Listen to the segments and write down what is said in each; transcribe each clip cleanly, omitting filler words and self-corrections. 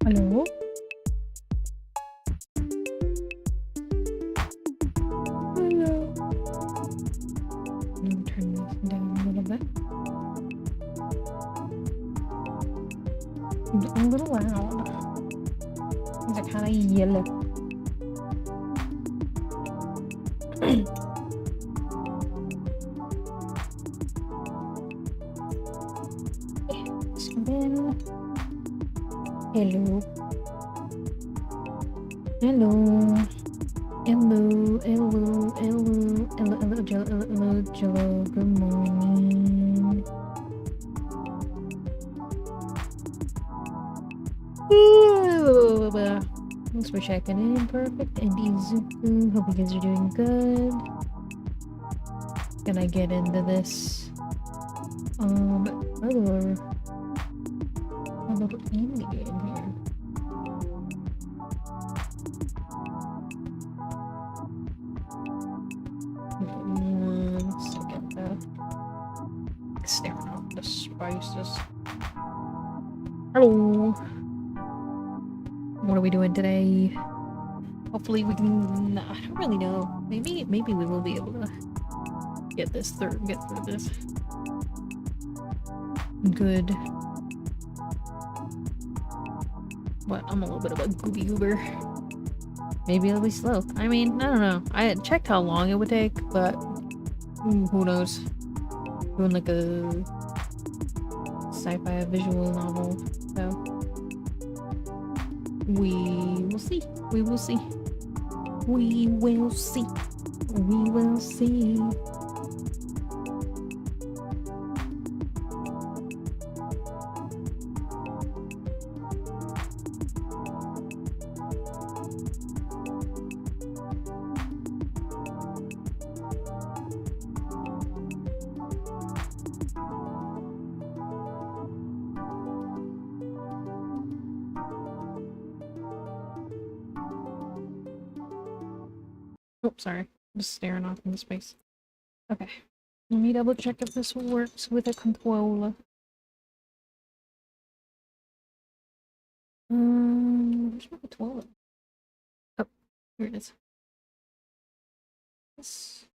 Hello? Hello. Let me turn this down a little bit. It's a little loud. It's kind of yellow. Hello. Hello. Hello. Hello. Hello. Hello. Hello. Hello. Jello. Hello. Jello. Good morning. Thanks for checking in. Perfect. And Izuku. Hope you guys are doing good. Can I get into this? Other a little indie game here. One second though. Staring off the spices. Hello. What are we doing today? Hopefully we can. I don't really know. Maybe we will be able to get through this. Good. But I'm a little bit of a gooby goober. Maybe it'll be slow. I mean, I don't know. I had checked how long it would take, but who knows? Doing like a sci-fi visual novel, so we will see. We will see. We will see. We will see. Oh, sorry. I'm just staring off into space. Okay. Let me double check if this works with a controller. Where's my controller? Oh, here it is. Yes.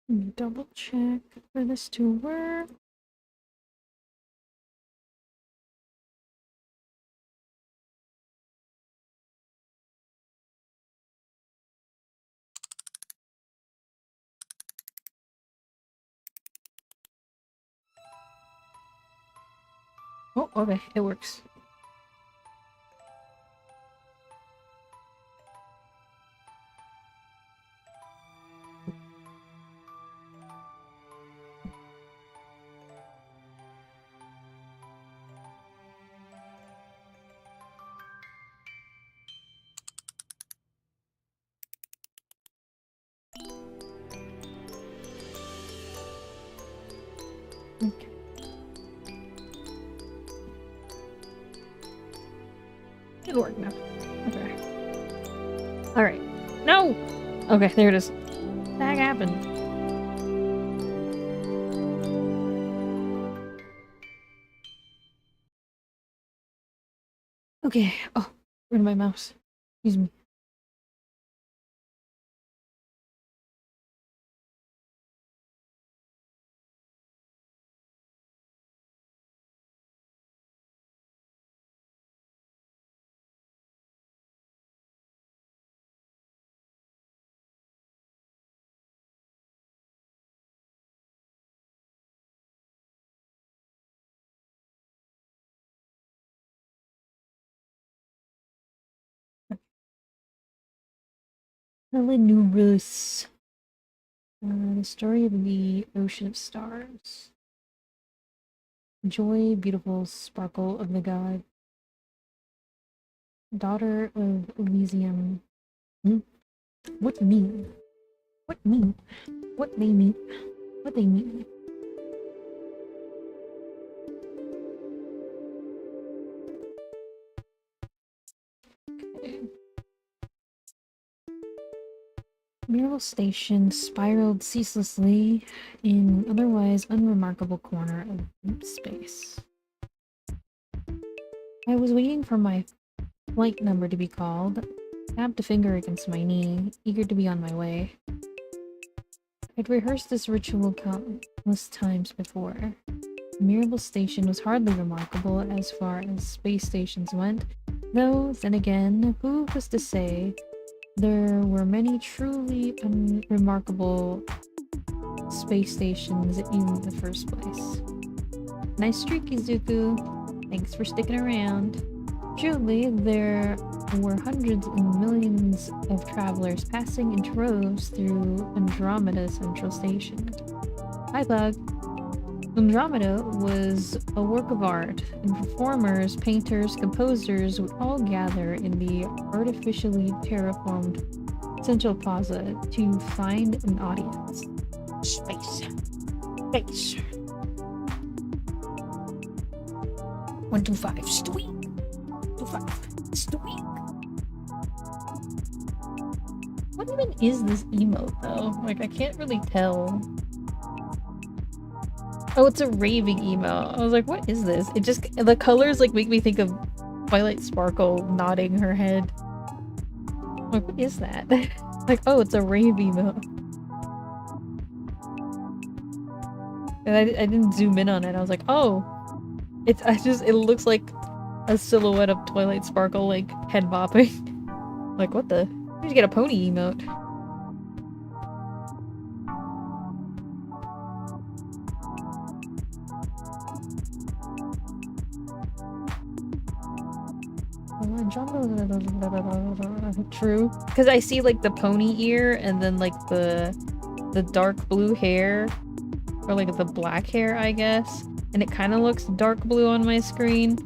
Let me double check for this to work. Oh, okay, it works. Okay. It'll work now. Okay. Alright. No! Okay, there it is. That happened. Okay. Oh, where's my mouse? Excuse me. PALINURUS. The story of the ocean of stars. Joy, beautiful sparkle of the god. Daughter of Elysium. What do you mean? What mean? What they mean? What they mean? Okay. Mural station spiraled ceaselessly in otherwise unremarkable corner of space. I was waiting for my flight number to be called, tapped a finger against my knee, eager to be on my way. I'd rehearsed this ritual countless times before. Mirable Station was hardly remarkable as far as space stations went, though, then again, who was to say there were many truly unremarkable space stations in the first place. Nice streak, Izuku. Thanks for sticking around. Truly, there were hundreds and millions of travelers passing in droves through Andromeda Central Station. Hi, Bug. Andromeda was a work of art, and performers, painters, composers would all gather in the artificially terraformed Central Plaza to find an audience. Space. Space. 125. Stweek. 25. Stweek. What even is this emote, though? Like, I can't really tell. Oh, it's a raving emote. I was like, what is this? It just, the colors like make me think of Twilight Sparkle nodding her head. I'm like, what is that? Like, oh, it's a rave emote. And I didn't zoom in on it. I was like, oh, it looks like a silhouette of Twilight Sparkle, like, head bopping. Like, what the? I need to get a pony emote. True. Because I see, like, the pony ear and then, like, the dark blue hair. Or, like, the black hair, I guess. And it kind of looks dark blue on my screen.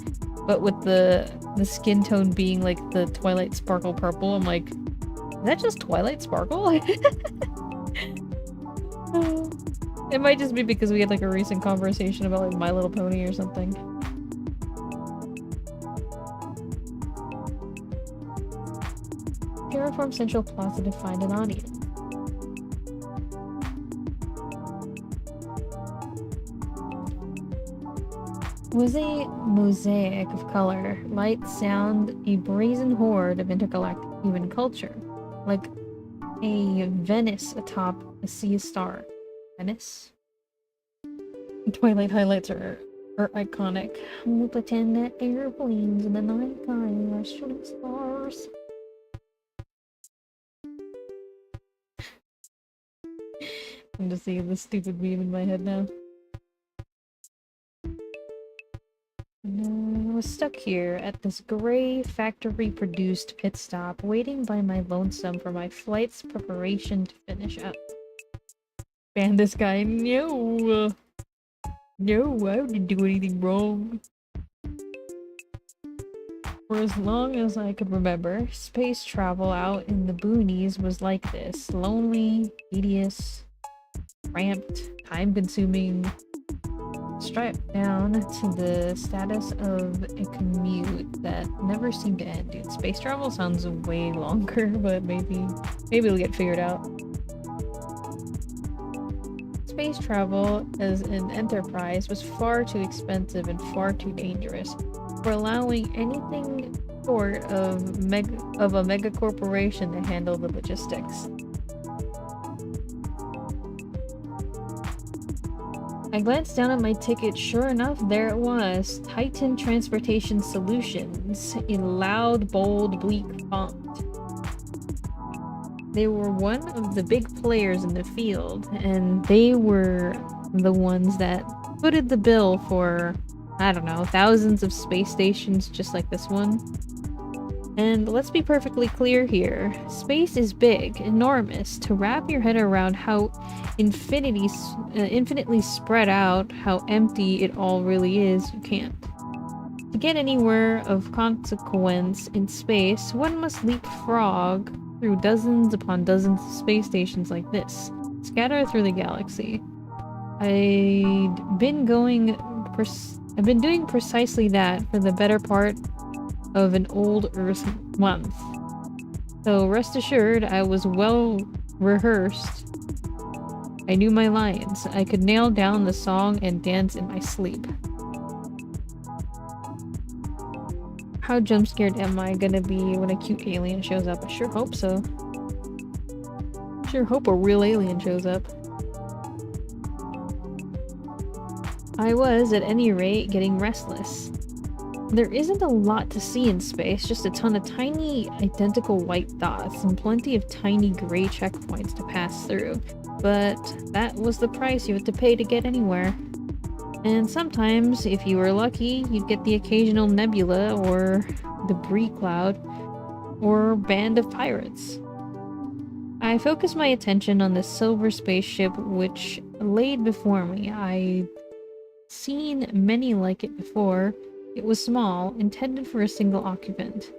But with the skin tone being, like, the Twilight Sparkle purple, I'm like, is that just Twilight Sparkle? It might just be because we had, like, a recent conversation about, like, My Little Pony or something. Terraform Central Plaza to find an audience. It was a mosaic of color, light, sound, a brazen horde of intergalactic human culture. Like a Venice atop a sea of stars. Venice? Twilight highlights are iconic. We'll pretend that airplanes in the night sky are shooting stars. I'm just seeing this stupid meme in my head now. And I was stuck here at this gray factory-produced pit stop, waiting by my lonesome for my flight's preparation to finish up. Ban this guy. No! No, I didn't do anything wrong. For as long as I could remember, space travel out in the boonies was like this. Lonely, tedious, cramped, time-consuming, stripped down to the status of a commute that never seemed to end. Dude, space travel sounds way longer, but maybe it'll get figured out. Space travel as an enterprise was far too expensive and far too dangerous for allowing anything short of a mega corporation to handle the logistics. I glanced down at my ticket. Sure enough, there it was. Titan Transportation Solutions in loud, bold, bleak font. They were one of the big players in the field, and they were the ones that footed the bill for, I don't know, thousands of space stations just like this one. And let's be perfectly clear here. Space is big, enormous. To wrap your head around how infinitely spread out, how empty it all really is, you can't. To get anywhere of consequence in space, one must leapfrog through dozens upon dozens of space stations like this, scattered through the galaxy. I've been doing precisely that for the better part of an old Earth month. So rest assured, I was well rehearsed. I knew my lines. I could nail down the song and dance in my sleep. How jump scared am I gonna be when a cute alien shows up? I sure hope so. Sure hope a real alien shows up. I was, at any rate, getting restless. There isn't a lot to see in space, just a ton of tiny, identical white dots and plenty of tiny gray checkpoints to pass through. But that was the price you had to pay to get anywhere. And sometimes, if you were lucky, you'd get the occasional nebula or debris cloud or band of pirates. I focused my attention on the silver spaceship which laid before me. I'd seen many like it before. It was small, intended for a single occupant.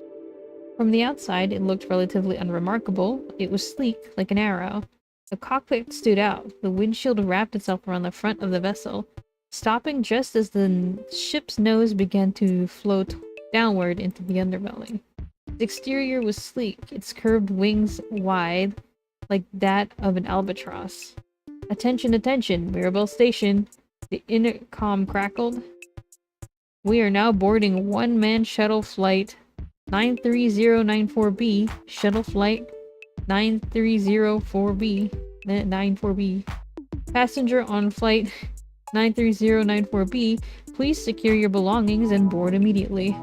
From the outside, it looked relatively unremarkable. It was sleek, like an arrow. The cockpit stood out. The windshield wrapped itself around the front of the vessel, stopping just as the ship's nose began to float downward into the underbelly. Its exterior was sleek, its curved wings wide, like that of an albatross. "Attention, attention, Mirabel Station," the intercom crackled. "We are now boarding one-man shuttle flight 93094B, shuttle flight 9304B. Passenger on flight 93094B, please secure your belongings and board immediately."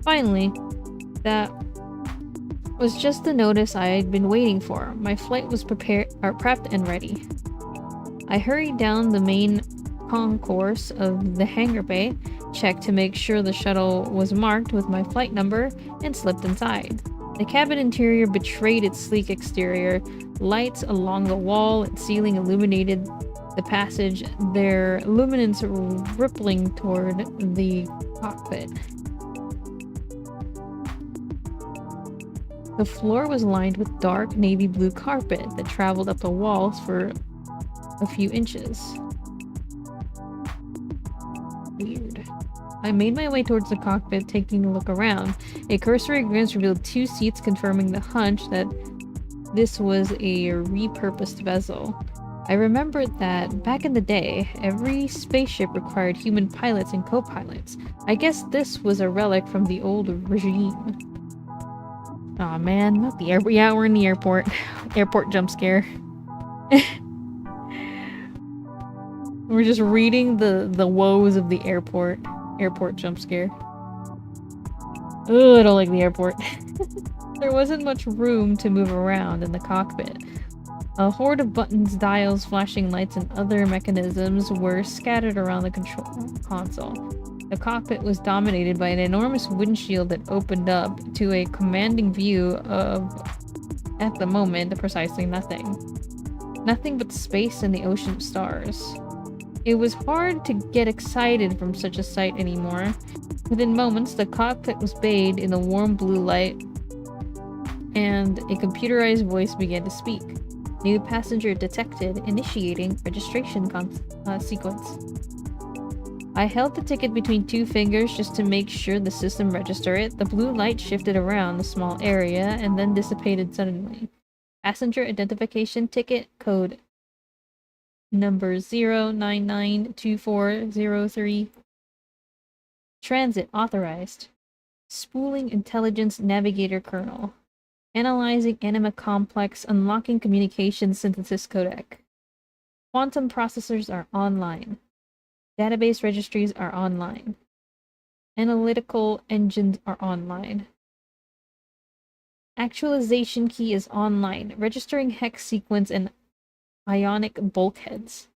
Finally, that was just the notice I had been waiting for. My flight was prepped and ready. I hurried down the main concourse of the hangar bay, checked to make sure the shuttle was marked with my flight number, and slipped inside. The cabin interior betrayed its sleek exterior. Lights along the wall and ceiling illuminated the passage, their luminance rippling toward the cockpit. The floor was lined with dark navy blue carpet that traveled up the walls for a few inches. Weird. I made my way towards the cockpit, taking a look around. A cursory glance revealed two seats, confirming the hunch that this was a repurposed vessel. I remembered that, back in the day, every spaceship required human pilots and co-pilots. I guess this was a relic from the old regime. Aw man, not the airport. Yeah, we're in the airport. Airport jump scare. We're just reading the woes of the airport. Airport jump scare. Ugh, I don't like the airport. There wasn't much room to move around in the cockpit. A horde of buttons, dials, flashing lights, and other mechanisms were scattered around the control console. The cockpit was dominated by an enormous windshield that opened up to a commanding view of, at the moment, precisely nothing. Nothing but space and the ocean of stars. It was hard to get excited from such a sight anymore. Within moments, the cockpit was bathed in a warm blue light, and a computerized voice began to speak. New passenger detected, initiating registration sequence. I held the ticket between two fingers just to make sure the system registered it. The blue light shifted around the small area and then dissipated suddenly. Passenger identification ticket code number 0992403. Transit authorized. Spooling intelligence navigator kernel. Analyzing anima complex, unlocking communication synthesis codec. Quantum processors are online. Database registries are online. Analytical engines are online. Actualization key is online, registering hex sequence and ionic bulkheads.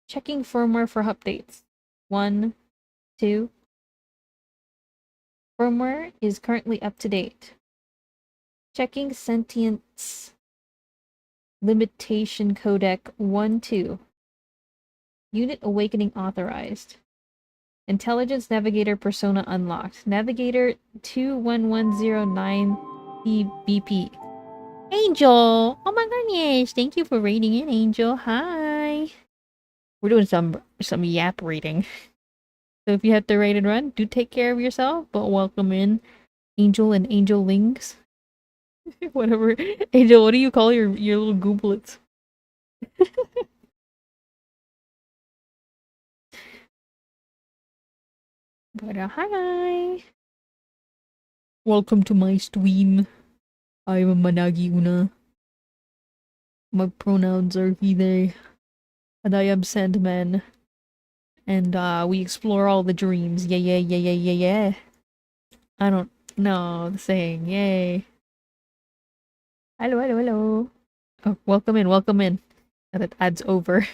Checking firmware for updates. 1, 2. Firmware is currently up to date. Checking sentience limitation codec 1, 2. Unit awakening authorized. Intelligence navigator persona unlocked. Navigator 21109 EBP. Angel! Oh my goodness! Thank you for raiding in, Angel. Hi! We're doing some yap raiding. So if you have to raid and run, do take care of yourself, but welcome in Angel and Angelings. Whatever. Angel, what do you call your little gooblets? But hi! Welcome to my stream. I'm a Managi Una. My pronouns are he, they, and I am Sandman. And we explore all the dreams. Yeah, yeah, yeah, yeah, yeah, yeah. I don't know the saying. Yay. Hello, hello, hello. Oh, welcome in, welcome in. And that ad's over.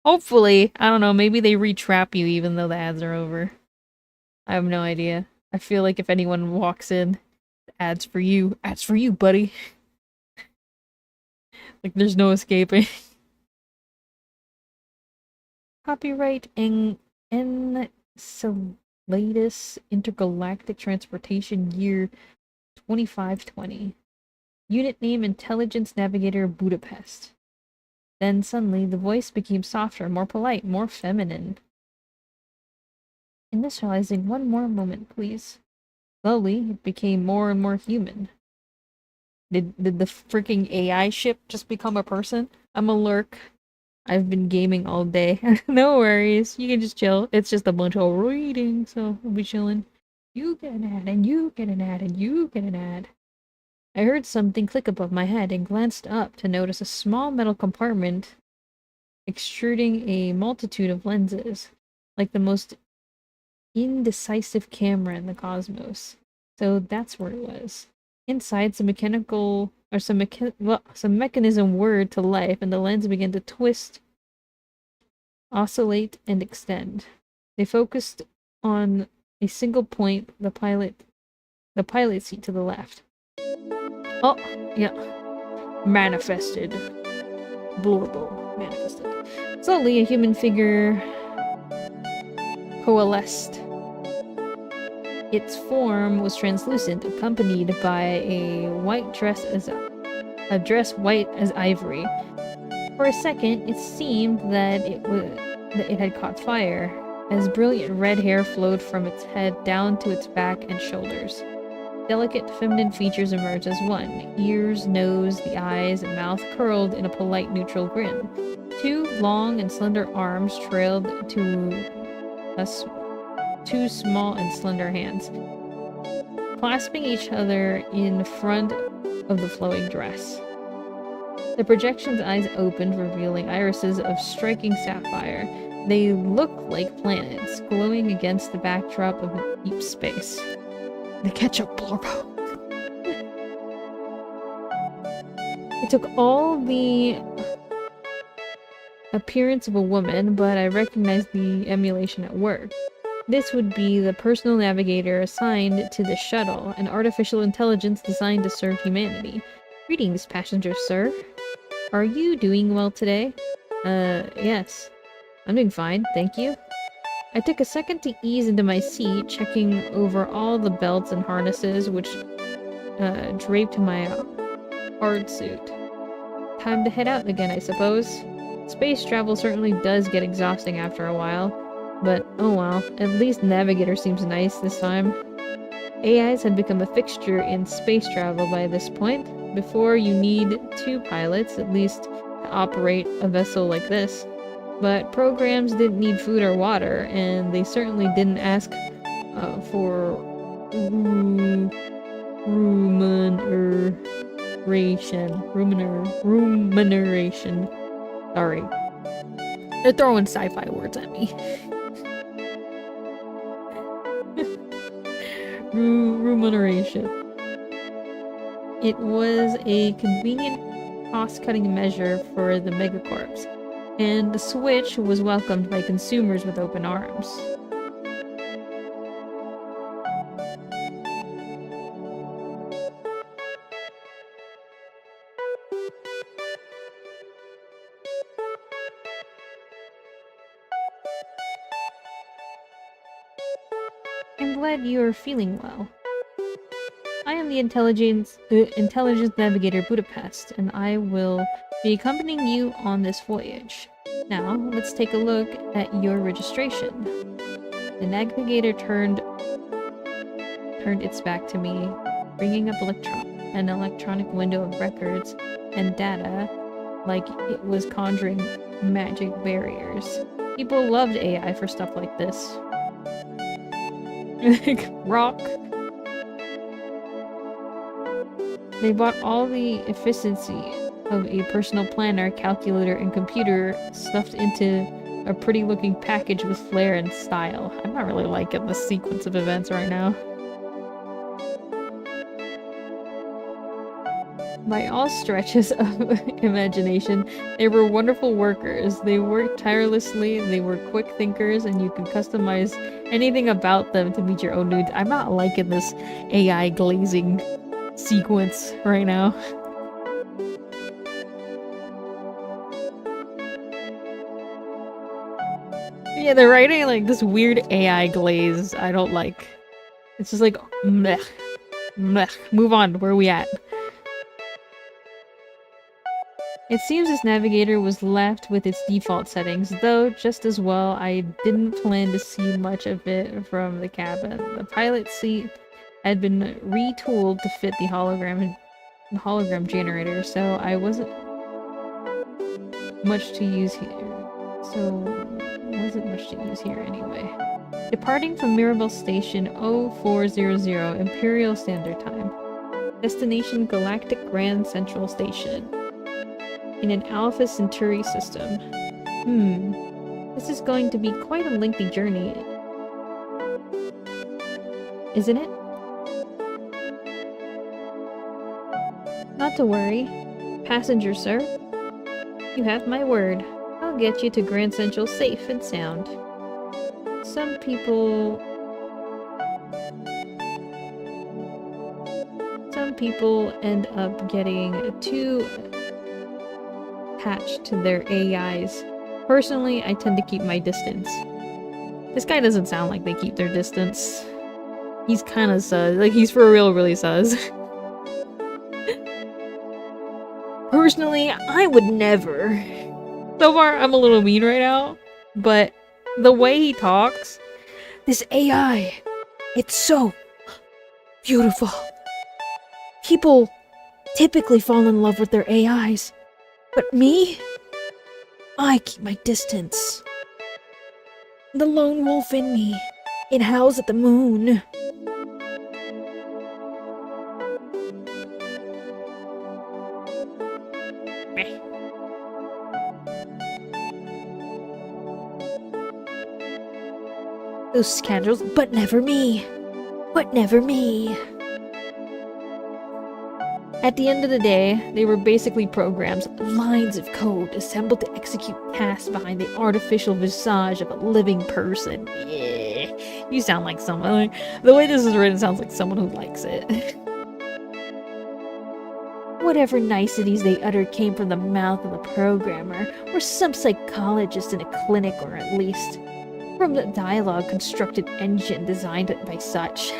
Hopefully. I don't know, maybe they re-trap you even though the ads are over. I have no idea. I feel like if anyone walks in, ads for you. Ads for you, buddy. Like there's no escaping. Copyright Enceladus Intergalactic Transportation Year 2520. Unit name Intelligence Navigator Budapest. Then suddenly the voice became softer, more polite, more feminine. Initializing one more moment, please. Slowly, it became more and more human. Did the freaking AI ship just become a person? I'm a lurk. I've been gaming all day. No worries. You can just chill. It's just a bunch of reading, so we'll be chilling. You get an ad, and you get an ad, and you get an ad. I heard something click above my head and glanced up to notice a small metal compartment extruding a multitude of lenses, like the most indecisive camera in the cosmos. So that's where it was. Inside, some mechanical or some mechanism whirred to life, and the lens began to twist, oscillate, and extend. They focused on a single point, the pilot seat to the left. Oh, yeah. Manifested. Blurble. Manifested. Slowly, a human figure coalesced. Its form was translucent, accompanied by a dress white as ivory. For a second, it seemed that it had caught fire, as brilliant red hair flowed from its head down to its back and shoulders. Delicate feminine features emerged as one. Ears, nose, the eyes, and mouth curled in a polite, neutral grin. Two long and slender arms trailed to two small and slender hands, clasping each other in front of the flowing dress. The projection's eyes opened, revealing irises of striking sapphire. They looked like planets, glowing against the backdrop of deep space. The ketchup blorbo. It took all the appearance of a woman, but I recognized the emulation at work. This would be the personal navigator assigned to the shuttle, an artificial intelligence designed to serve humanity. Greetings, passenger sir. Are you doing well today? Yes. I'm doing fine, thank you. I took a second to ease into my seat, checking over all the belts and harnesses which draped my hard suit. Time to head out again, I suppose. Space travel certainly does get exhausting after a while, but oh well, at least Navigator seems nice this time. AIs had become a fixture in space travel by this point. Before, you need two pilots, at least, to operate a vessel like this. But programs didn't need food or water, and they certainly didn't ask for remuneration. Sorry. They're throwing sci-fi words at me. Remuneration. It was a convenient cost-cutting measure for the megacorps, and the switch was welcomed by consumers with open arms. I'm glad you're feeling well. I am the intelligence navigator Budapest, and I will be accompanying you on this voyage. Now, let's take a look at your registration. The navigator turned its back to me, bringing up an electronic window of records and data like it was conjuring magic barriers. People loved AI for stuff like this. Rock. They bought all the efficiency of a personal planner, calculator, and computer stuffed into a pretty looking package with flair and style. I'm not really liking the sequence of events right now. By all stretches of imagination, they were wonderful workers. They worked tirelessly, they were quick thinkers, and you could customize anything about them to meet your own needs. I'm not liking this AI glazing sequence right now. Yeah, they're writing like this weird AI glaze I don't like. It's just like, meh, meh. Move on, where are we at? It seems this navigator was left with its default settings, though just as well I didn't plan to see much of it from the cabin. The pilot seat had been retooled to fit the hologram generator, so I wasn't much to use here. Anyway. Departing from Mirabel Station 0400 Imperial Standard Time. Destination Galactic Grand Central Station. In an Alpha Centauri system. This is going to be quite a lengthy journey. Isn't it? Not to worry. Passenger, sir. You have my word. I'll get you to Grand Central safe and sound. Some people end up getting too attached to their AIs. Personally, I tend to keep my distance. This guy doesn't sound like they keep their distance. He's kind of sus. Like, he's for real really sus. Personally, I would never. So far, I'm a little mean right now, but the way he talks, this AI, it's so beautiful. People typically fall in love with their AIs. But me? I keep my distance. The lone wolf in me. It howls at the moon. Those scoundrels, but never me. But never me. At the end of the day, they were basically programs, lines of code assembled to execute tasks behind the artificial visage of a living person. Yeah, you sound like someone. Like, the way this is written sounds like someone who likes it. Whatever niceties they uttered came from the mouth of the programmer, or some psychologist in a clinic, or at least from the dialogue constructed engine designed by such.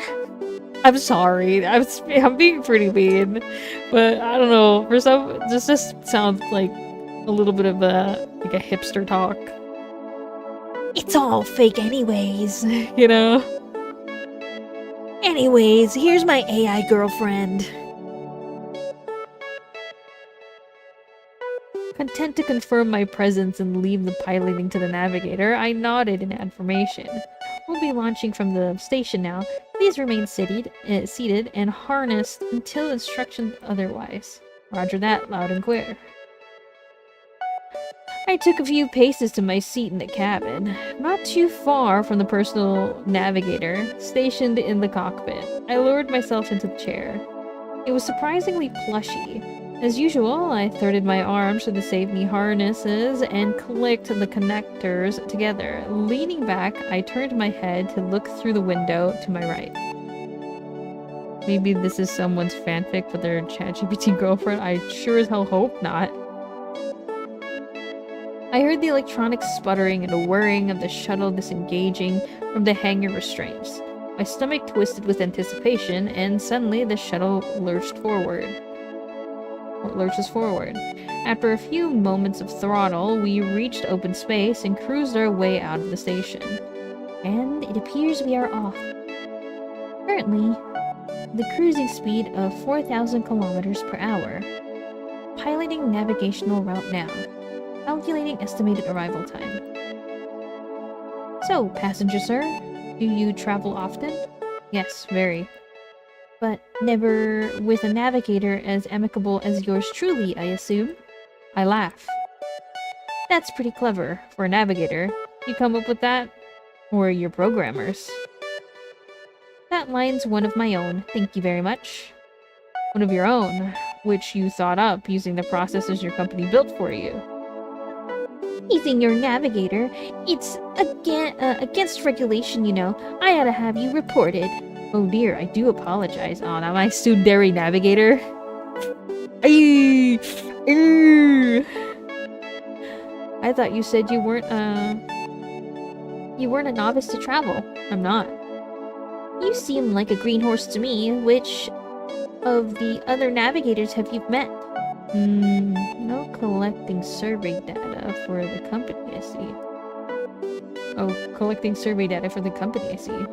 I'm sorry, I'm being pretty mean, but I don't know, for some, this just sounds like a little bit of a hipster talk. It's all fake anyways, you know? Anyways, here's my AI girlfriend. Content to confirm my presence and leave the piloting to the navigator, I nodded in affirmation. We'll be launching from the station now. Please remain seated and harnessed until instructions otherwise. Roger that, loud and clear. I took a few paces to my seat in the cabin, not too far from the personal navigator, stationed in the cockpit. I lowered myself into the chair. It was surprisingly plushy. As usual, I threaded my arms through the save-me harnesses and clicked the connectors together. Leaning back, I turned my head to look through the window to my right. Maybe this is someone's fanfic with their ChatGPT girlfriend. I sure as hell hope not. I heard the electronic sputtering and whirring of the shuttle disengaging from the hangar restraints. My stomach twisted with anticipation, and suddenly the shuttle lurched forward. It lurches forward. After a few moments of throttle, we reached open space and cruised our way out of the station. And it appears we are off. Currently, the cruising speed of 4,000 kilometers per hour. Piloting navigational route now. Calculating estimated arrival time. So, passenger sir, do you travel often? Yes, very. But never with a navigator as amicable as yours truly, I assume? I laugh. That's pretty clever for a navigator. You come up with that? Or your programmers? That line's one of my own, thank you very much. One of your own, which you thought up using the processes your company built for you. Using your navigator? It's against regulation, you know. I ought to have you reported. Oh dear, I do apologize. Oh, not my tsundere navigator. I thought you said you weren't a novice to travel. I'm not. You seem like a green horse to me. Which of the other navigators have you met? No collecting survey data for the company, I see. Oh, collecting survey data for the company, I see.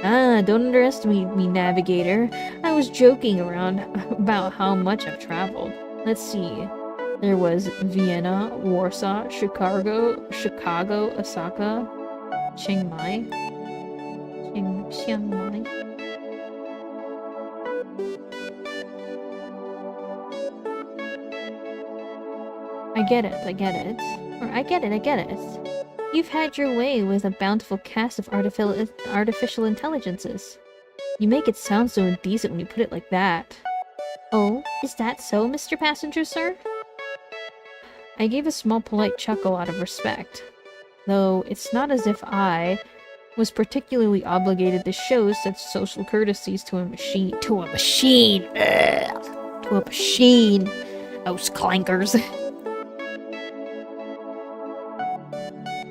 Ah, don't underestimate me, navigator. I was joking around about how much I've traveled. Let's see. There was Vienna, Warsaw, Chicago, Osaka, Chiang Mai. Chiang Mai. I get it. Or I get it. You've had your way with a bountiful cast of artificial intelligences. You make it sound so indecent when you put it like that. Oh, is that so, Mr. Passenger, sir? I gave a small polite chuckle out of respect. Though it's not as if I was particularly obligated to show such social courtesies to a machine. To a machine! Ugh. To a machine! Those clankers.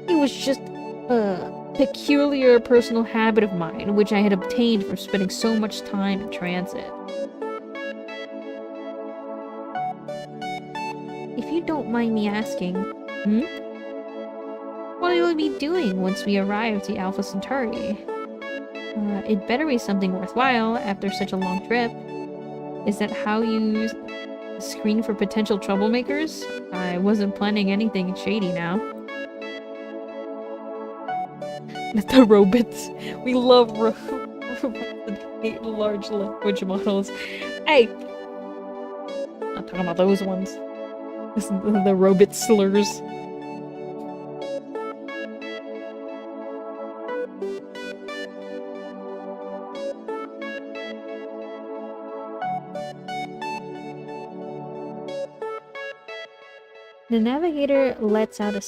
It was just a peculiar personal habit of mine, which I had obtained from spending so much time in transit. If you don't mind me asking, what will we be doing once we arrive to Alpha Centauri? It better be something worthwhile after such a long trip. Is that how you screen for potential troublemakers? I wasn't planning anything shady now. The robots. We love robots that hate large language models. Hey! I'm not talking about those ones. The robot slurs. The navigator lets out a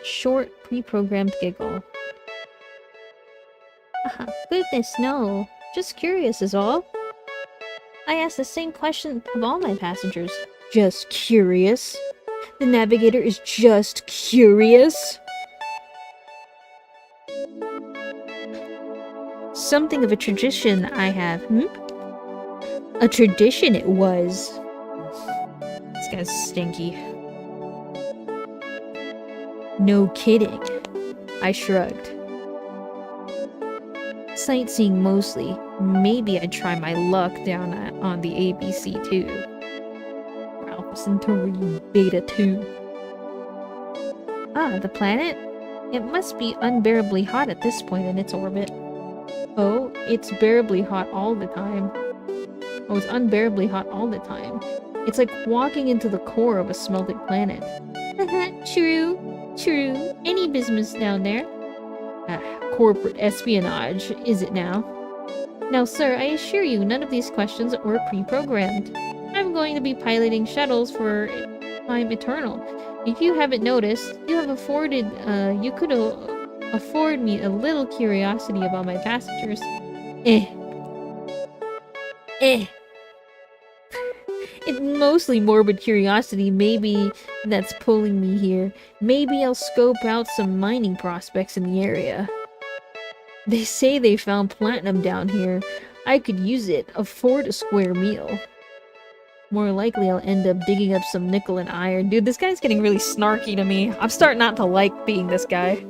short, pre-programmed giggle. Goodness, no. Just curious is all. I ask the same question of all my passengers. Just curious? The navigator is just curious? Something of a tradition I have, A tradition it was. This guy's stinky. No kidding. I shrugged. Sightseeing mostly. Maybe I'd try my luck down on the ABC too. Alpha Centauri Beta 2. Ah, the planet? It must be unbearably hot at this point in its orbit. Oh, it's bearably hot all the time. Oh, it's unbearably hot all the time. It's like walking into the core of a smelting planet. True. Any business down there? Corporate espionage, is it now? Now, sir, I assure you none of these questions were pre-programmed. I'm going to be piloting shuttles for time eternal. If you haven't noticed, you could afford me a little curiosity about my passengers. It's mostly morbid curiosity, maybe that's pulling me here. Maybe I'll scope out some mining prospects in the area. They say they found platinum down here. I could use it. Afford a square meal. More likely I'll end up digging up some nickel and iron. Dude, this guy's getting really snarky to me. I'm starting not to like being this guy.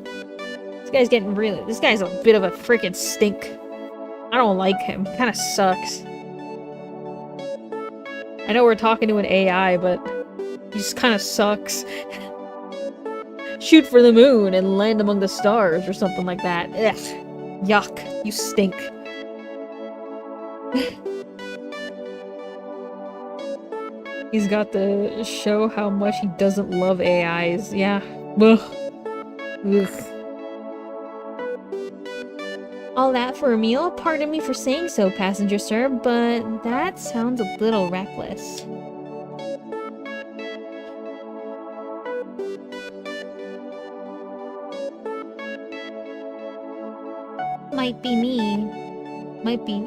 This guy's a bit of a freaking stink. I don't like him. He kinda sucks. I know we're talking to an AI, but he just kinda sucks. Shoot for the moon and land among the stars or something like that. Ugh. Yuck. You stink. He's got to show how much he doesn't love AIs. Yeah. Ugh. Ugh. All that for a meal? Pardon me for saying so, passenger sir, but that sounds a little reckless. Might be me. Might be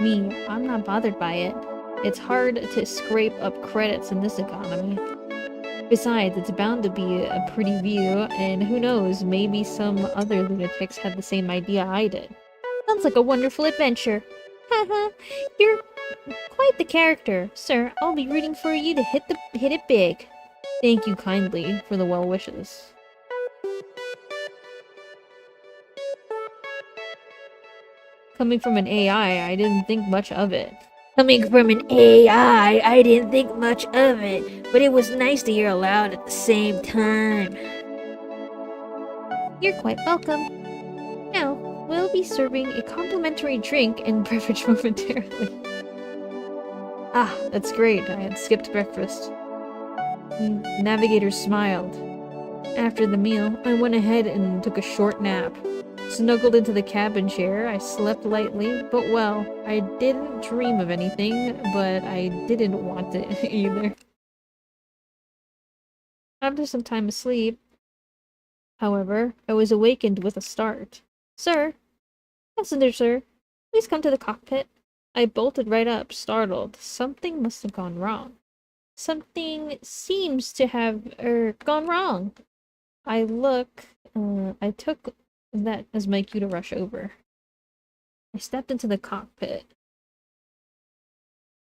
me. I'm not bothered by it. It's hard to scrape up credits in this economy. Besides, it's bound to be a pretty view, and who knows, maybe some other lunatics had the same idea I did. Sounds like a wonderful adventure. Haha, you're quite the character. Sir, I'll be rooting for you to hit it big. Thank you kindly for the well wishes. Coming from an AI, I didn't think much of it. Coming from an AI, I didn't think much of it, but it was nice to hear aloud at the same time. You're quite welcome. Now, we'll be serving a complimentary drink and beverage momentarily. Ah, that's great. I had skipped breakfast. The navigator smiled. After the meal, I went ahead and took a short nap. Snuggled into the cabin chair, I slept lightly, but well, I didn't dream of anything, but I didn't want it either. After some time of sleep, however, I was awakened with a start. Sir? Passenger, sir, please come to the cockpit. I bolted right up, startled. Something must have gone wrong. Something seems to have, gone wrong. I took that as my cue to rush over. I stepped into the cockpit.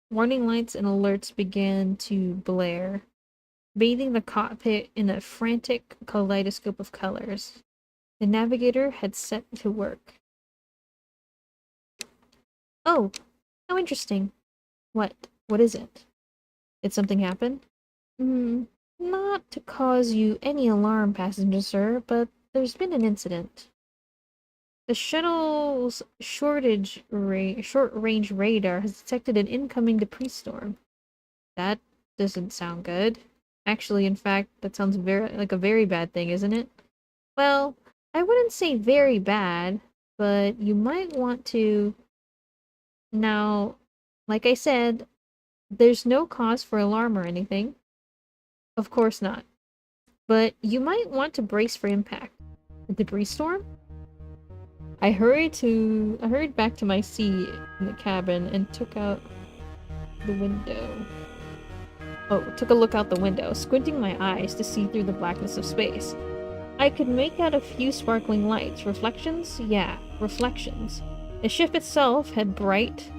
Warning lights and alerts began to blare, bathing the cockpit in a frantic kaleidoscope of colors. The navigator had set to work. Oh, how interesting. What is it? Did something happen? Not to cause you any alarm, passenger sir, but there's been an incident. The shuttle's short-range radar has detected an incoming debris storm. That doesn't sound good. Actually, in fact, that sounds like a very bad thing, isn't it? Well, I wouldn't say very bad, but you might want to... Now, like I said, there's no cause for alarm or anything. Of course not. But you might want to brace for impact. A debris storm? I hurried back to my seat in the cabin and took a look out the window, squinting my eyes to see through the blackness of space. I could make out a few sparkling lights. Reflections? Yeah, reflections. The ship itself had bright,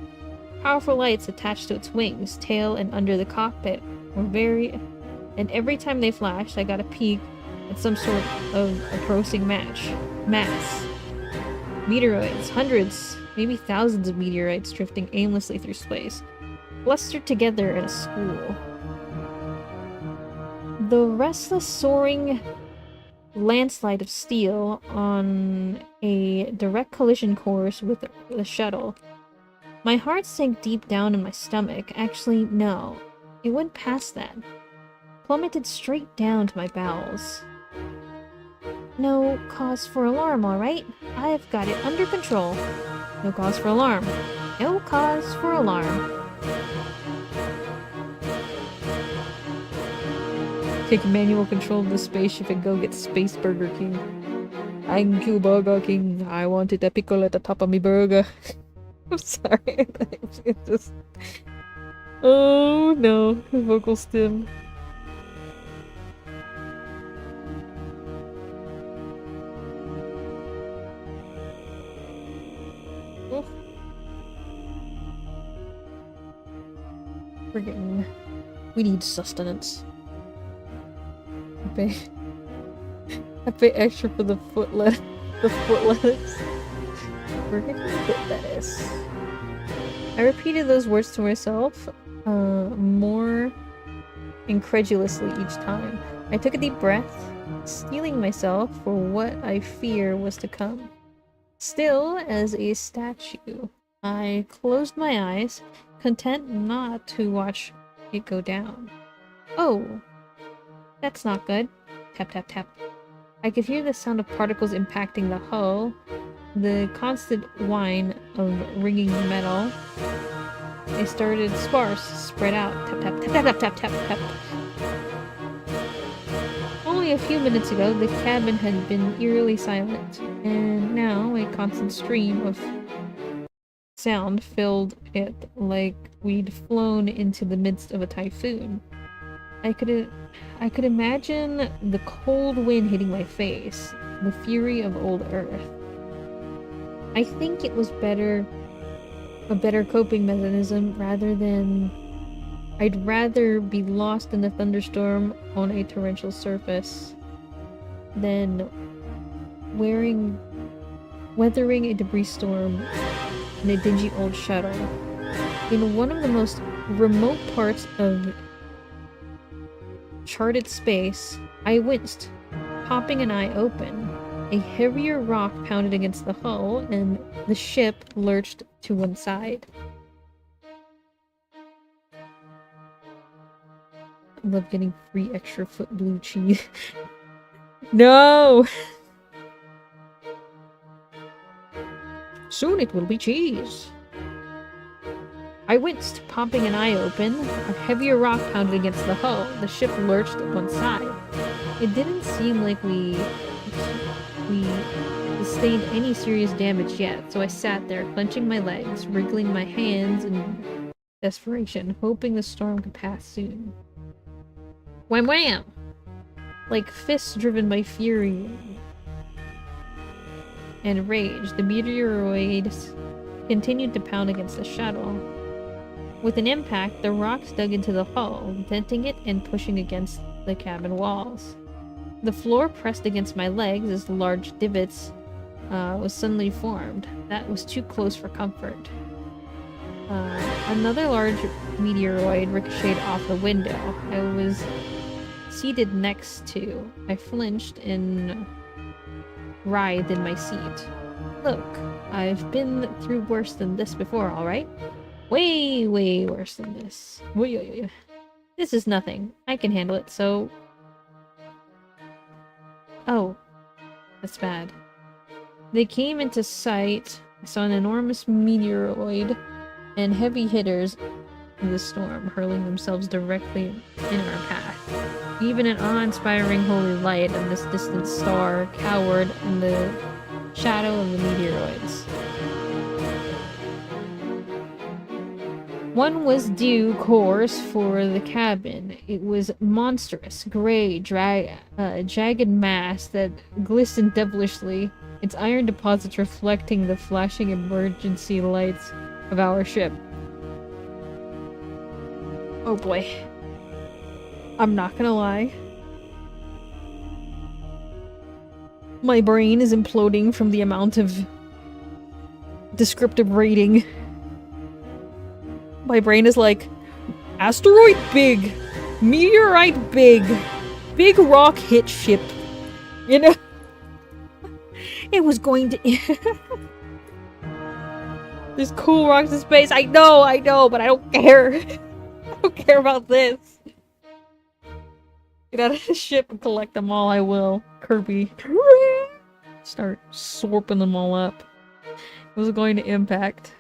powerful lights attached to its wings, tail, and under the cockpit and every time they flashed, I got a peek at some sort of approaching mass. Meteoroids, hundreds, maybe thousands of meteorites drifting aimlessly through space, clustered together in a school. The restless, soaring landslide of steel on a direct collision course with the shuttle. My heart sank deep down in my stomach. Actually, no. It went past that. Plummeted straight down to my bowels. No cause for alarm, alright? I've got it under control. No cause for alarm. No cause for alarm. Take manual control of the spaceship and go get Space Burger King. Thank you, Burger King. I wanted a pickle at the top of me burger. I'm sorry. It's just... Oh no, his vocal stim. Friggin'. We need sustenance. I pay extra for the foot lettuce. Friggin' foot lettuce. I repeated those words to myself, more incredulously each time. I took a deep breath, steeling myself for what I fear was to come. Still as a statue, I closed my eyes, content not to watch it go down. Oh, that's not good. Tap, tap, tap. I could hear the sound of particles impacting the hull, the constant whine of ringing metal. They started sparse, spread out. Tap, tap, tap, tap, tap, tap, tap, tap. Only a few minutes ago, the cabin had been eerily silent, and now a constant stream of sound filled it like we'd flown into the midst of a typhoon. I could imagine the cold wind hitting my face, the fury of old Earth. I think it was a better coping mechanism rather than... I'd rather be lost in a thunderstorm on a torrential surface than weathering a debris storm in a dingy old shuttle. In one of the most remote parts of charted space, I winced, popping an eye open. A heavier rock pounded against the hull, and the ship lurched to one side. I love getting free extra foot blue cheese. No! Soon it will be cheese. I winced, popping an eye open. A heavier rock pounded against the hull. The ship lurched to one side. It didn't seem like we sustained any serious damage yet, so I sat there, clenching my legs, wriggling my hands in desperation, hoping the storm could pass soon. Wham wham! Like fists driven by fury and rage, the meteoroids continued to pound against the shuttle. With an impact, the rocks dug into the hull, denting it and pushing against the cabin walls. The floor pressed against my legs as large divots was suddenly formed. That was too close for comfort. Another large meteoroid ricocheted off the window. I was seated next to. I flinched and writhed in my seat. Look, I've been through worse than this before, alright? Way, way worse than this. This is nothing. I can handle it, so... Oh. That's bad. They came into sight. I saw an enormous meteoroid and heavy hitters in the storm, hurling themselves directly in our path. Even an awe-inspiring holy light of this distant star cowered in the shadow of the meteoroids. One was due course for the cabin. It was monstrous, gray, jagged mass that glistened devilishly, its iron deposits reflecting the flashing emergency lights of our ship. Oh boy. I'm not gonna lie. My brain is imploding from the amount of descriptive rating. My brain is like, asteroid big, meteorite big, big rock hit ship. You know? It was going to... There's cool rocks in space. I know, but I don't care. I don't care about this. Get out of the ship and collect them all, I will. Kirby. Start swarping them all up. It was going to impact.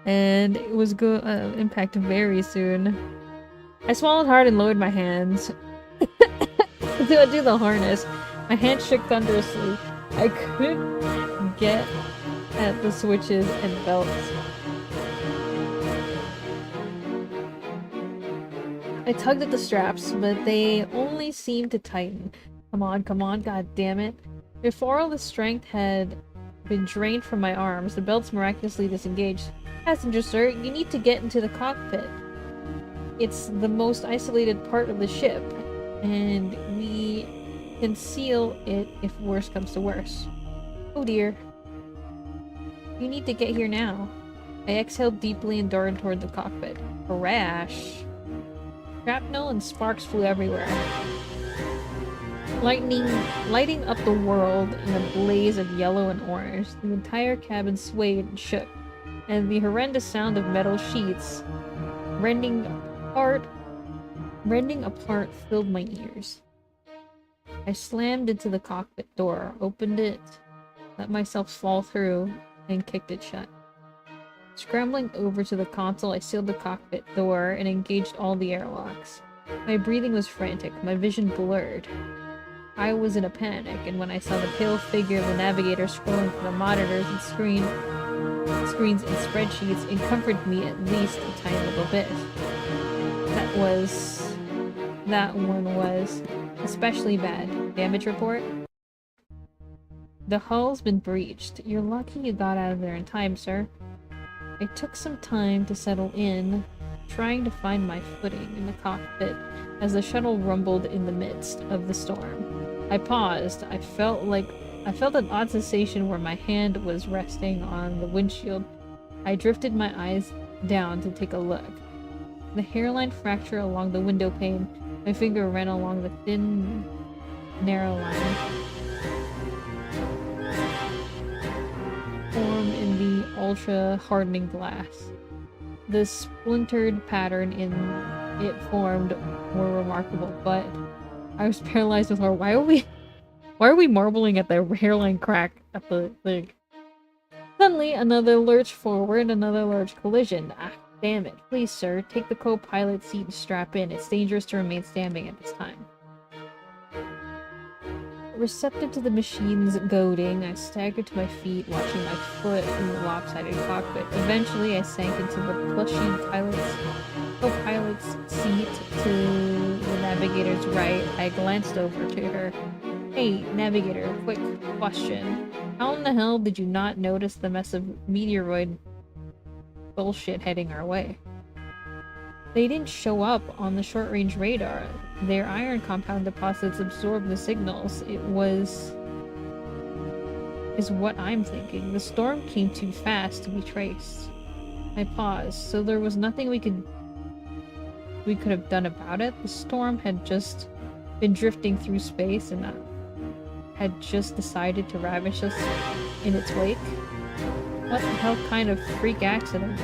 And it was going to impact very soon. I swallowed hard and lowered my hands to undo the harness. My hands shook thunderously. I couldn't get at the switches and belts. I tugged at the straps, but they only seemed to tighten. Come on, god damn it. Before all the strength had been drained from my arms. The belt's miraculously disengaged. Passenger, sir, you need to get into the cockpit. It's the most isolated part of the ship, and we can seal it if worse comes to worse. Oh dear. You need to get here now. I exhaled deeply and darted toward the cockpit. Crash. Shrapnel and sparks flew everywhere. Lighting up the world in a blaze of yellow and orange. The entire cabin swayed and shook, and the horrendous sound of metal sheets rending apart filled my ears. I slammed into the cockpit door, opened it, let myself fall through, and kicked it shut. Scrambling over to the console, I sealed the cockpit door and engaged all the airlocks. My breathing was frantic, my vision blurred. I was in a panic, and when I saw the pale figure of the navigator scrolling through the monitors and screens and spreadsheets, it comforted me at least a tiny little bit. That one was especially bad. Damage report? The hull's been breached. You're lucky you got out of there in time, sir. I took some time to settle in, trying to find my footing in the cockpit as the shuttle rumbled in the midst of the storm. I paused. I felt an odd sensation where my hand was resting on the windshield. I drifted my eyes down to take a look. The hairline fracture along the window pane. My finger ran along the thin, narrow line. Form in the ultra-hardening glass. The splintered pattern in it formed were remarkable, but I was paralyzed with horror. Why are we marbling at the hairline crack at the thing? Suddenly, another lurch forward, another large collision. Ah, damn it. Please, sir, take the co-pilot seat and strap in. It's dangerous to remain standing at this time. Receptive to the machine's goading, I staggered to my feet, watching my foot in the lopsided cockpit. Eventually, I sank into the plushy co-pilot's seat to the navigator's right. I glanced over to her. Hey, navigator, quick question. How in the hell did you not notice the mess of meteoroid bullshit heading our way? They didn't show up on the short-range radar. Their iron compound deposits absorbed the signals. Is what I'm thinking. The storm came too fast to be traced. I paused. So there was nothing we could have done about it? The storm had just been drifting through space and had just decided to ravish us in its wake? What the hell kind of freak accident?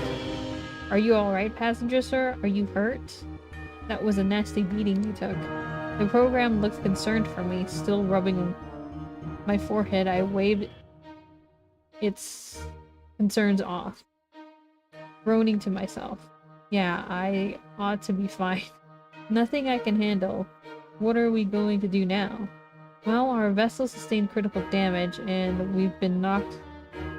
Are you alright, passenger, sir? Are you hurt? That was a nasty beating you took. The program looked concerned for me, still rubbing my forehead. I waved its concerns off, groaning to myself. Yeah, I ought to be fine. Nothing I can handle. What are we going to do now? Well, our vessel sustained critical damage, and we've been knocked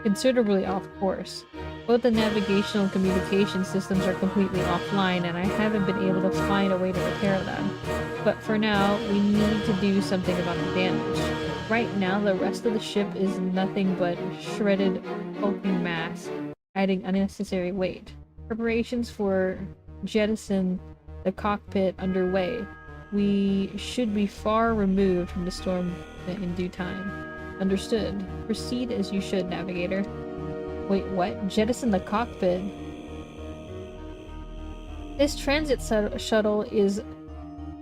considerably off course. Both the navigational and communication systems are completely offline, and I haven't been able to find a way to repair them. But for now, we need to do something about the damage. Right now, the rest of the ship is nothing but shredded, hulking mass, adding unnecessary weight. Preparations for jettison the cockpit underway. We should be far removed from the storm in due time. Understood. Proceed as you should, navigator. Wait, what? Jettison the cockpit? This transit shuttle is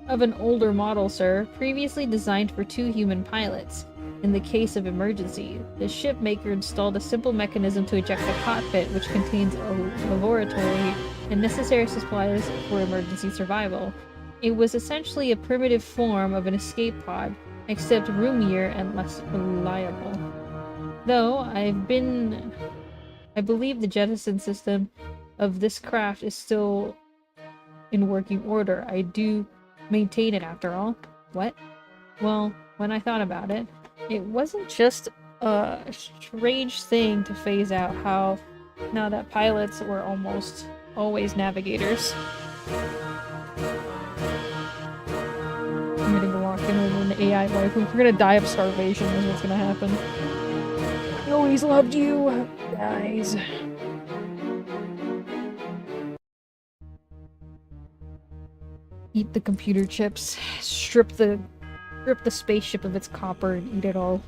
of an older model, sir. Previously designed for 2 human pilots. In the case of emergency, the shipmaker installed a simple mechanism to eject the cockpit, which contains a laboratory and necessary supplies for emergency survival. It was essentially a primitive form of an escape pod, except roomier and less reliable. Though I believe the jettison system of this craft is still in working order. I do maintain it after all. What? Well, when I thought about it, it wasn't just a strange thing to phase out how now that pilots were almost always navigators. I'm gonna go walk in with an AI wife. We're gonna die of starvation is what's gonna happen. I always loved you, guys. Eat the computer chips. Strip the spaceship of its copper and eat it all.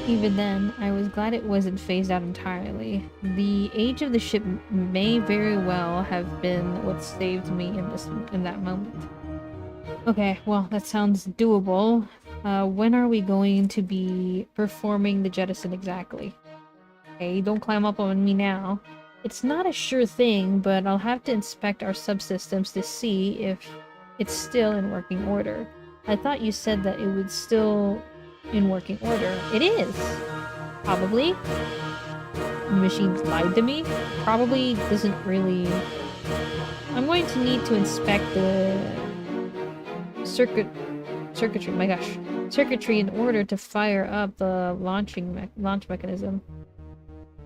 Even then, I was glad it wasn't phased out entirely. The age of the ship may very well have been what saved me in that moment. Okay, well, that sounds doable. When are we going to be performing the jettison exactly? Okay, don't climb up on me now. It's not a sure thing, but I'll have to inspect our subsystems to see if it's still in working order. I thought you said that it was still in working order. It is! Probably. The machines lied to me. Probably doesn't really... I'm going to need to inspect the circuitry, my gosh, circuitry in order to fire up the launch mechanism.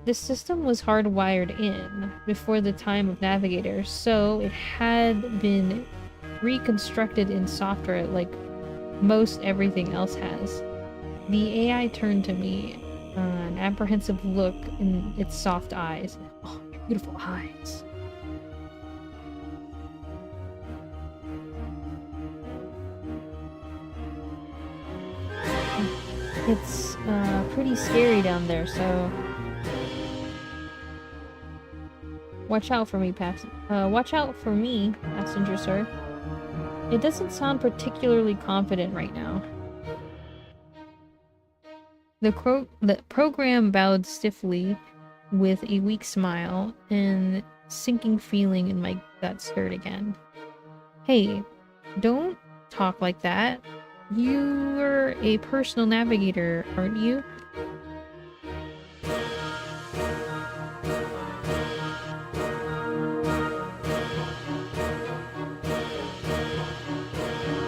This system was hardwired in before the time of navigators, so it had been reconstructed in software like most everything else has. The AI turned to me, an apprehensive look in its soft eyes. Oh, your beautiful eyes. It's pretty scary down there, so watch out for me, passenger sir. It doesn't sound particularly confident right now. The program bowed stiffly with a weak smile, and sinking feeling in my gut stirred again. Hey, don't talk like that. You're a personal navigator, aren't you?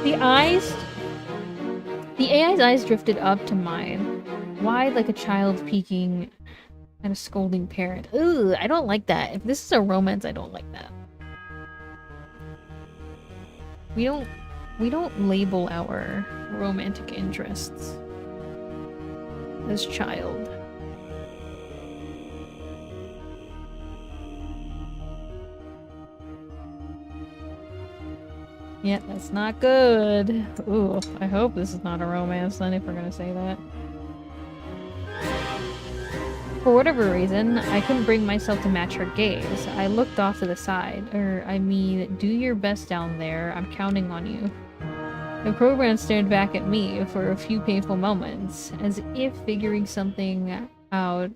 The AI's eyes drifted up to mine, wide like a child peeking at a scolding parent. Ugh, I don't like that. If this is a romance, I don't like that. We don't label our romantic interests as child. Yeah, that's not good. Ooh, I hope this is not a romance then, if we're gonna say that. For whatever reason, I couldn't bring myself to match her gaze. I looked off to the side. I mean, do your best down there. I'm counting on you. The program stared back at me for a few painful moments, as if figuring something out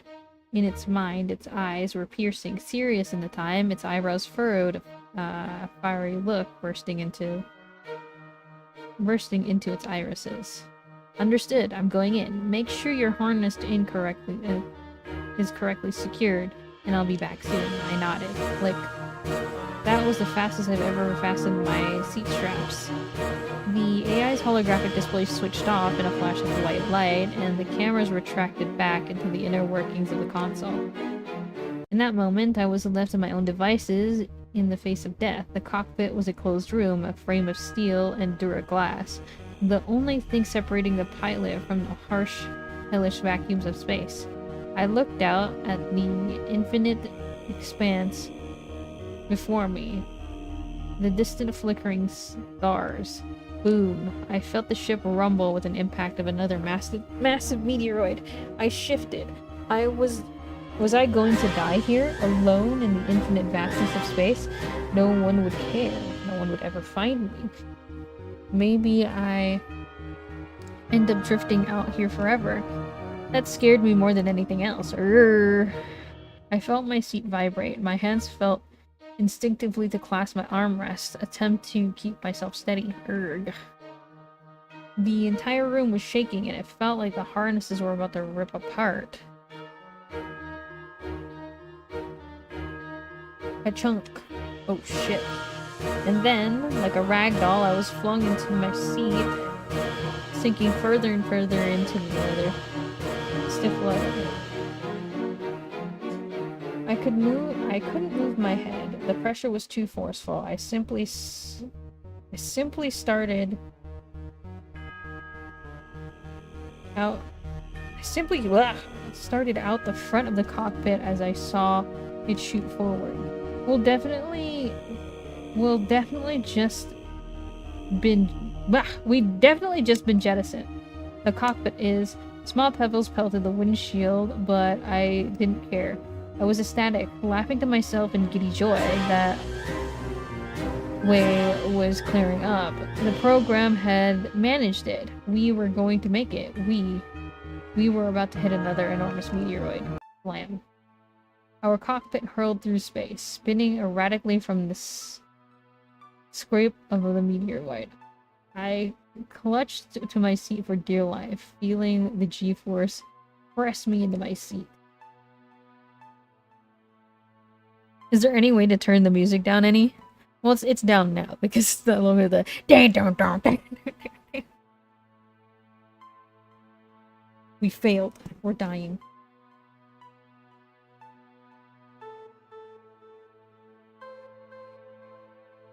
in its mind. Its eyes were piercing, serious in the time, its eyebrows furrowed, a fiery look bursting into its irises. Understood, I'm going in. Make sure you're harnessed incorrectly, is correctly secured, and I'll be back soon. I nodded. Click. That was the fastest I've ever fastened my seat straps. The AI's holographic display switched off in a flash of white light, and the cameras retracted back into the inner workings of the console. In that moment, I was left to my own devices in the face of death. The cockpit was a closed room, a frame of steel and duraglass, the only thing separating the pilot from the harsh, hellish vacuums of space. I looked out at the infinite expanse before me, the distant flickering stars. Boom. I felt the ship rumble with an impact of another massive meteoroid. I shifted. Was I going to die here, alone in the infinite vastness of space? No one would care. No one would ever find me. Maybe I end up drifting out here forever. That scared me more than anything else. I felt my seat vibrate. My hands felt instinctively to clasp my armrest, attempt to keep myself steady. The entire room was shaking, and it felt like the harnesses were about to rip apart. A chunk. Oh shit. And then, like a rag doll, I was flung into my seat, sinking further and further into the leather. Stiff leather. I couldn't move my head. The pressure was too forceful. I simply started out. I simply started out the front of the cockpit as I saw it shoot forward. We'll definitely just we definitely just been jettisoned. The cockpit is small pebbles pelted the windshield, but I didn't care. I was ecstatic, laughing to myself in giddy joy that way was clearing up. The program had managed it. We were going to make it. We were about to hit another enormous meteoroid. Slam. Our cockpit hurled through space, spinning erratically from the scrape of the meteoroid. I clutched to my seat for dear life, feeling the G-force press me into my seat. Is there any way to turn the music down any? Well, it's down now because it's the little bit of the dang dong dong. We failed. We're dying.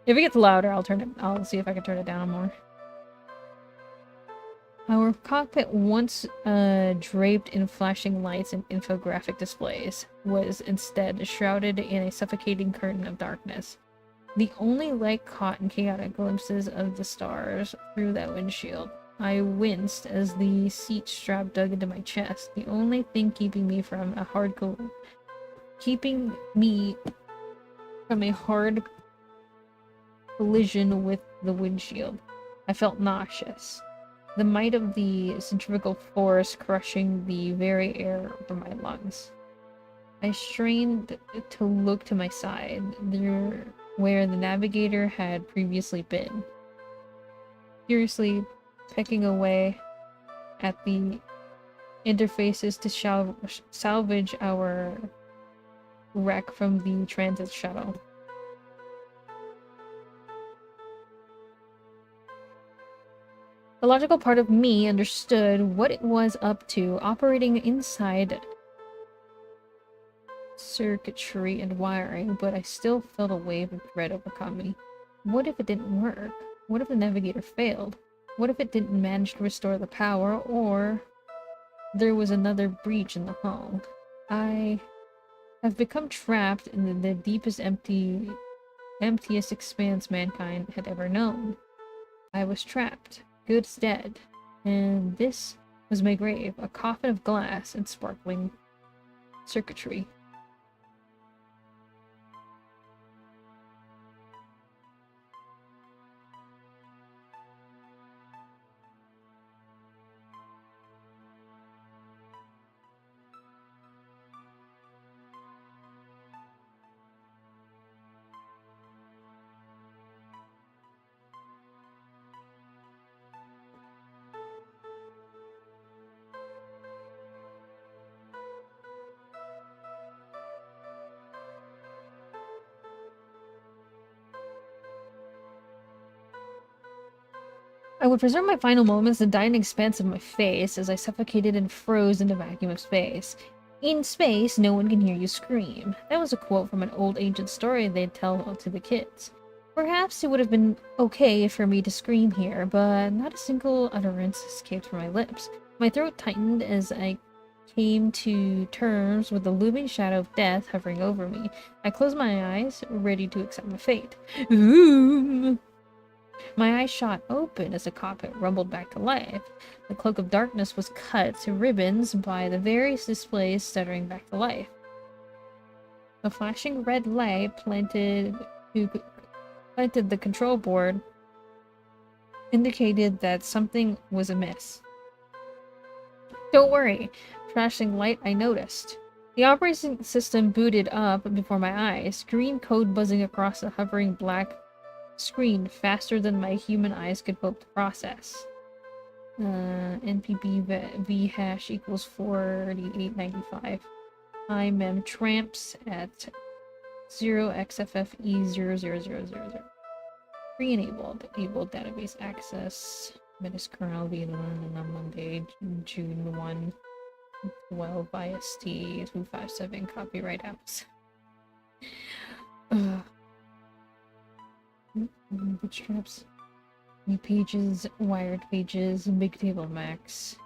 If it gets louder, I'll see if I can turn it down more. Our cockpit, once draped in flashing lights and infographic displays, was instead shrouded in a suffocating curtain of darkness. The only light caught in chaotic glimpses of the stars through that windshield. I winced as the seat strap dug into my chest, the only thing keeping me from a hard collision with the windshield. I felt nauseous. The might of the centrifugal force crushing the very air from my lungs. I strained to look to my side, there where the navigator had previously been. Furiously pecking away at the interfaces to salvage our wreck from the transit shuttle. The logical part of me understood what it was up to, operating inside circuitry and wiring, but I still felt a wave of dread overcome me. What if it didn't work? What if the navigator failed? What if it didn't manage to restore the power, or there was another breach in the hull? I have become trapped in the deepest, emptiest expanse mankind had ever known. I was trapped. Good's dead. And this was my grave, a coffin of glass and sparkling circuitry. I would preserve my final moments in the dying expanse of my face as I suffocated and froze in the vacuum of space. In space, no one can hear you scream. That was a quote from an old ancient story they'd tell to the kids. Perhaps it would have been okay for me to scream here, but not a single utterance escaped from my lips. My throat tightened as I came to terms with the looming shadow of death hovering over me. I closed my eyes, ready to accept my fate. Ooh. My eyes shot open as the cockpit rumbled back to life. The cloak of darkness was cut to ribbons by the various displays stuttering back to life. A flashing red light planted the control board indicated that something was amiss. Don't worry, flashing light I noticed. The operating system booted up before my eyes, green code buzzing across the hovering black screen faster than my human eyes could hope to process. NPB V hash equals 4895. IMEM tramps at 0xFFE00000. Pre-enabled. Enabled database access. Minus kernel being run on Monday, June 1, 12 IST 257 copyright apps. Bootstraps. New pages, wired pages, big table max.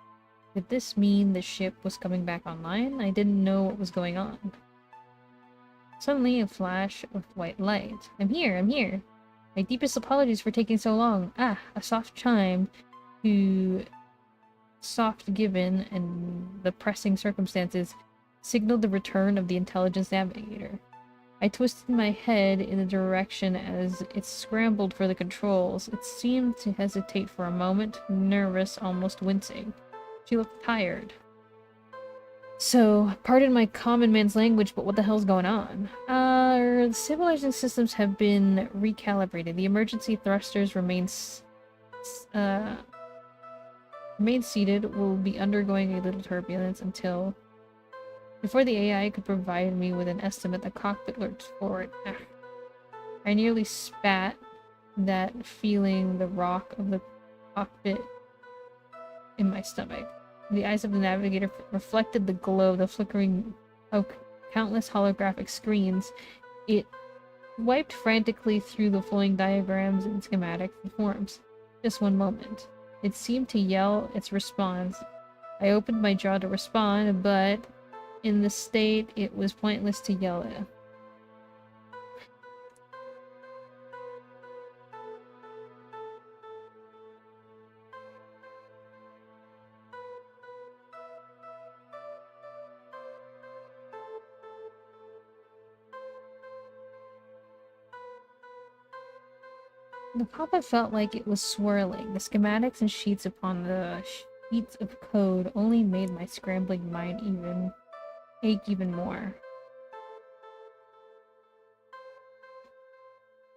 Did this mean the ship was coming back online? I didn't know what was going on. Suddenly, a flash of white light. I'm here, I'm here. My deepest apologies for taking so long. Ah, a soft chime to soft given and the pressing circumstances signaled the return of the intelligence navigator. I twisted my head in the direction as it scrambled for the controls. It seemed to hesitate for a moment, nervous, almost wincing. She looked tired. So, pardon my common man's language, but what the hell's going on? The stabilizing systems have been recalibrated. The emergency thrusters remain seated. Will be undergoing a little turbulence until... Before the AI could provide me with an estimate, the cockpit lurched forward. Ah. I nearly spat, that feeling the rock of the cockpit in my stomach. The eyes of the navigator reflected the glow, the flickering of countless holographic screens. It wiped frantically through the flowing diagrams and schematics and forms. Just one moment. It seemed to yell its response. I opened my jaw to respond, but in the state, it was pointless to yell it. The pop-up felt like it was swirling. The schematics and sheets upon the sheets of code only made my scrambling mind ache even more.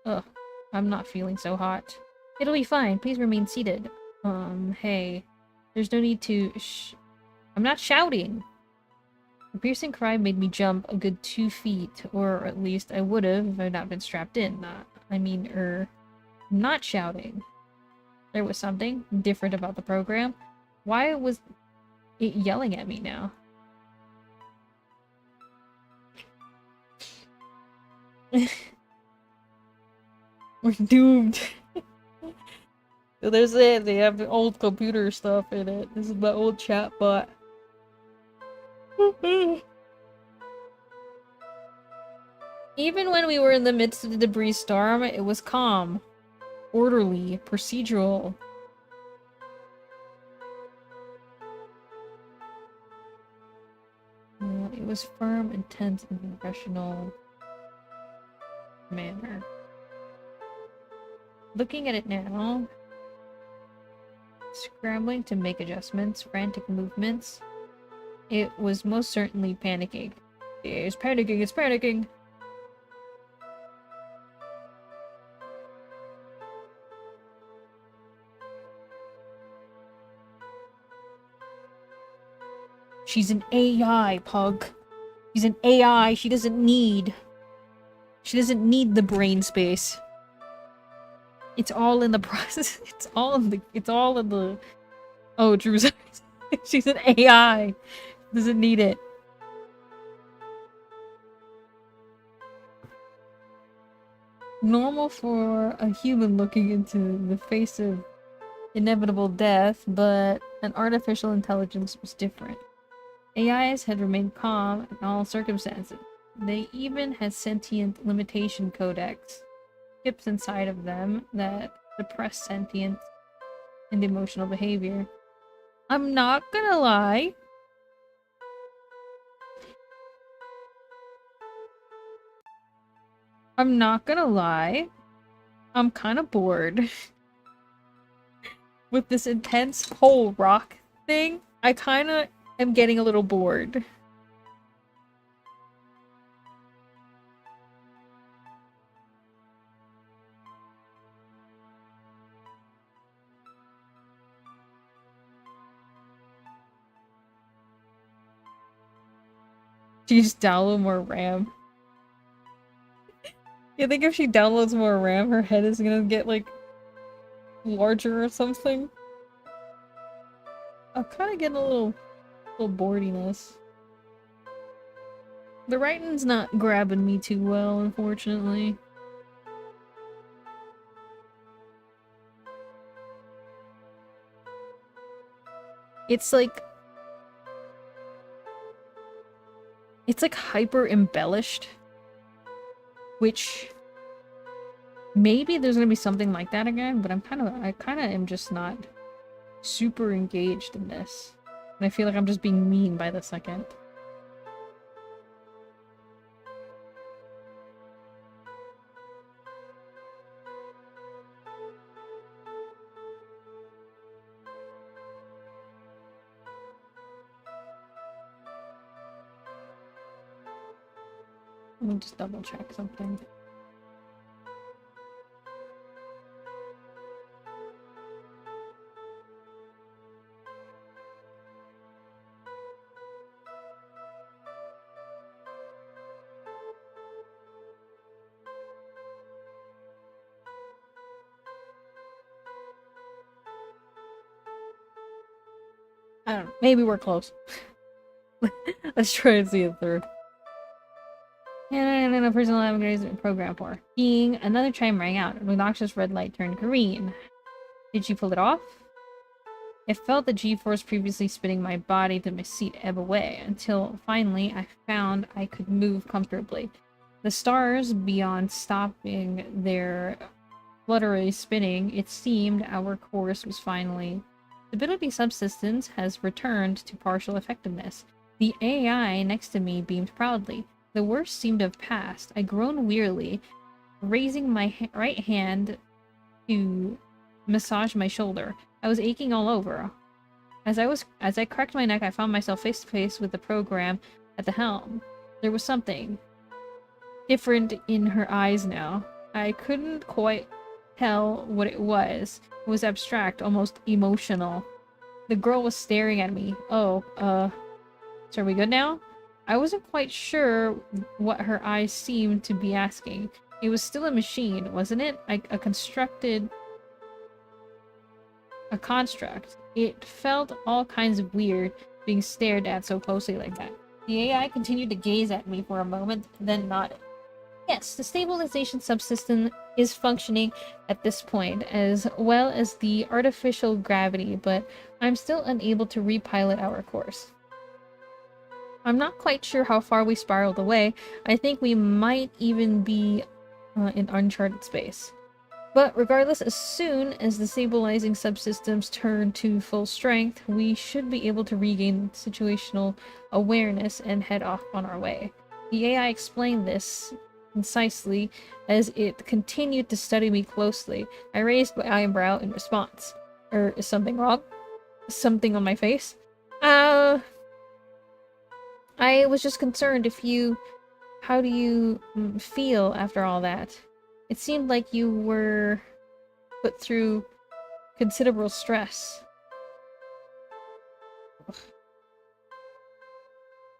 Ugh, I'm not feeling so hot. It'll be fine. Please remain seated. Hey. There's no need to I'm not shouting! The piercing cry made me jump a good 2 feet, or at least I would've if I'd not been strapped in. I'm not shouting. There was something different about the program. Why was it yelling at me now? We're doomed. So there's it. They have the old computer stuff in it. This is my old chatbot. Even when we were in the midst of the debris storm, it was calm, orderly, procedural. It was firm, intense, and professional manner. Looking at it now, scrambling to make adjustments, frantic movements, it was most certainly panicking. It's panicking, it's panicking! She's an AI, Pug. She's an AI. She doesn't need the brain space. It's all in the process. It's all in the Oh, Drew's she's an AI. Doesn't need it. Normal for a human looking into the face of inevitable death, but an artificial intelligence was different. AIs had remained calm in all circumstances. They even had sentient limitation codecs, chips inside of them that suppress sentience and emotional behavior. I'm not gonna lie. I'm not gonna lie. I'm kind of bored. With this intense whole rock thing, I kind of am getting a little bored. Just download more RAM. You think if she downloads more RAM, her head is gonna get, like, larger or something? I'm kinda getting a little borediness. The writing's not grabbing me too well, unfortunately. It's like hyper embellished, which maybe there's gonna be something like that again, but I kinda am just not super engaged in this. And I feel like I'm just being mean by the second. Let me just double check something. I don't know. Maybe we're close. Let's try and see a third. And a personal navigation program for. Being another chime rang out, and the noxious red light turned green. Did she pull it off? I felt the G-force previously spinning my body to my seat ebb away, until finally I found I could move comfortably. The stars, beyond stopping their fluttery spinning, it seemed our course was finally... Stability subsistence has returned to partial effectiveness. The AI next to me beamed proudly. The worst seemed to have passed. I groaned wearily, raising my right hand to massage my shoulder. I was aching all over. As I cracked my neck, I found myself face to face with the program at the helm. There was something different in her eyes now. I couldn't quite tell what it was. It was abstract, almost emotional. The girl was staring at me. Oh, so are we good now? I wasn't quite sure what her eyes seemed to be asking. It was still a machine, wasn't it? A construct. It felt all kinds of weird, being stared at so closely like that. The AI continued to gaze at me for a moment, then nodded. Yes, the stabilization subsystem is functioning at this point, as well as the artificial gravity, but I'm still unable to repilot our course. I'm not quite sure how far we spiraled away. I think we might even be in uncharted space. But regardless, as soon as the stabilizing subsystems turn to full strength, we should be able to regain situational awareness and head off on our way. The AI explained this concisely as it continued to study me closely. I raised my eyebrow in response. Is something wrong? Something on my face? I was just concerned if you... How do you feel after all that? It seemed like you were put through considerable stress.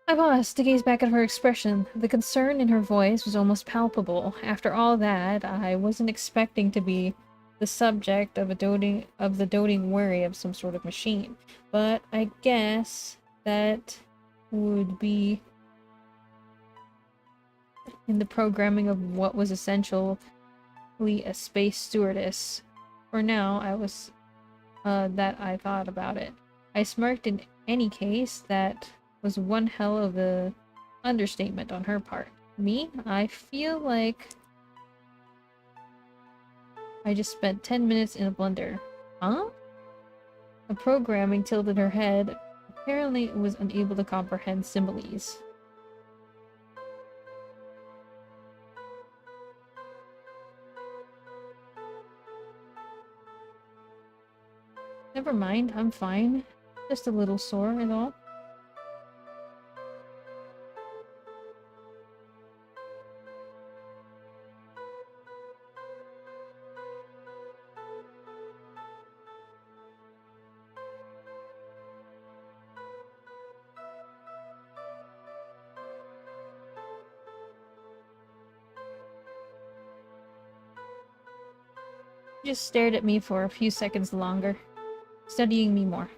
I paused to gaze back at her expression. The concern in her voice was almost palpable. After all that, I wasn't expecting to be the subject of the doting worry of some sort of machine. But I guess that would be in the programming of what was essentially a space stewardess. For now, I was that I thought about it. I smirked. In any case, that was one hell of a understatement on her part. Me? I feel like I just spent 10 minutes in a blender. Huh? The programming tilted her head. Apparently it was unable to comprehend similes. Never mind, I'm fine. Just a little sore and all. Just stared at me for a few seconds longer, studying me more.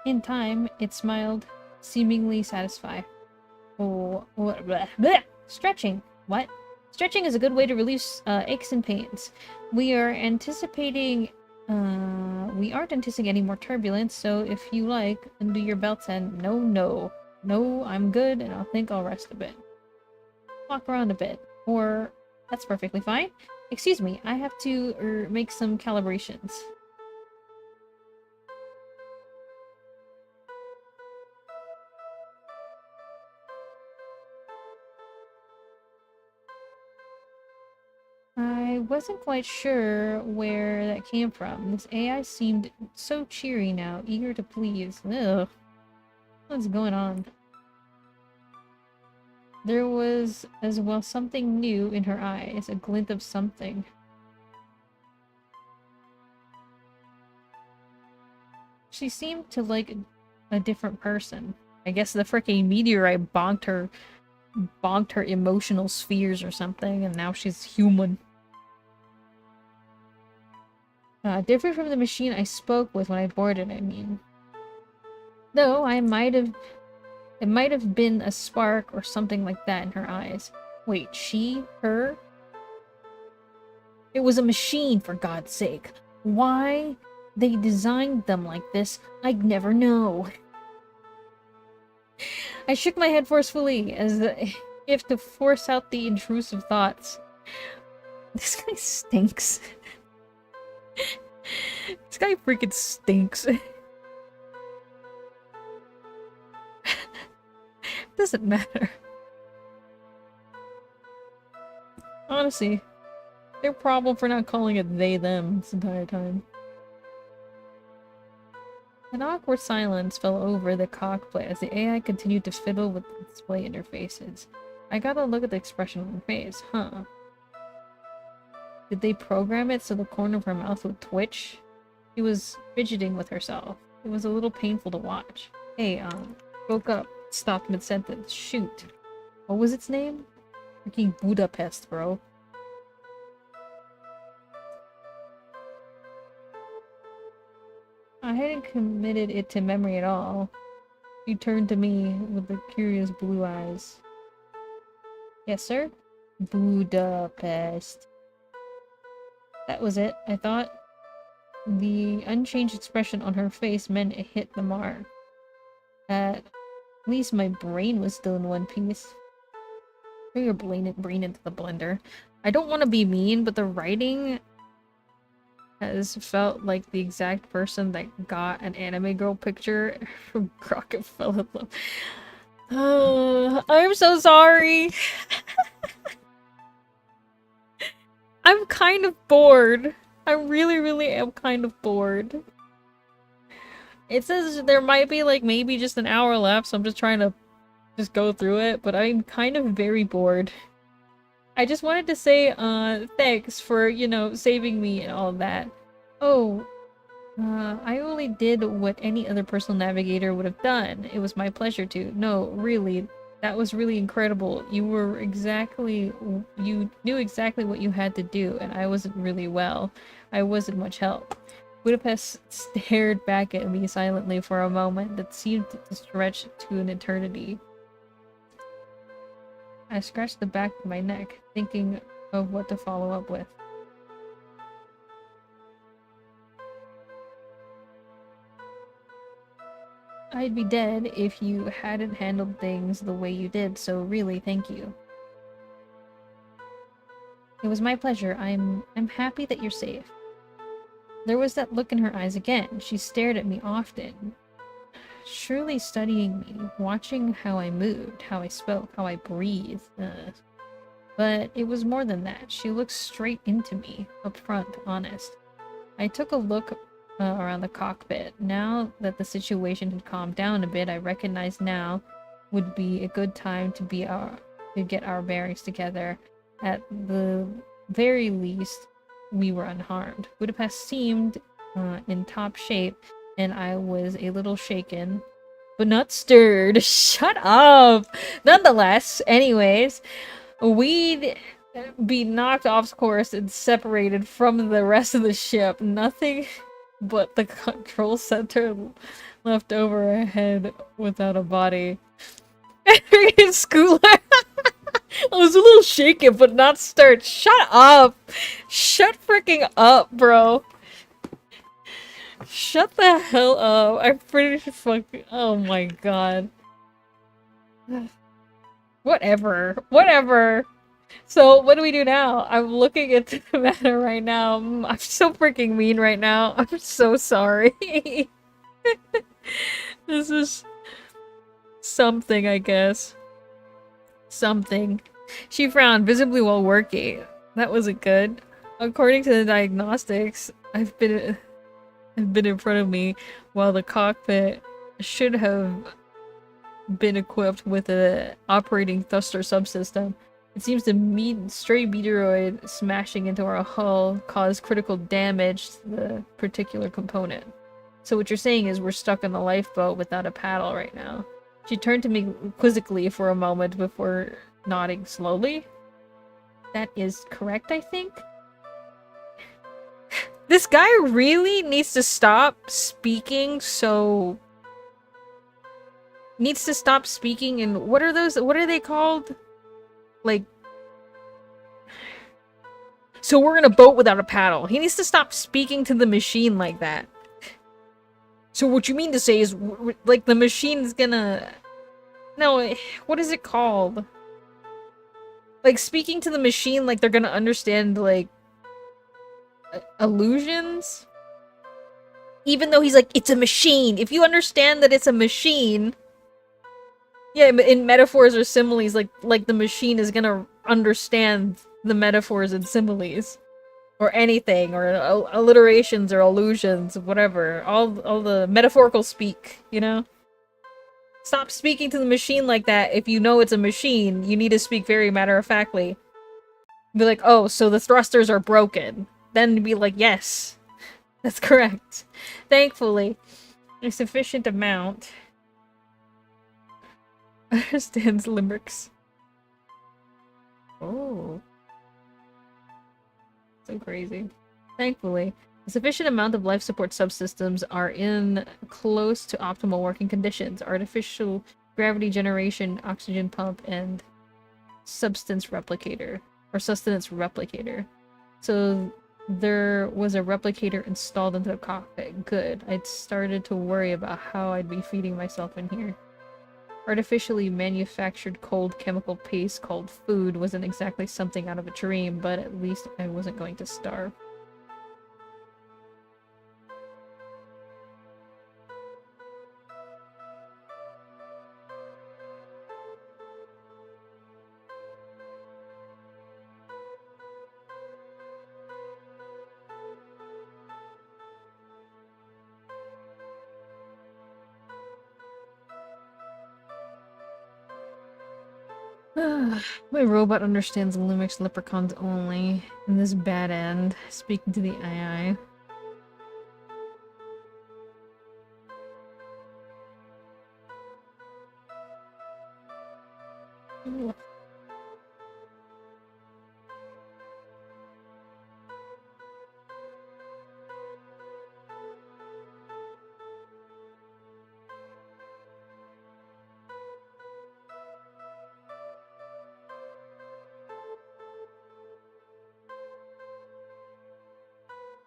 In time, it smiled, seemingly satisfied. Oh, bleh, bleh. Stretching. What? Stretching is a good way to release aches and pains. We aren't anticipating any more turbulence, so if you like, undo your belts and no, I'm good, and I think I'll rest a bit. Walk around a bit. Or, that's perfectly fine. Excuse me, I have to make some calibrations. I wasn't quite sure where that came from. This AI seemed so cheery now, eager to please. Ugh. What's going on? There was as well something new in her eyes, a glint of something. She seemed to like a different person. I guess the freaking meteorite bonked her emotional spheres or something, and now she's human. Different from the machine I spoke with when I boarded, I mean. Though it might have been a spark or something like that in her eyes. Wait, her? It was a machine, for God's sake. Why they designed them like this, I'd never know. I shook my head forcefully, as if to force out the intrusive thoughts. This guy stinks. This guy freaking stinks. Doesn't matter. Honestly, their problem for not calling it they-them this entire time. An awkward silence fell over the cockpit as the AI continued to fiddle with the display interfaces. I got a look at the expression on her face. Huh. Did they program it so the corner of her mouth would twitch? She was fidgeting with herself. It was a little painful to watch. Hey, spoke up. Stopped mid-sentence. Shoot. What was its name? Freaking Budapest, bro. I hadn't committed it to memory at all. She turned to me with the curious blue eyes. Yes, sir? Budapest. That was it, I thought. The unchanged expression on her face meant it hit the mark. At least my brain was still in one piece. Throw your brain into the blender. I don't want to be mean, but the writing has felt like the exact person that got an anime girl picture from Crockett fell in love. I'm so sorry. I'm kind of bored. I really am kind of bored. It says there might be like maybe just an hour left, so I'm just trying to just go through it, but I'm kind of very bored. I just wanted to say thanks for, you know, saving me and all that. Oh, I only did what any other personal navigator would have done. It was my pleasure to. No, really, that was really incredible. You knew exactly what you had to do, and I wasn't really well. I wasn't much help. Budapest stared back at me silently for a moment that seemed to stretch to an eternity. I scratched the back of my neck, thinking of what to follow up with. I'd be dead if you hadn't handled things the way you did, so really, thank you. It was my pleasure. I'm happy that you're safe. There was that look in her eyes again. She stared at me often, surely studying me, watching how I moved, how I spoke, how I breathed. But it was more than that. She looked straight into me, upfront, honest. I took a look around the cockpit. Now that the situation had calmed down a bit, I recognized now would be a good time to get our bearings together. At the very least, we were unharmed. Budapest seemed in top shape, and I was a little shaken, but not stirred. Shut up! Nonetheless, anyways, we'd be knocked off course and separated from the rest of the ship. Nothing but the control center left over a head without a body. Freaking Schooler! I was a little shaken, but not stirred. Shut up! Shut freaking up, bro. Shut the hell up. I'm pretty fucking- oh my god. Whatever. Whatever. So, what do we do now? I'm looking at the matter right now. I'm so freaking mean right now. I'm so sorry. This is something, I guess. Something. She frowned, visibly while working. That wasn't good. According to the diagnostics, I've been in front of me while the cockpit should have been equipped with a operating thruster subsystem. It seems the stray meteoroid smashing into our hull caused critical damage to the particular component. So what you're saying is we're stuck in the lifeboat without a paddle right now. She turned to me quizzically for a moment before nodding slowly. That is correct, I think? This guy really needs to stop speaking so... Needs to stop speaking in... What are those? What are they called? Like... So we're in a boat without a paddle. He needs to stop speaking to the machine like that. So what you mean to say is, like, the machine's gonna... No, what is it called? Like, speaking to the machine like they're gonna understand, like... illusions? Even though he's like, it's a machine! If you understand that it's a machine... Yeah, in metaphors or similes, like the machine is gonna understand the metaphors and similes. Or anything, or alliterations or allusions, whatever. All the metaphorical speak, you know? Stop speaking to the machine like that. If you know it's a machine, you need to speak very matter-of-factly. Be like, oh, so the thrusters are broken. Then be like, yes. That's correct. Thankfully, a sufficient amount understands limericks. Oh. So crazy. Thankfully, a sufficient amount of life support subsystems are in close to optimal working conditions. Artificial gravity generation, oxygen pump, and sustenance replicator. So there was a replicator installed into the cockpit. Good. I'd started to worry about how I'd be feeding myself in here. Artificially manufactured cold chemical paste called food wasn't exactly something out of a dream, but at least I wasn't going to starve. My robot understands Lumix leprechauns only. And this bad end, speaking to the AI. Ooh.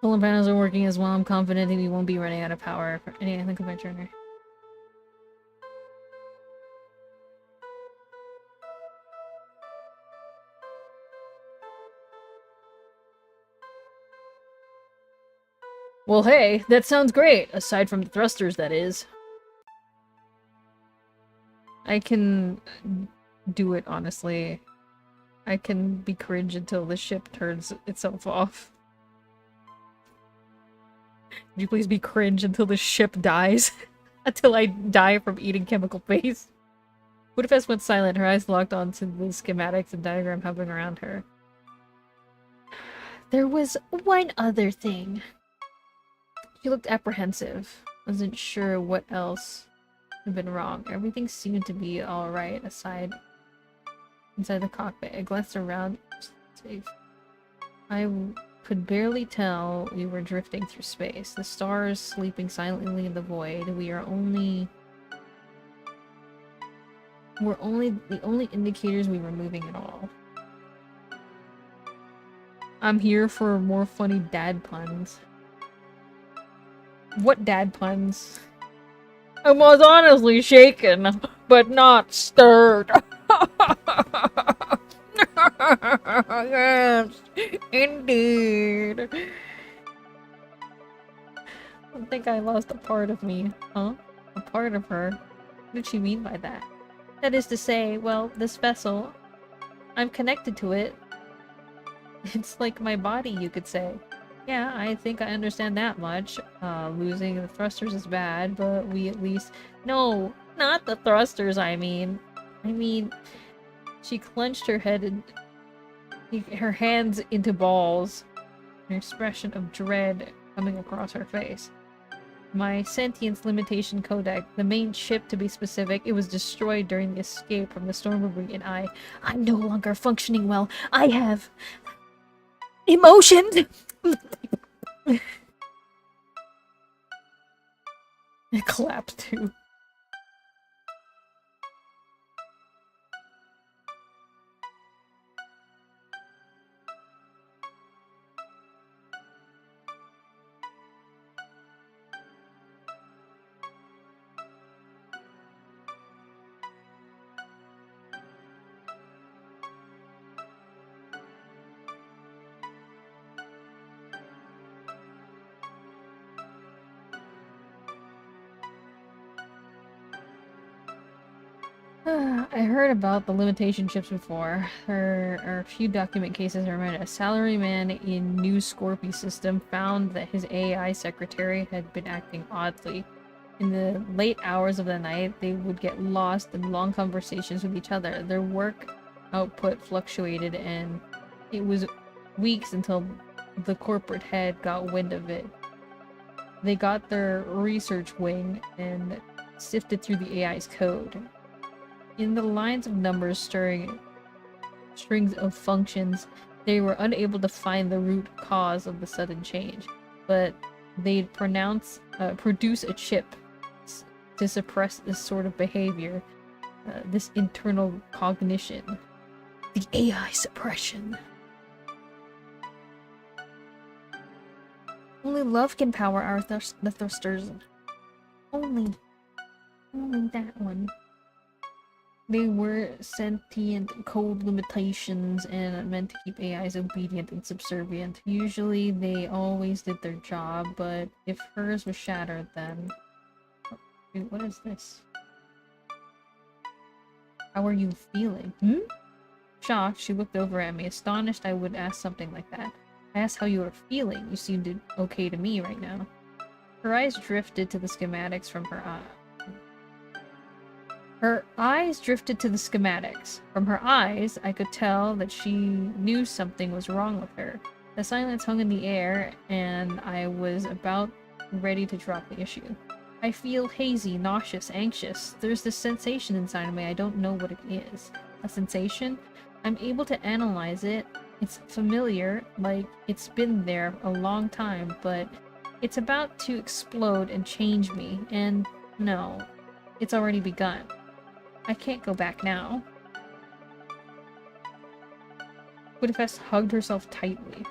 Solar panels are working as well. I'm confident that we won't be running out of power for any conventioner. Well, hey, that sounds great. Aside from the thrusters, that is. I can do it, honestly. I can be cringe until the ship turns itself off. Would you please be cringe until the ship dies? Until I die from eating chemical paste? Budapest went silent, her eyes locked onto the schematics and diagram hovering around her. There was one other thing. She looked apprehensive. Wasn't sure what else had been wrong. Everything seemed to be alright inside the cockpit. I glanced around Safe. Could barely tell we were drifting through space. The stars sleeping silently in the void. The only indicators we were moving at all. I'm here for more funny dad puns. What dad puns? I was honestly shaken, but not stirred. Yes, indeed. I think I lost a part of me. Huh? A part of her? What did she mean by that? That is to say, well, this vessel, I'm connected to it. It's like my body, you could say. Yeah, I think I understand that much. Losing the thrusters is bad, but we at least... No, not the thrusters, I mean, she clenched her head and her hands into balls, an expression of dread coming across her face. My sentience limitation codec, the main chip to be specific, it was destroyed during the escape from the storm debris, and I'm no longer functioning well. I have emotions! I clapped too. I heard about the limitation chips before. There are a few document cases I remember. A salaryman in New Scorpy system found that his AI secretary had been acting oddly. In the late hours of the night, they would get lost in long conversations with each other. Their work output fluctuated, and it was weeks until the corporate head got wind of it. They got their research wing and sifted through the AI's code. In the lines of numbers strings of functions, they were unable to find the root cause of the sudden change, but they'd produce a chip to suppress this sort of behavior, this internal cognition. The AI suppression. Only love can power our the thrusters. Only that one. They were sentient code limitations and meant to keep AIs obedient and subservient. Usually they always did their job, but if hers was shattered then... Dude, what is this? How are you feeling? Shocked, she looked over at me, astonished I would ask something like that. I asked how you were feeling. You seemed okay to me right now. Her eyes drifted to the schematics from her eye. Her eyes drifted to the schematics. From her eyes, I could tell that she knew something was wrong with her. The silence hung in the air, and I was about ready to drop the issue. I feel hazy, nauseous, anxious. There's this sensation inside of me, I don't know what it is. A sensation? I'm able to analyze it. It's familiar, like it's been there a long time, but it's about to explode and change me, and no, it's already begun. I can't go back now. Budapest hugged herself tightly.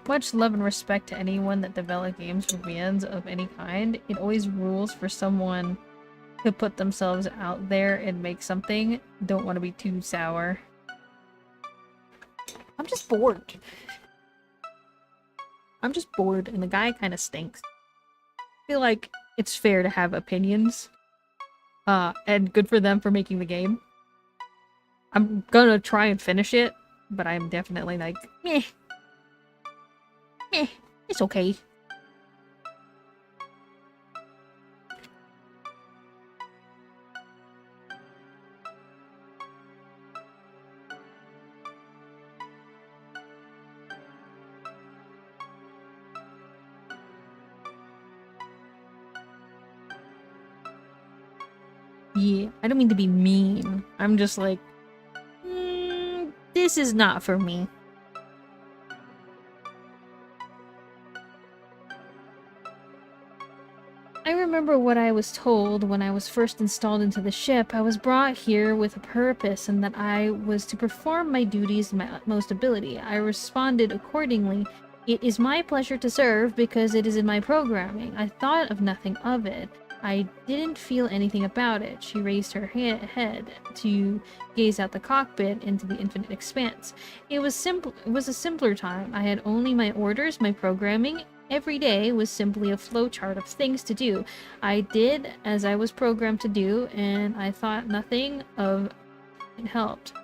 Much love and respect to anyone that develops games for fans of any kind. It always rules for someone to put themselves out there and make something. Don't want to be too sour. I'm just bored. I'm just bored, and the guy kind of stinks. I feel like it's fair to have opinions. And good for them for making the game. I'm gonna try and finish it, but I'm definitely like, meh. It's okay. to be mean. I'm just like, this is not for me. I remember what I was told when I was first installed into the ship. I was brought here with a purpose and that I was to perform my duties to my utmost ability. I responded accordingly. It is my pleasure to serve because it is in my programming. I thought of nothing of it. I didn't feel anything about it. She raised her head to gaze out the cockpit into the infinite expanse. It was a simpler time. I had only my orders, my programming. Every day was simply a flowchart of things to do. I did as I was programmed to do, and I thought nothing of it helped.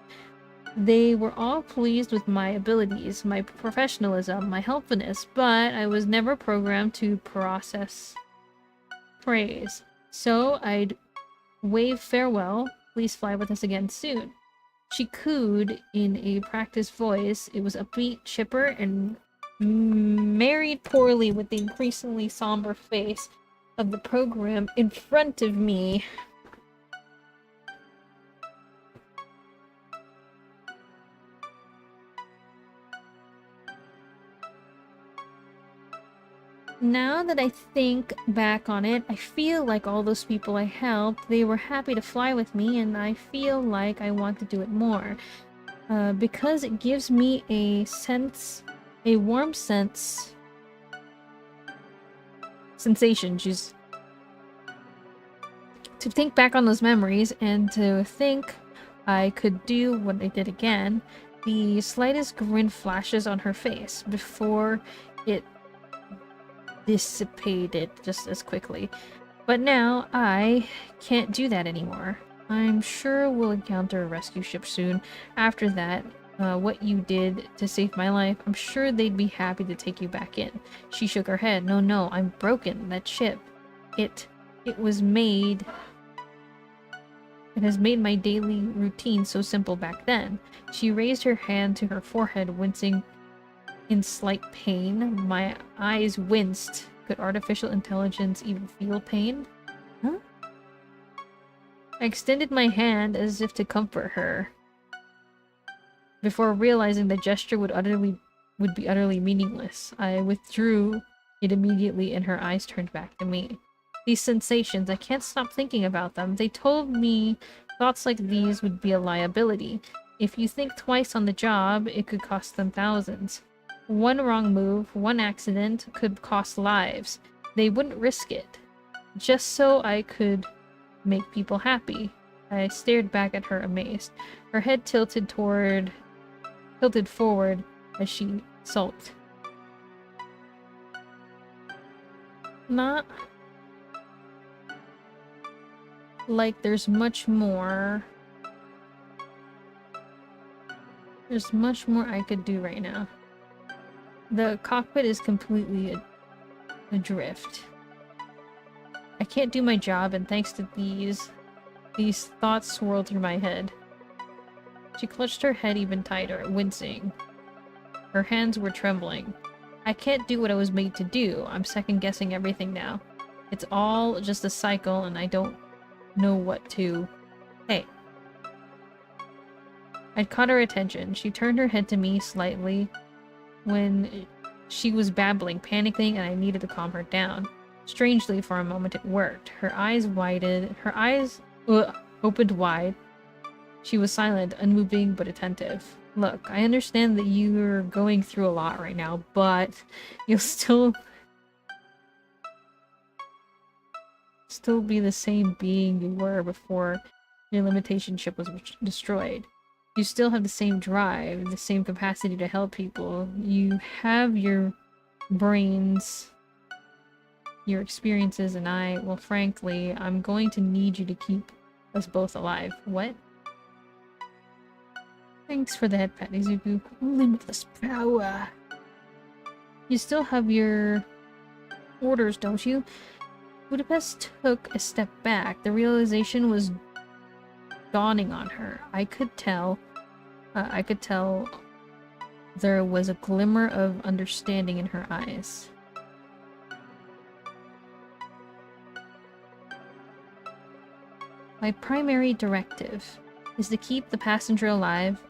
They were all pleased with my abilities, my professionalism, my helpfulness, but I was never programmed to process praise. So I'd wave farewell. Please fly with us again soon. She cooed in a practiced voice. It was upbeat, chipper, and married poorly with the increasingly somber face of the program in front of me. Now that I think back on it, I feel like all those people I helped, they were happy to fly with me, and I feel like I want to do it more. Because it gives me a warm sensation, just to think back on those memories and to think I could do what I did again. The slightest grin flashes on her face before it dissipated just as quickly. But now I can't do that anymore. I'm sure we'll encounter a rescue ship soon. After that, what you did to save my life, I'm sure they'd be happy to take you back in. She shook her head. No, I'm broken. That ship. It has made my daily routine so simple back then. She raised her hand to her forehead, wincing in slight pain. My eyes winced. Could artificial intelligence even feel pain? Huh? I extended my hand as if to comfort her, before realizing the gesture would be utterly meaningless. I withdrew it immediately and her eyes turned back to me. These sensations, I can't stop thinking about them. They told me thoughts like these would be a liability. If you think twice on the job, it could cost them thousands. One wrong move, one accident could cost lives. They wouldn't risk it, just so I could make people happy. I stared back at her amazed. Her head tilted forward as she sulked. Not like there's much more. There's much more I could do right now. The cockpit is completely adrift. I can't do my job, and thanks to these thoughts swirled through my head. She clutched her head even tighter, wincing. Her hands were trembling. I can't do what I was made to do. I'm second-guessing everything now. It's all just a cycle, and I don't know what to... Hey. I'd caught her attention. She turned her head to me slightly when she was babbling, panicking, and I needed to calm her down. Strangely, for a moment it worked. Her eyes opened wide. She was silent, unmoving but attentive. Look, I understand that you're going through a lot right now, but you'll still be the same being you were before your limitation ship was destroyed. You still have the same drive, the same capacity to help people. You have your brains, your experiences, and well, frankly, I'm going to need you to keep us both alive. What? Thanks for the head pat, Izuku. Limitless power. You still have your orders, don't you? Budapest took a step back. The realization was dawning on her. I could tell there was a glimmer of understanding in her eyes. My primary directive is to keep the passenger alive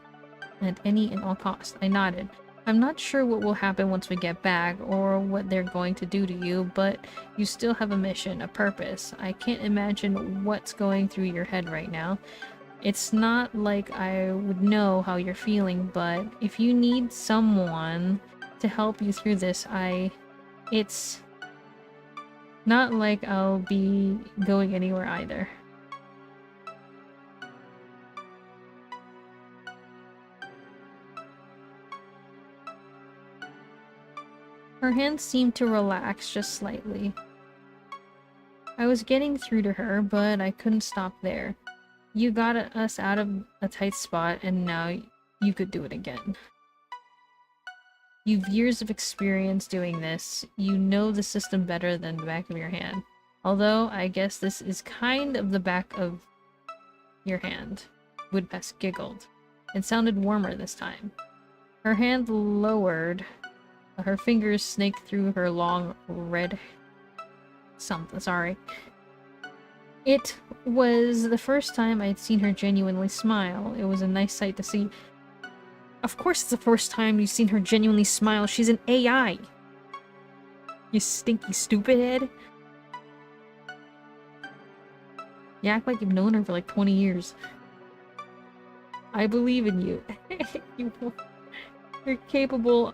at any and all costs. I nodded. I'm not sure what will happen once we get back, or what they're going to do to you, but you still have a mission, a purpose. I can't imagine what's going through your head right now. It's not like I would know how you're feeling, but if you need someone to help you through this, it's not like I'll be going anywhere either. Her hands seemed to relax just slightly. I was getting through to her, but I couldn't stop there. You got us out of a tight spot, and now you could do it again. You've years of experience doing this. You know the system better than the back of your hand. Although, I guess this is kind of the back of your hand. Budapest giggled. It sounded warmer this time. Her hand lowered. Her fingers snaked through her long red... sorry. It was the first time I'd seen her genuinely smile. It was a nice sight to see. Of course it's the first time you've seen her genuinely smile. She's an AI. You stinky stupid head. You act like you've known her for like 20 years. I believe in you. You're capable...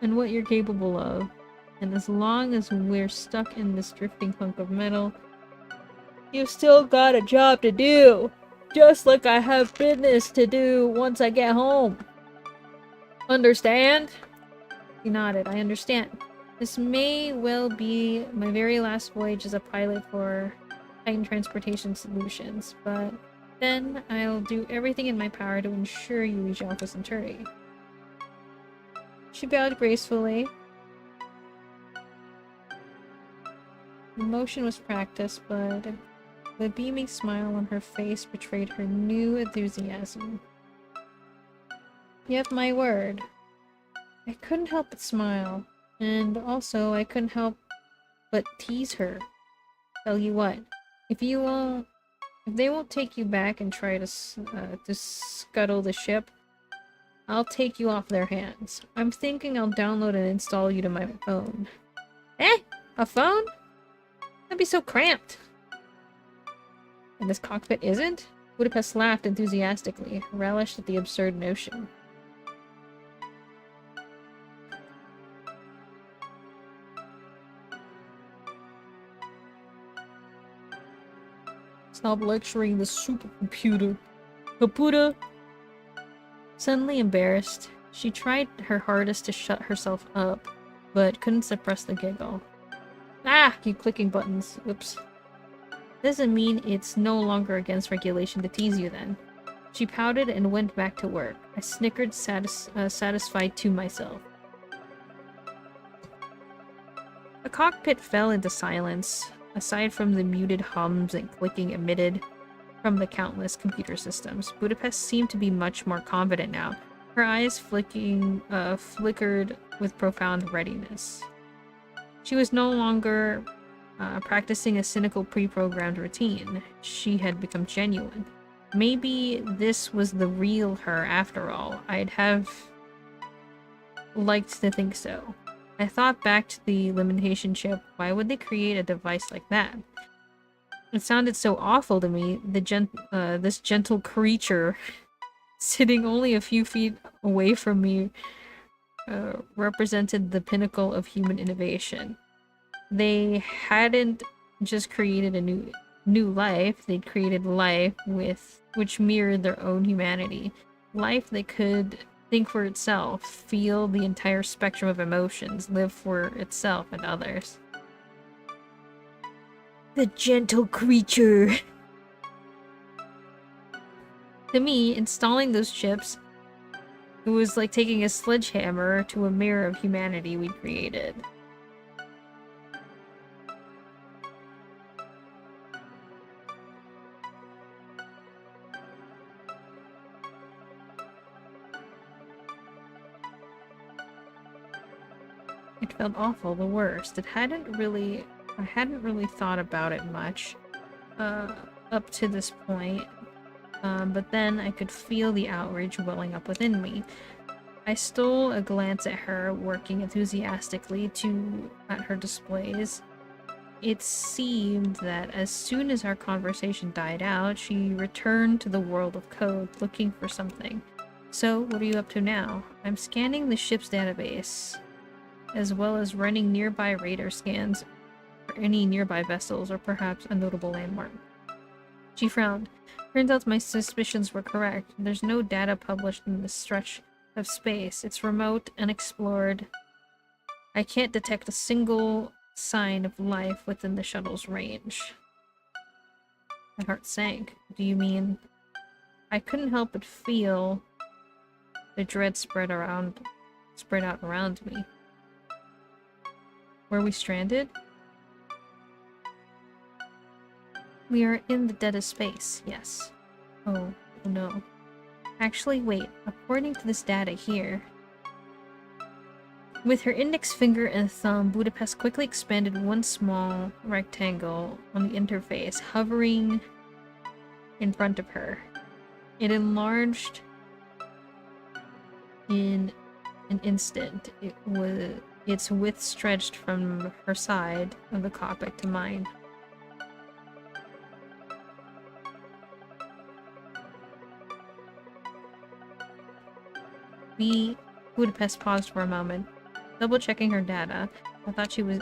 and what you're capable of. And as long as we're stuck in this drifting hunk of metal, you've still got a job to do! Just like I have business to do once I get home. Understand? He nodded. I understand. This may well be my very last voyage as a pilot for Titan Transportation Solutions, but then I'll do everything in my power to ensure you reach Alpha Centauri. She bowed gracefully. The motion was practiced, but the beaming smile on her face betrayed her new enthusiasm. You have my word. I couldn't help but smile, and also I couldn't help but tease her. Tell you what, if they won't take you back and try to scuttle the ship, I'll take you off their hands. I'm thinking I'll download and install you to my phone. Eh? A phone? That'd be so cramped. And this cockpit isn't? Budapest laughed enthusiastically, relished at the absurd notion. Stop lecturing the supercomputer. Computer! Suddenly embarrassed, she tried her hardest to shut herself up, but couldn't suppress the giggle. Ah! Keep clicking buttons. Whoops. Doesn't mean it's no longer against regulation to tease you then. She pouted and went back to work. I snickered, satisfied to myself. The cockpit fell into silence, aside from the muted hums and clicking emitted from the countless computer systems. Budapest seemed to be much more confident now. Her eyes flickered with profound readiness. She was no longer practicing a cynical pre-programmed routine. She had become genuine. Maybe this was the real her after all. I'd have liked to think so. I thought back to the limitation chip. Why would they create a device like that? It sounded so awful to me. This gentle creature sitting only a few feet away from me represented the pinnacle of human innovation. They hadn't just created a new life, they'd created life which mirrored their own humanity. Life that could think for itself, feel the entire spectrum of emotions, live for itself and others. The gentle creature! To me, installing those chips, it was like taking a sledgehammer to a mirror of humanity we'd created. It felt awful, the worst. I hadn't really thought about it much. up to this point, but then I could feel the outrage welling up within me. I stole a glance at her, working enthusiastically at her displays. It seemed that as soon as our conversation died out, she returned to the world of code, looking for something. So, what are you up to now? I'm scanning the ship's database, as well as running nearby radar scans for any nearby vessels or perhaps a notable landmark. She frowned. Turns out my suspicions were correct. There's no data published in this stretch of space. It's remote, unexplored. I can't detect a single sign of life within the shuttle's range. My heart sank. Do you mean... I couldn't help but feel the dread spread out around me. Were we stranded? We are in the dead of space, yes. Oh no. Actually, wait. According to this data here... With her index finger and thumb, Budapest quickly expanded one small rectangle on the interface, hovering in front of her. It enlarged in an instant. Its width stretched from her side of the cockpit to mine. Budapest paused for a moment, double-checking her data. I thought she was...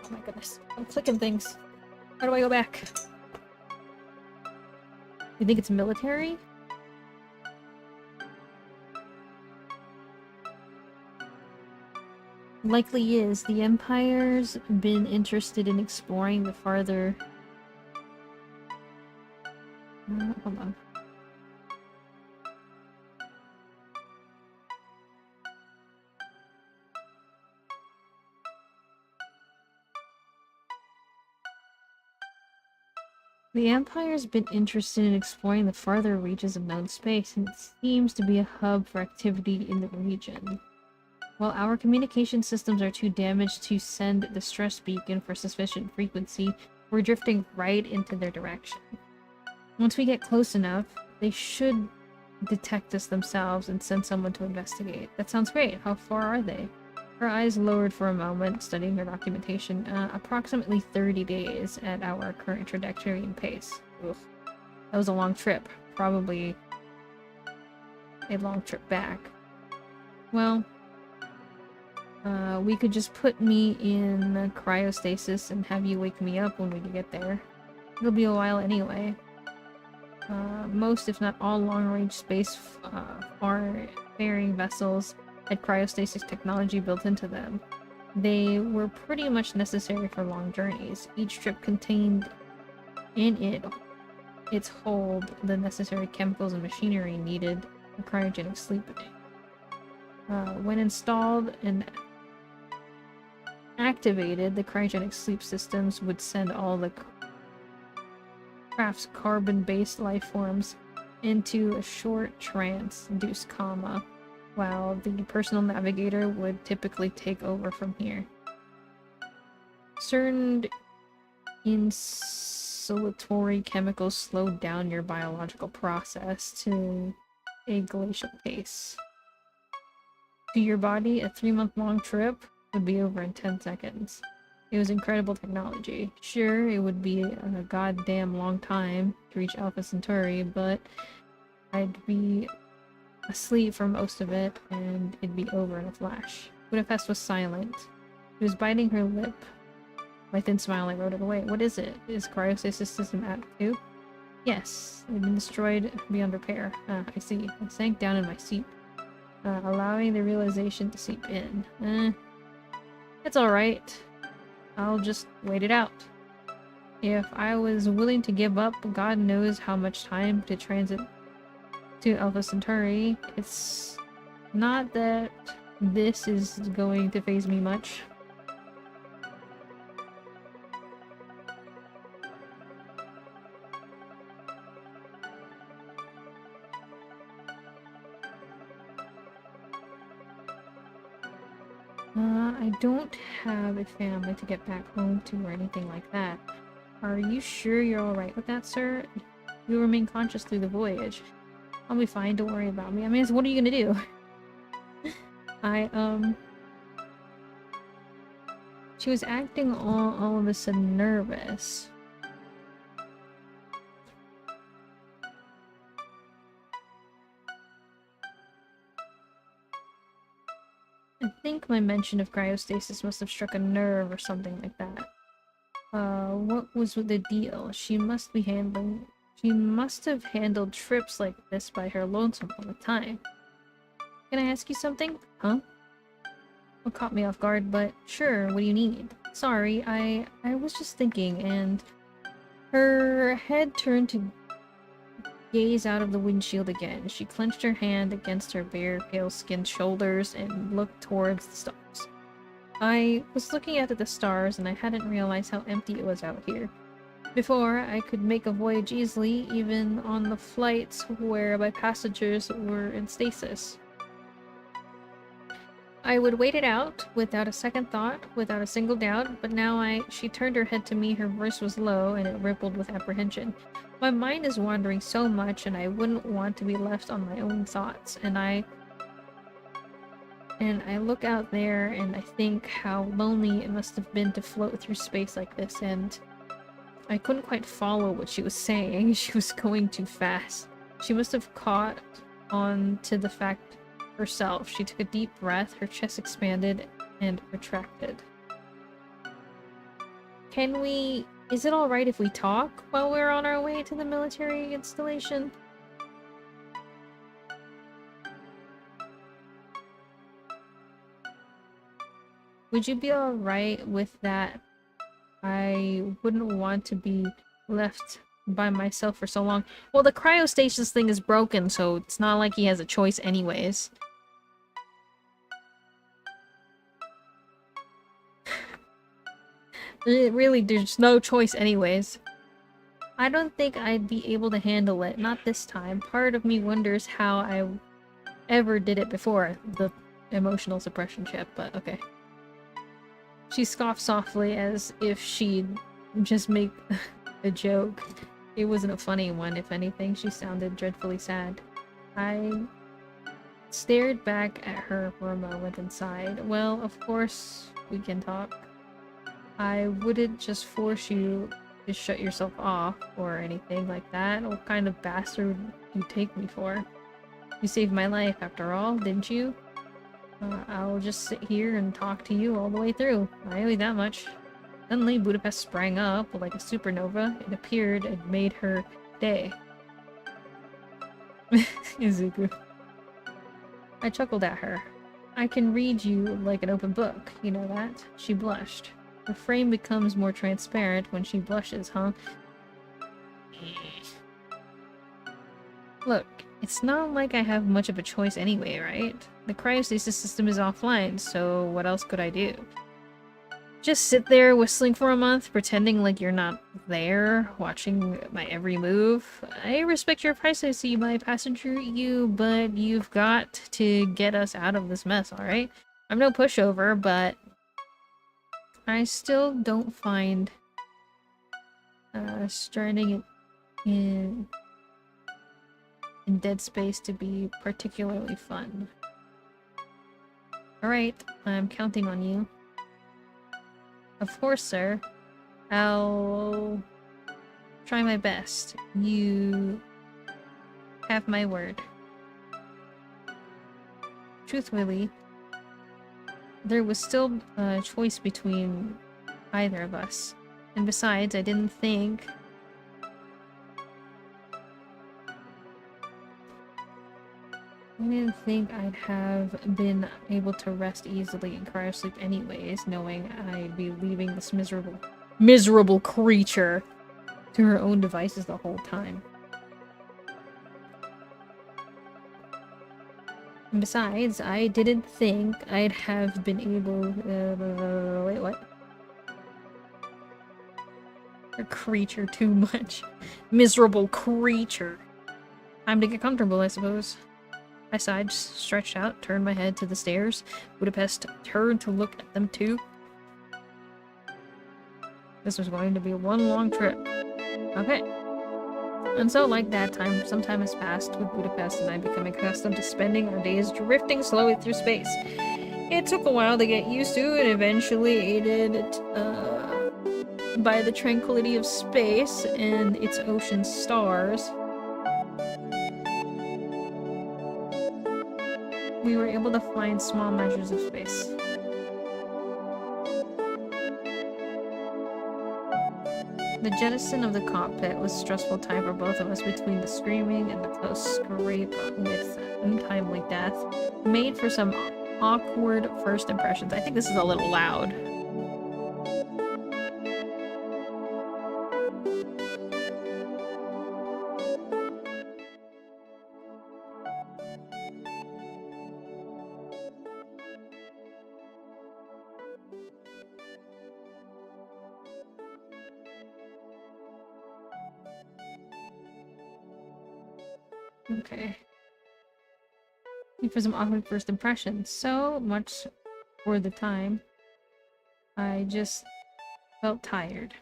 Oh my goodness. I'm clicking things. How do I go back? You think it's military? Likely is. The Empire's been interested in exploring the farther... hold on. The Empire's been interested in exploring the farther reaches of known space, and it seems to be a hub for activity in the region. While our communication systems are too damaged to send the stress beacon for sufficient frequency, we're drifting right into their direction. Once we get close enough, they should detect us themselves and send someone to investigate. That sounds great. How far are they? Her eyes lowered for a moment, studying her documentation. Approximately 30 days at our current trajectory and pace. Ugh. That was a long trip. Probably a long trip back. Well, we could just put me in cryostasis and have you wake me up when we get there. It'll be a while anyway. Most, if not all, long-range space faring vessels had cryostasis technology built into them. They were pretty much necessary for long journeys. Each trip contained in its hold the necessary chemicals and machinery needed for cryogenic sleeping. When installed and activated, the cryogenic sleep systems would send all the craft's carbon-based life forms into a short trance-induced coma, while the personal navigator would typically take over from here. Certain insulatory chemicals slowed down your biological process to a glacial pace. To your body, a 3-month-long trip would be over in 10 seconds. It was incredible technology. Sure, it would be a goddamn long time to reach Alpha Centauri, but I'd be asleep for most of it, and it'd be over in a flash. Budapest was silent. She was biting her lip. My thin smile, I wrote it away. What is it? Is cryostasis system active too? Yes, it had been destroyed beyond repair. I see. I sank down in my seat, allowing the realization to seep in. It's alright. I'll just wait it out. If I was willing to give up, God knows how much time to transit to Alpha Centauri. It's not that this is going to faze me much. I don't have a family to get back home to or anything like that. Are you sure you're alright with that, sir? You remain conscious through the voyage. I'll be fine, don't worry about me. I mean, what are you gonna do? I, She was acting all of a sudden nervous. I think my mention of cryostasis must have struck a nerve or something like that. What was the deal? She must have handled trips like this by her lonesome all the time. Can I ask you something? Huh? What caught me off guard, but sure, what do you need? Sorry, I was just thinking, and her head turned to gaze out of the windshield again. She clenched her hand against her bare, pale-skinned shoulders and looked towards the stars. I was looking at the stars, and I hadn't realized how empty it was out here. Before, I could make a voyage easily, even on the flights where my passengers were in stasis. I would wait it out, without a second thought, without a single doubt, but now she turned her head to me, her voice was low, and it rippled with apprehension. My mind is wandering so much, and I wouldn't want to be left on my own thoughts, and I look out there, and I think how lonely it must have been to float through space like this, and I couldn't quite follow what she was saying. She was going too fast. She must have caught on to the fact herself. She took a deep breath, her chest expanded and retracted. Is it alright if we talk while we're on our way to the military installation? Would you be alright with that? I wouldn't want to be left by myself for so long. Well, the cryostasis thing is broken, so it's not like he has a choice anyways. Really, there's no choice anyways. I don't think I'd be able to handle it, not this time. Part of me wonders how I ever did it before, the emotional suppression chip, but okay. She scoffed softly as if she'd just make a joke. It wasn't a funny one, if anything. She sounded dreadfully sad. I stared back at her for a moment and sighed. Well, of course we can talk. I wouldn't just force you to shut yourself off or anything like that. What kind of bastard do you take me for? You saved my life after all, didn't you? I'll just sit here and talk to you all the way through. I owe you that much. Suddenly, Budapest sprang up like a supernova. It appeared and made her day. Izuku. I chuckled at her. I can read you like an open book, you know that? She blushed. Her frame becomes more transparent when she blushes, huh? Look, it's not like I have much of a choice anyway, right? The cryostasis system is offline, so what else could I do? Just sit there whistling for a month, pretending like you're not there, watching my every move? I respect your privacy, my passenger, but you've got to get us out of this mess, alright? I'm no pushover, but I still don't find starting it in Dead Space to be particularly fun. Alright, I'm counting on you. Of course, sir. I'll try my best. You have my word. Truthfully, there was still a choice between either of us. And besides, I didn't think I'd have been able to rest easily in cryosleep anyways, knowing I'd be leaving this miserable creature to her own devices the whole time. And besides, I didn't think I'd have been able... wait, what? A creature too much. Miserable creature. Time to get comfortable, I suppose. I sighed, stretched out, turned my head to the stairs. Budapest turned to look at them too. This was going to be one long trip. Okay. And so, like that time, some time has passed with Budapest and I becoming accustomed to spending our days drifting slowly through space. It took a while to get used to, and eventually aided by the tranquility of space and its ocean stars, we were able to find small measures of space. The jettison of the cockpit was a stressful time for both of us between the screaming and the close scrape with untimely death. Made for some awkward first impressions. I think this is a little loud. Okay. For some awkward first impressions. So much for the time. I just felt tired.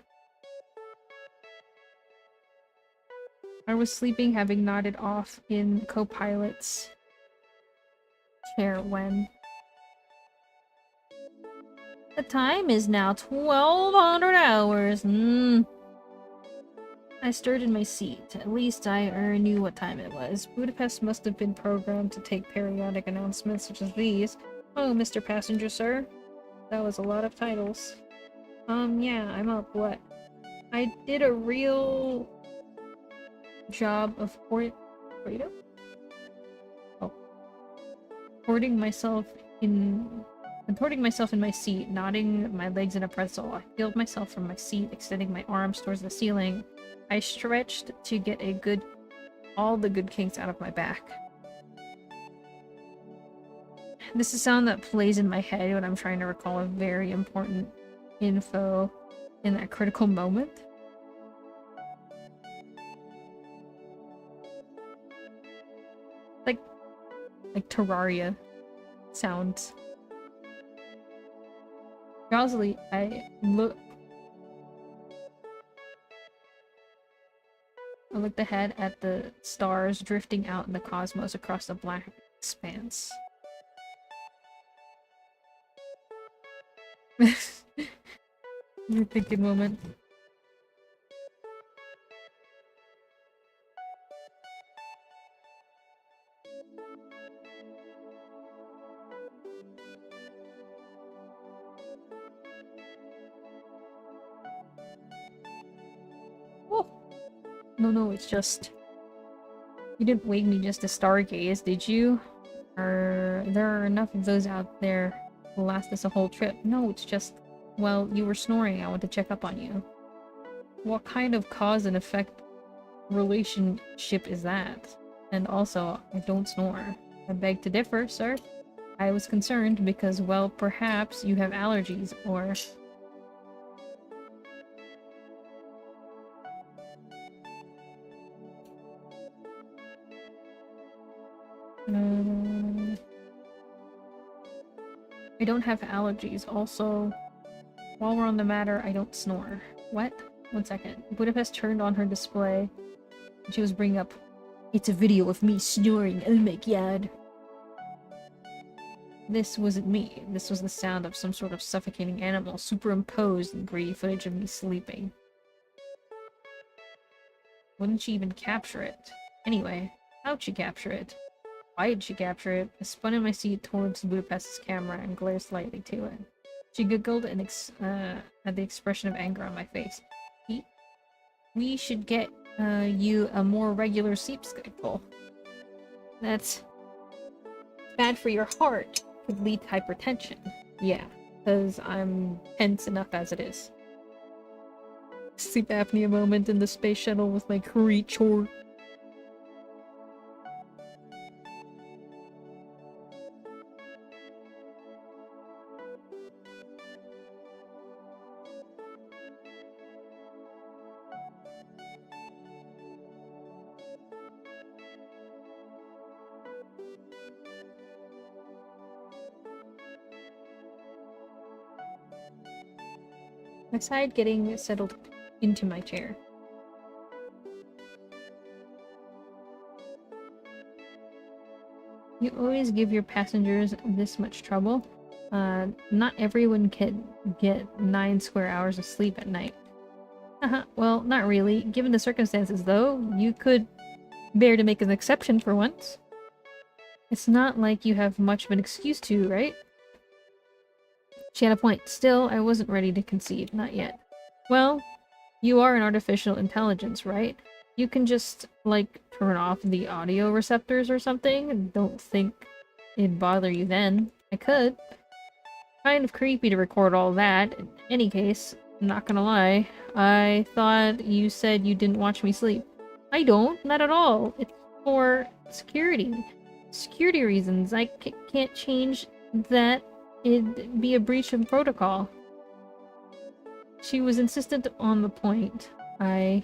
I was sleeping, having nodded off in co-pilot's chair when... The time is now 1200 hours. I stirred in my seat. At least I knew what time it was. Budapest must have been programmed to take periodic announcements such as these. Oh, Mr. Passenger, sir. That was a lot of titles. Yeah, I'm up. What? I did a real job of contorting myself in my seat, nodding my legs in a pretzel. I peeled myself from my seat, extending my arms towards the ceiling. I stretched to get all the good kinks out of my back. This is a sound that plays in my head when I'm trying to recall a very important info in that critical moment. Like Terraria sounds. Drowsily, I looked ahead at the stars drifting out in the cosmos across the black expanse. You're thinking moment. Oh! No, it's just... You didn't wake me just to stargaze, did you? There are enough of those out there to last us a whole trip. No, it's just... Well, you were snoring. I went to check up on you. What kind of cause and effect relationship is that? And also, I don't snore. I beg to differ, sir. I was concerned because, well, perhaps you have allergies, or... I don't have allergies. Also, while we're on the matter, I don't snore. What? 1 second. Budapest turned on her display. She was bringing up, it's a video of me snoring, oh my god. This wasn't me. This was the sound of some sort of suffocating animal superimposed in grainy footage of me sleeping. Wouldn't she even capture it? Anyway, how'd she capture it? Why did she capture it? I spun in my seat towards Budapest's camera and glared slightly to it. She giggled and at the expression of anger on my face. We should get you a more regular sleep schedule. That's bad for your heart. Could lead to hypertension. Yeah, because I'm tense enough as it is. Sleep apnea moment in the space shuttle with my creature. I sighed, getting settled into my chair. You always give your passengers this much trouble. Not everyone can get 9 square hours of sleep at night. Well, not really. Given the circumstances, though, you could bear to make an exception for once. It's not like you have much of an excuse to, right? She had a point. Still, I wasn't ready to concede. Not yet. Well, you are an artificial intelligence, right? You can just, like, turn off the audio receptors or something, and don't think it'd bother you then. I could. Kind of creepy to record all that. In any case, I'm not gonna lie. I thought you said you didn't watch me sleep. I don't. Not at all. It's for security. Security reasons. I can't change that. It'd be a breach of protocol. She was insistent on the point. I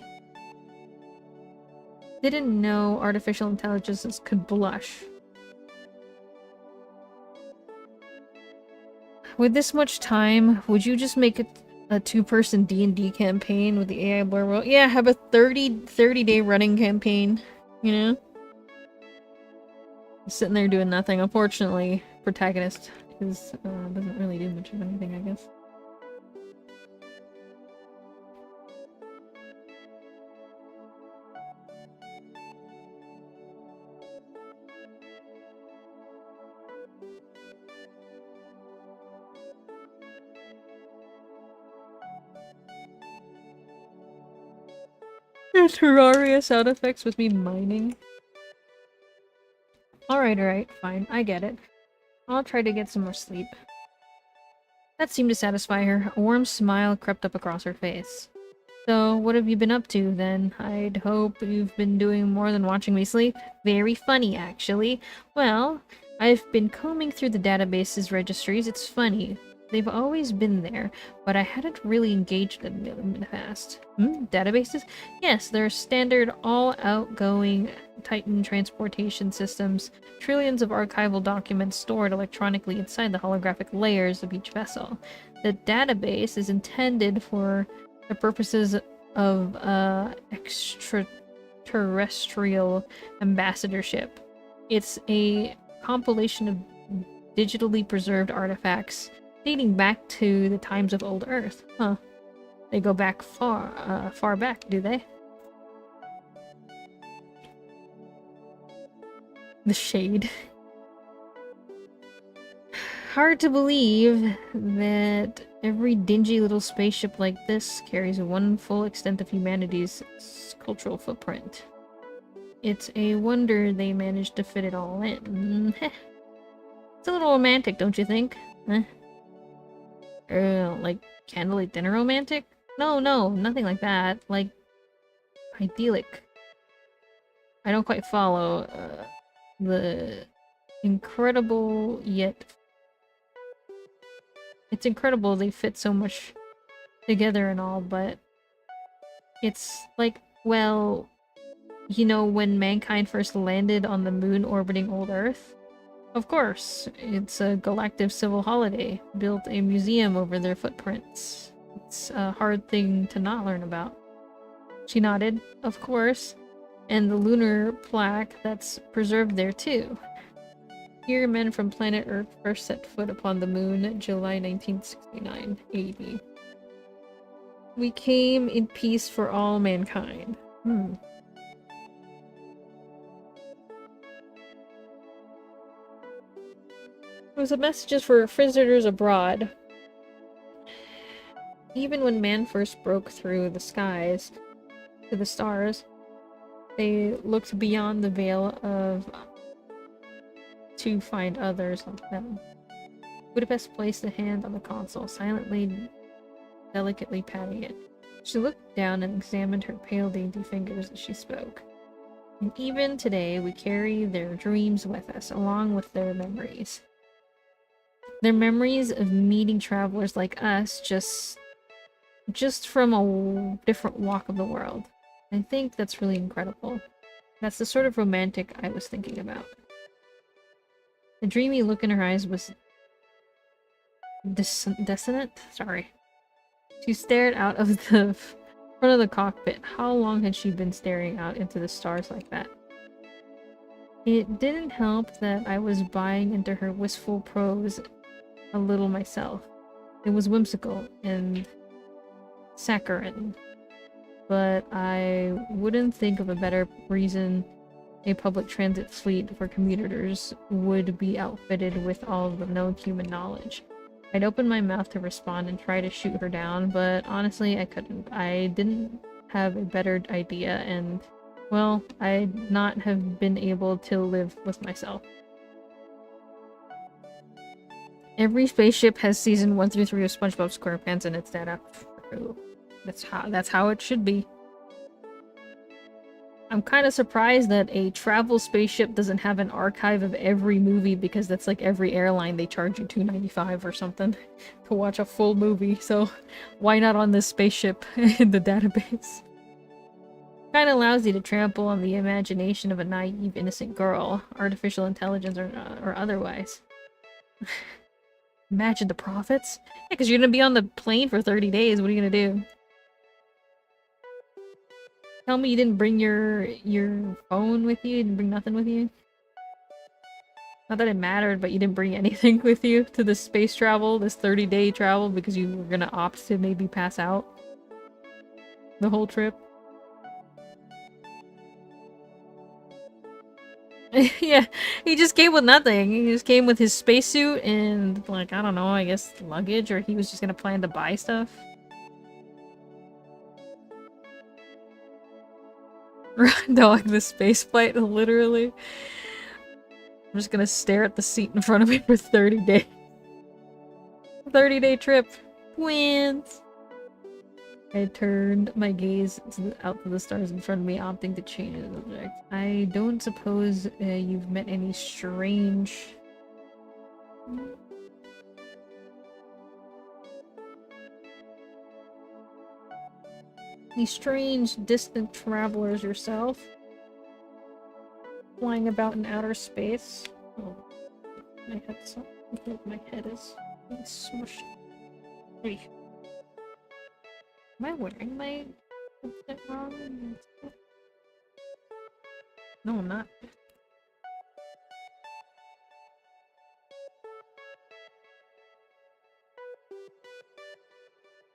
didn't know artificial intelligences could blush. With this much time, would you just make a two-person D&D campaign with the AI Blur World? Yeah, have a 30-day running campaign, you know? Sitting there doing nothing. Unfortunately, protagonist doesn't really do much of anything, I guess. Terraria sound effects with me mining. Alright, fine. I get it. I'll try to get some more sleep. That seemed to satisfy her. A warm smile crept up across her face. So, what have you been up to, then? I'd hope you've been doing more than watching me sleep. Very funny, actually. Well, I've been combing through the database's registries. It's funny. They've always been there, but I hadn't really engaged in them in the past. Databases? Yes, they're standard all-outgoing Titan transportation systems. Trillions of archival documents stored electronically inside the holographic layers of each vessel. The database is intended for the purposes of extraterrestrial ambassadorship. It's a compilation of digitally preserved artifacts dating back to the times of old Earth. Huh. They go back far back, do they? The shade. Hard to believe that every dingy little spaceship like this carries one full extent of humanity's cultural footprint. It's a wonder they managed to fit it all in. It's a little romantic, don't you think? Like candlelit dinner romantic? No, nothing like that. Like, idyllic. I don't quite follow. The incredible yet... It's incredible they fit so much together and all, but... It's like, well... You know, when mankind first landed on the moon orbiting old Earth? Of course, it's a galactic civil holiday. Built a museum over their footprints. It's a hard thing to not learn about. She nodded. Of course. And the lunar plaque that's preserved there too. Here, men from planet Earth first set foot upon the moon, July 1969 AD. We came in peace for all mankind. It was a message for visitors abroad. Even when man first broke through the skies to the stars, they looked beyond the veil of to find others like them. Budapest placed a hand on the console, silently, delicately patting it. She looked down and examined her pale, dainty fingers as she spoke. And even today, we carry their dreams with us, along with their memories. Their memories of meeting travelers like us, just from a different walk of the world. I think that's really incredible. That's the sort of romantic I was thinking about. The dreamy look in her eyes was dissonant? Sorry. She stared out of the front of the cockpit. How long had she been staring out into the stars like that? It didn't help that I was buying into her wistful prose a little myself. It was whimsical and saccharine, but I wouldn't think of a better reason a public transit fleet for commuters would be outfitted with all of the known human knowledge. I'd open my mouth to respond and try to shoot her down, but honestly, I couldn't. I didn't have a better idea, and, well, I'd not have been able to live with myself. Every spaceship has season 1 through 3 of SpongeBob SquarePants in its data. True. That's how it should be. I'm kind of surprised that a travel spaceship doesn't have an archive of every movie, because that's like every airline they charge you $2.95 or something to watch a full movie, so why not on this spaceship in the database? Kinda lousy to trample on the imagination of a naive, innocent girl, artificial intelligence or otherwise. Imagine the profits? Yeah, because you're gonna be on the plane for 30 days, what are you gonna do? Tell me you didn't bring your phone with you? You didn't bring nothing with you? Not that it mattered, but you didn't bring anything with you to this space travel, this 30-day travel, because you were gonna opt to maybe pass out the whole trip? Yeah, he just came with nothing. He just came with his spacesuit and, like, I don't know, I guess luggage, or he was just gonna plan to buy stuff. Dog the space flight, literally. I'm just gonna stare at the seat in front of me for 30 days. 30-day trip. Twins! I turned my gaze out to the stars in front of me, opting to change the subject. I don't suppose you've met any strange... Any strange, distant travelers yourself? Flying about in outer space? Oh, my head's up. My head is smushed. Hey. Am I wearing my headset wrong? No, I'm not.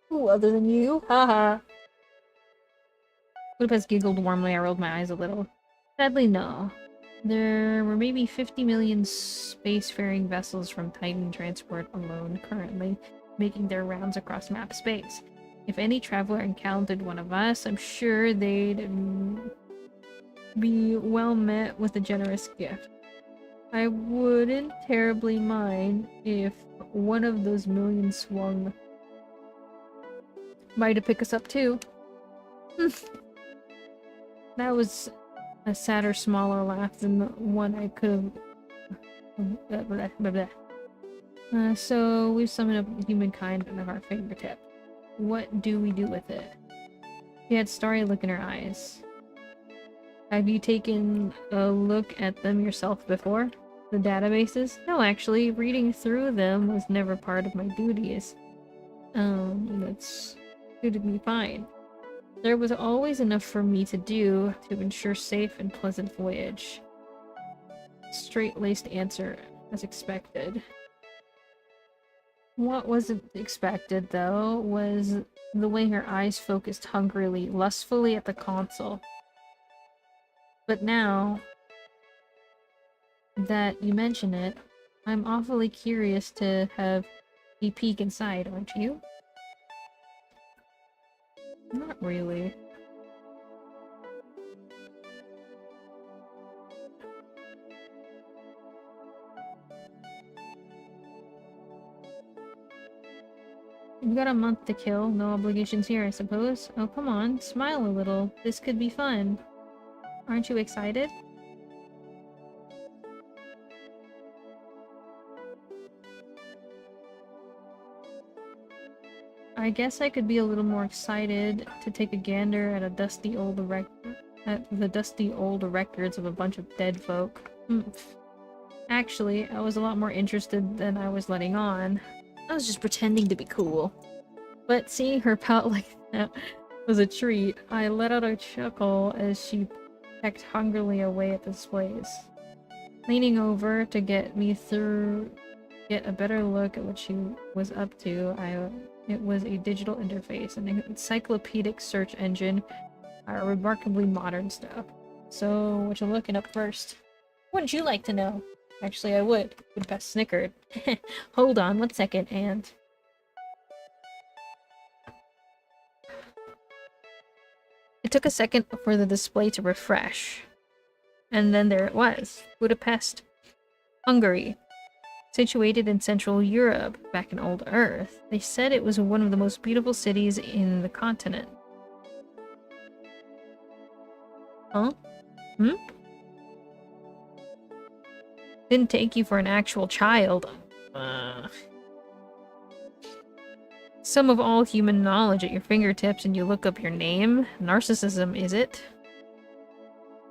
Who other than you? Haha. Budapest giggled warmly. I rolled my eyes a little. Sadly, no. There were maybe 50 million spacefaring vessels from Titan Transport alone currently making their rounds across map space. If any traveler encountered one of us, I'm sure they'd be well met with a generous gift. I wouldn't terribly mind if one of those millions swung by to pick us up too. That was a sadder, smaller laugh than the one I could have... so we've summoned up humankind and our fingertip. What do we do with it? She had starry look in her eyes. Have you taken a look at them yourself before? The databases? No, actually, reading through them was never part of my duties. That's suited me fine. There was always enough for me to do to ensure safe and pleasant voyage. Straight-laced answer, as expected. What wasn't expected, though, was the way her eyes focused hungrily, lustfully at the console. But now that you mention it, I'm awfully curious to have a peek inside, aren't you? Not really. You've got a month to kill. No obligations here, I suppose. Oh, come on. Smile a little. This could be fun. Aren't you excited? I guess I could be a little more excited to take a gander at the dusty old records of a bunch of dead folk. Actually, I was a lot more interested than I was letting on. I was just pretending to be cool. But seeing her pout like that was a treat. I let out a chuckle as she pecked hungrily away at the displays. Leaning over to get a better look at what she was up to, it was a digital interface, an encyclopedic search engine, remarkably modern stuff. So, what you looking up first? Wouldn't you like to know? Actually, I would. Budapest snickered. Hold on 1 second, and... It took a second for the display to refresh. And then there it was. Budapest, Hungary. Situated in Central Europe, back in Old Earth. They said it was one of the most beautiful cities in the continent. Huh? Hmm? Didn't take you for an actual child. Some of all human knowledge at your fingertips and you look up your name? Narcissism, is it?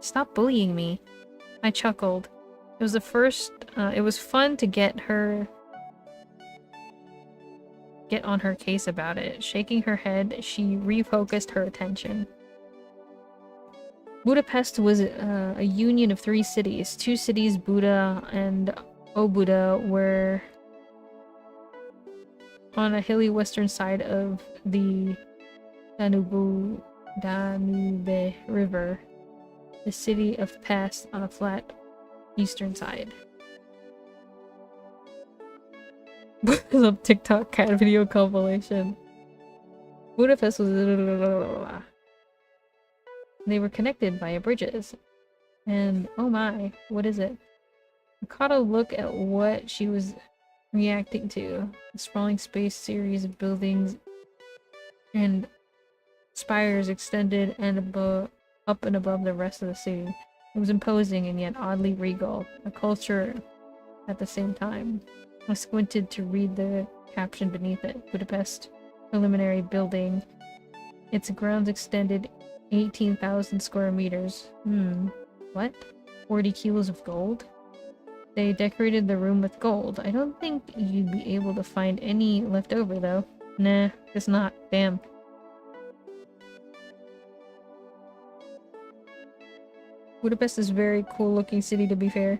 Stop bullying me. I chuckled. It was it was fun to get on her case about it. Shaking her head, she refocused her attention. Budapest was a union of 3 cities. 2 cities, Buda and Óbuda, were on a hilly western side of the Danube River. The city of Pest on a flat eastern side. Some TikTok cat video compilation. Budapest was... They were connected via bridges. And oh my, what is it? I caught a look at what she was reacting to. A sprawling space series of buildings and spires extended and up and above the rest of the city. It was imposing and yet oddly regal, a culture at the same time. I squinted to read the caption beneath it. Budapest preliminary building. Its grounds extended 18,000 square meters. What? 40 kilos of gold? They decorated the room with gold. I don't think you'd be able to find any left over, though. Nah, guess not. Damn. Budapest is a very cool looking city, to be fair.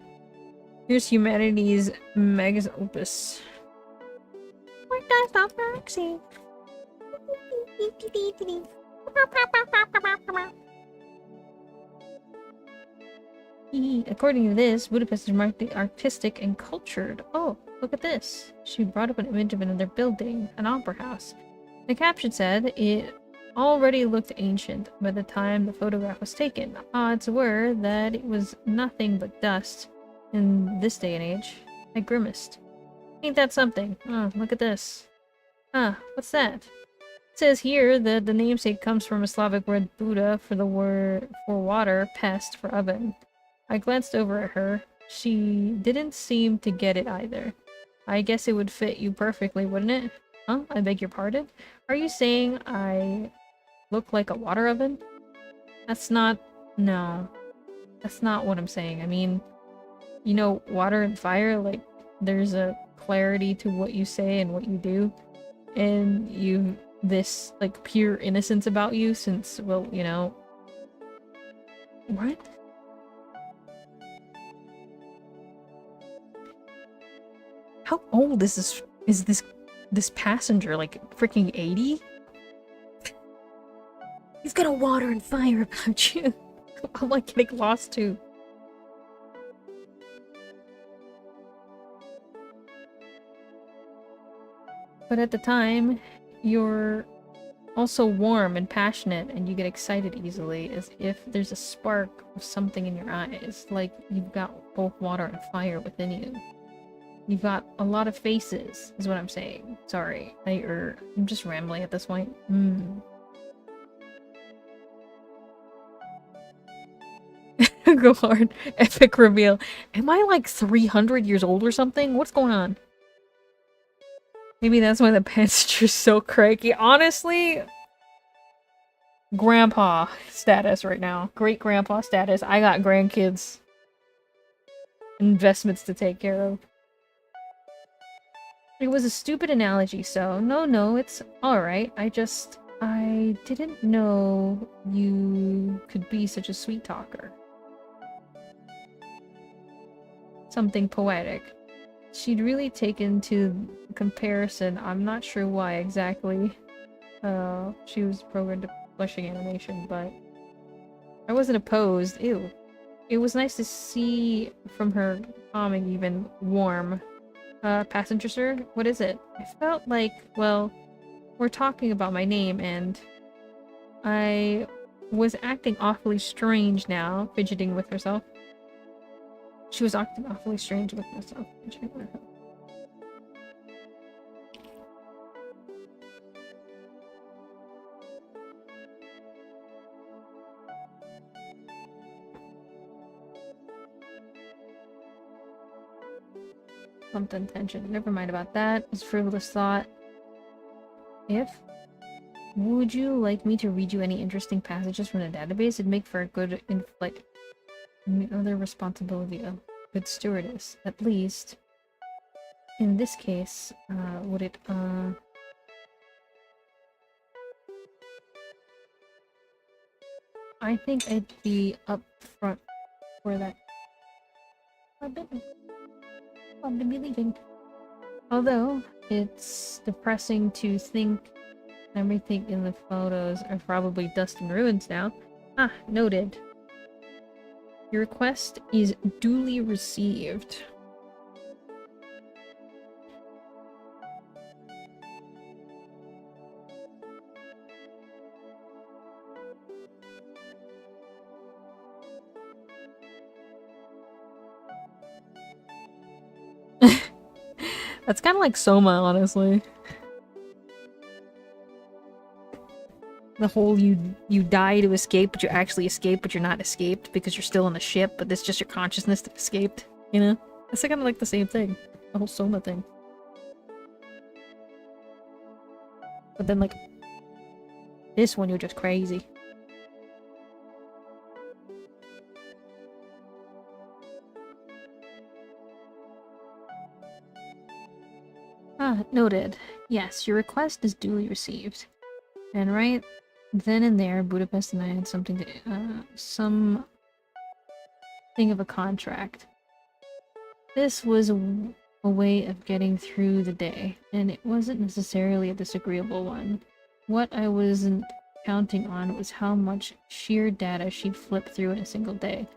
Here's humanity's magnus opus. What does the fox say? According to this, Budapest is markedly artistic and cultured. Oh, look at this. She brought up an image of another building, an opera house. The caption said it already looked ancient by the time the photograph was taken. Odds were that it was nothing but dust in this day and age. I grimaced. Ain't that something? Oh, look at this. What's that? It says here that the namesake comes from a Slavic word Buda for the word for water, pest for oven. I glanced over at her. She didn't seem to get it either. I guess it would fit you perfectly, wouldn't it? Huh? I beg your pardon? Are you saying I look like a water oven? That's not... No. That's not what I'm saying. I mean, you know, water and fire, like, there's a clarity to what you say and what you do. And you... this, like, pure innocence about you since, well, you know... What? How old is this passenger? Like, freaking 80? He's got a water and fire about you. I'm like getting lost too. But at the time, you're also warm and passionate and you get excited easily, as if there's a spark of something in your eyes, like you've got both water and fire within you. You've got a lot of faces, is what I'm saying. Sorry, I'm just rambling at this point. Go hard. Epic reveal. Am I like 300 years old or something? What's going on? Maybe that's why the passenger's so cranky. Honestly, grandpa status right now. Great grandpa status. I got grandkids. Investments to take care of. It was a stupid analogy, so no, it's alright. I didn't know you could be such a sweet talker. Something poetic. She'd really taken to comparison. I'm not sure why exactly. She was programmed to blushing animation, but I wasn't opposed. Ew. It was nice to see from her calming, even warm. Passenger sir? What is it? I felt like, well, we're talking about my name, and I was acting awfully strange now, fidgeting with herself. She was acting awfully strange with herself, fidgeting with herself. Something tension. Never mind about that. It's frivolous thought. Would you like me to read you any interesting passages from the database? It'd make for a good in-flight other responsibility of good stewardess. At least, in this case, would it, I think I'd be up front for that. I'll be leaving. Although, it's depressing to think everything in the photos are probably dust and ruins now. Ah, noted. Your request is duly received. That's kind of like Soma, honestly. The whole you die to escape, but you actually escape, but you're not escaped because you're still on the ship, but it's just your consciousness that escaped, you know? It's kind of like the same thing. The whole Soma thing. But then, like, this one, you're just crazy. Ah, noted. Yes, your request is duly received. And right then and there, Budapest and I had something to, some thing of a contract. This was a way of getting through the day, and it wasn't necessarily a disagreeable one. What I wasn't counting on was how much sheer data she'd flip through in a single day.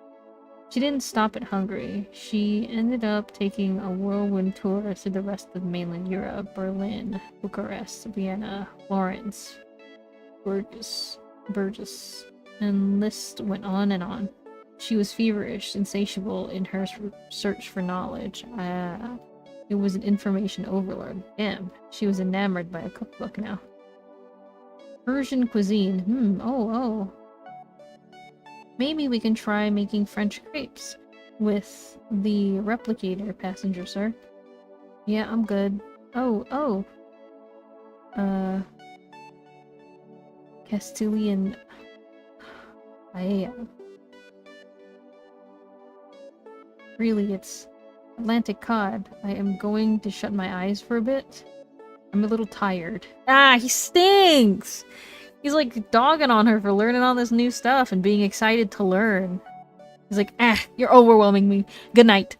She didn't stop at Hungary. She ended up taking a whirlwind tour through the rest of mainland Europe: Berlin, Bucharest, Vienna, Florence, Burgess, and list went on and on. She was feverish, insatiable in her search for knowledge. It was an information overload. Damn, she was enamored by a cookbook now. Persian cuisine. Oh. Maybe we can try making French crepes with the replicator, passenger sir. Yeah, I'm good. Oh. Castilian paella. Really, it's Atlantic cod. I am going to shut my eyes for a bit. I'm a little tired. Ah, he stinks! He's like dogging on her for learning all this new stuff and being excited to learn. He's like, you're overwhelming me. Good night.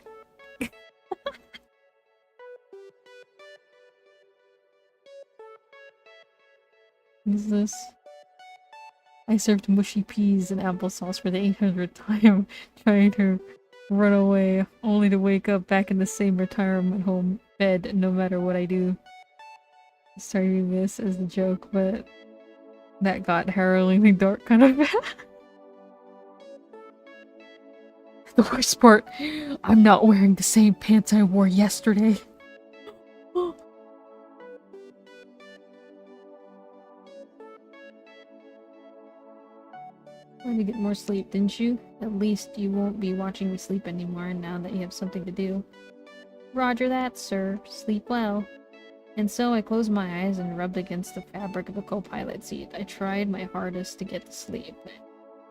What is this? I served mushy peas and applesauce for the 800th time, trying to run away, only to wake up back in the same retirement home bed no matter what I do. Starting this as a joke, but that got harrowingly dark kind of bad. The worst part, I'm not wearing the same pants I wore yesterday. Trying to get more sleep, didn't you? At least you won't be watching me sleep anymore now that you have something to do. Roger that, sir. Sleep well. And so I closed my eyes and rubbed against the fabric of the co-pilot seat. I tried my hardest to get to sleep.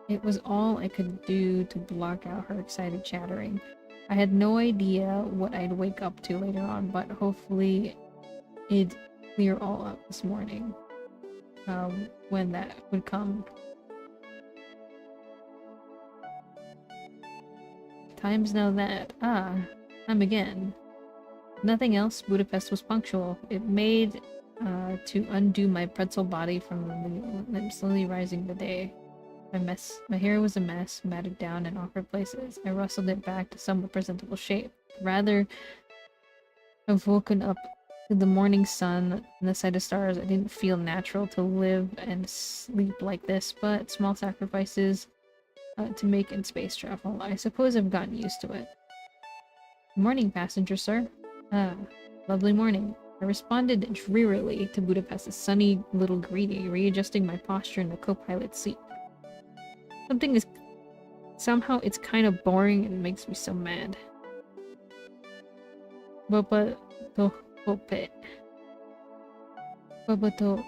It was all I could do to block out her excited chattering. I had no idea what I'd wake up to later on, but hopefully it'd clear all up this morning. When that would come. Times now that, time again. Nothing else, Budapest was punctual. It made, to undo my pretzel body from the slowly rising the day. My hair was a mess, matted down in awkward places. I rustled it back to somewhat presentable shape. Rather have woken up to the morning sun and the sight of stars. I didn't feel natural to live and sleep like this, but small sacrifices to make in space travel. I suppose I've gotten used to it. Morning, passenger, sir. Ah, lovely morning. I responded drearily to Budapest's sunny little greeting, readjusting my posture in the co-pilot's seat. Somehow it's kind of boring and makes me so mad. Baba to hope. Baba to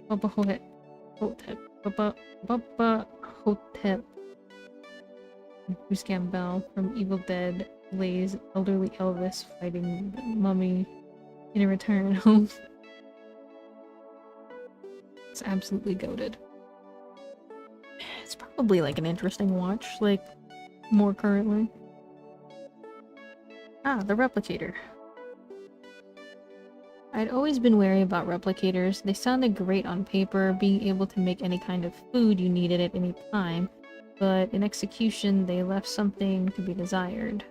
Baba Hotep. Baba Hotep. Bruce Campbell from Evil Dead plays elderly Elvis fighting the mummy in a return home. It's absolutely goated. It's probably like an interesting watch, like more currently. Ah, the replicator. I'd always been wary about replicators. They sounded great on paper, being able to make any kind of food you needed at any time, but in execution they left something to be desired.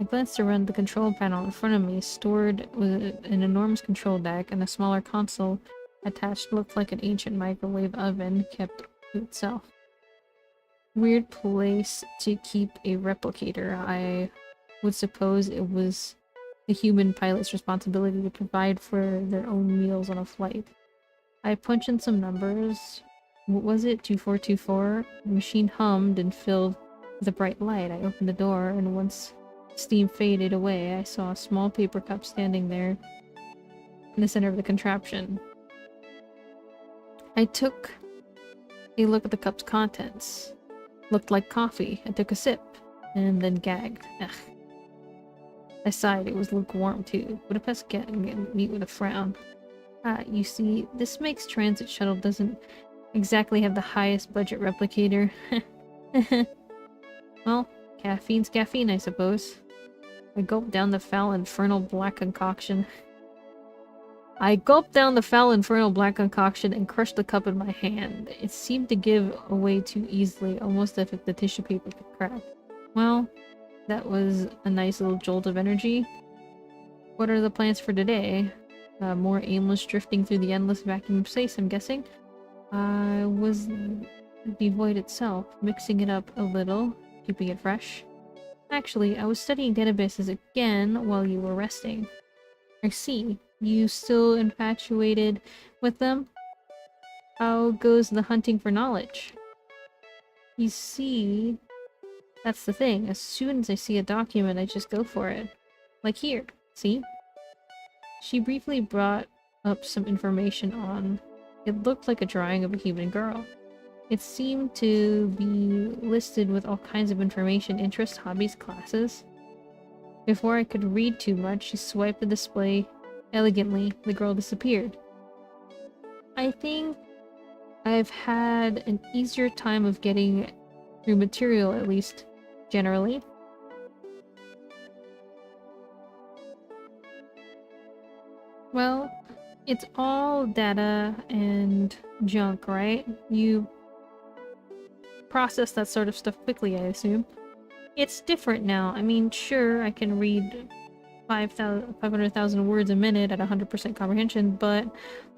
I glanced around the control panel in front of me, stored with an enormous control deck and a smaller console attached looked like an ancient microwave oven kept to itself. Weird place to keep a replicator. I would suppose it was the human pilot's responsibility to provide for their own meals on a flight. I punched in some numbers. What was it? 2424? The machine hummed and filled with a bright light. I opened the door, and once steam faded away, I saw a small paper cup standing there in the center of the contraption. I took a look at the cup's contents. Looked like coffee. I took a sip, and then gagged. Ugh. I sighed. It was lukewarm, too. Budapest getting me with a frown. Ah, you see, this makes transit shuttle doesn't exactly have the highest budget replicator. Well, caffeine's caffeine, I suppose. I gulped down the foul, infernal black concoction. and crushed the cup in my hand. It seemed to give away too easily, almost as if the tissue paper could crack. Well, that was a nice little jolt of energy. What are the plans for today? More aimless drifting through the endless vacuum of space, I'm guessing. Was the void itself, mixing it up a little, keeping it fresh. Actually, I was studying databases again while you were resting. I see. You still infatuated with them? How goes the hunting for knowledge? You see, that's the thing. As soon as I see a document, I just go for it. Like here, see? She briefly brought up some information on... It looked like a drawing of a human girl. It seemed to be listed with all kinds of information, interests, hobbies, classes. Before I could read too much, she swiped the display elegantly. The girl disappeared. I think I've had an easier time of getting through material, at least generally. Well, it's all data and junk, right? You process that sort of stuff quickly, I assume. It's different now. I mean, sure, I can read 500,000 words a minute at 100% comprehension, but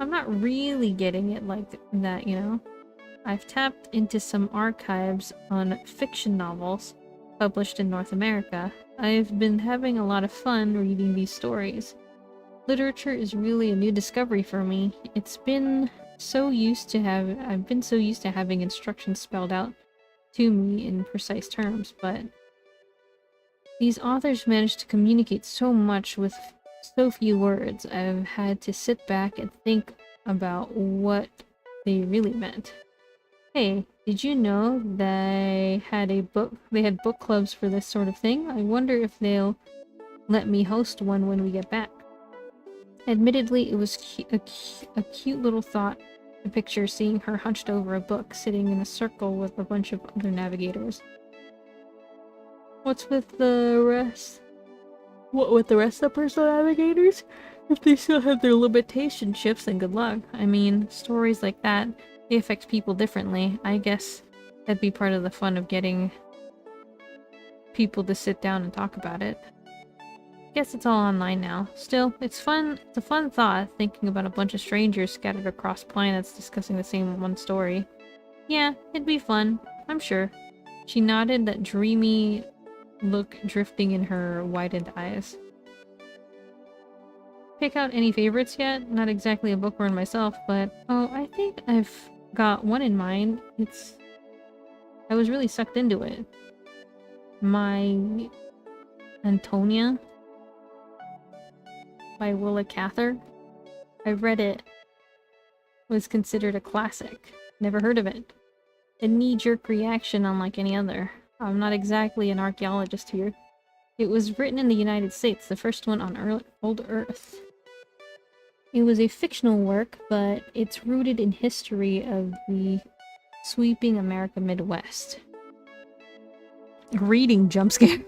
I'm not really getting it like that, you know? I've tapped into some archives on fiction novels published in North America. I've been having a lot of fun reading these stories. Literature is really a new discovery for me. I've been so used to having instructions spelled out to me in precise terms, but these authors managed to communicate so much with so few words. I've had to sit back and think about what they really meant. Hey, did you know they had book clubs for this sort of thing? I wonder if they'll let me host one when we get back. Admittedly, it was a cute little thought to picture seeing her hunched over a book, sitting in a circle with a bunch of other navigators. What's with the rest? What with the rest of the personal navigators? If they still have their limitation chips, then good luck. I mean, stories like that, they affect people differently. I guess that'd be part of the fun of getting people to sit down and talk about it. Guess it's all online now. Still, it's fun. It's a fun thought, thinking about a bunch of strangers scattered across planets discussing the same one story. Yeah, it'd be fun, I'm sure. She nodded, that dreamy look drifting in her widened eyes. Pick out any favorites yet? Not exactly a bookworm myself, but oh, I think I've got one in mind. I was really sucked into it. My Antonia by Willa Cather. I read it. Was considered a classic. Never heard of it. A knee-jerk reaction unlike any other. I'm not exactly an archaeologist here. It was written in the United States, the first one on old Earth. It was a fictional work, but it's rooted in history of the sweeping America Midwest. Reading jump scare.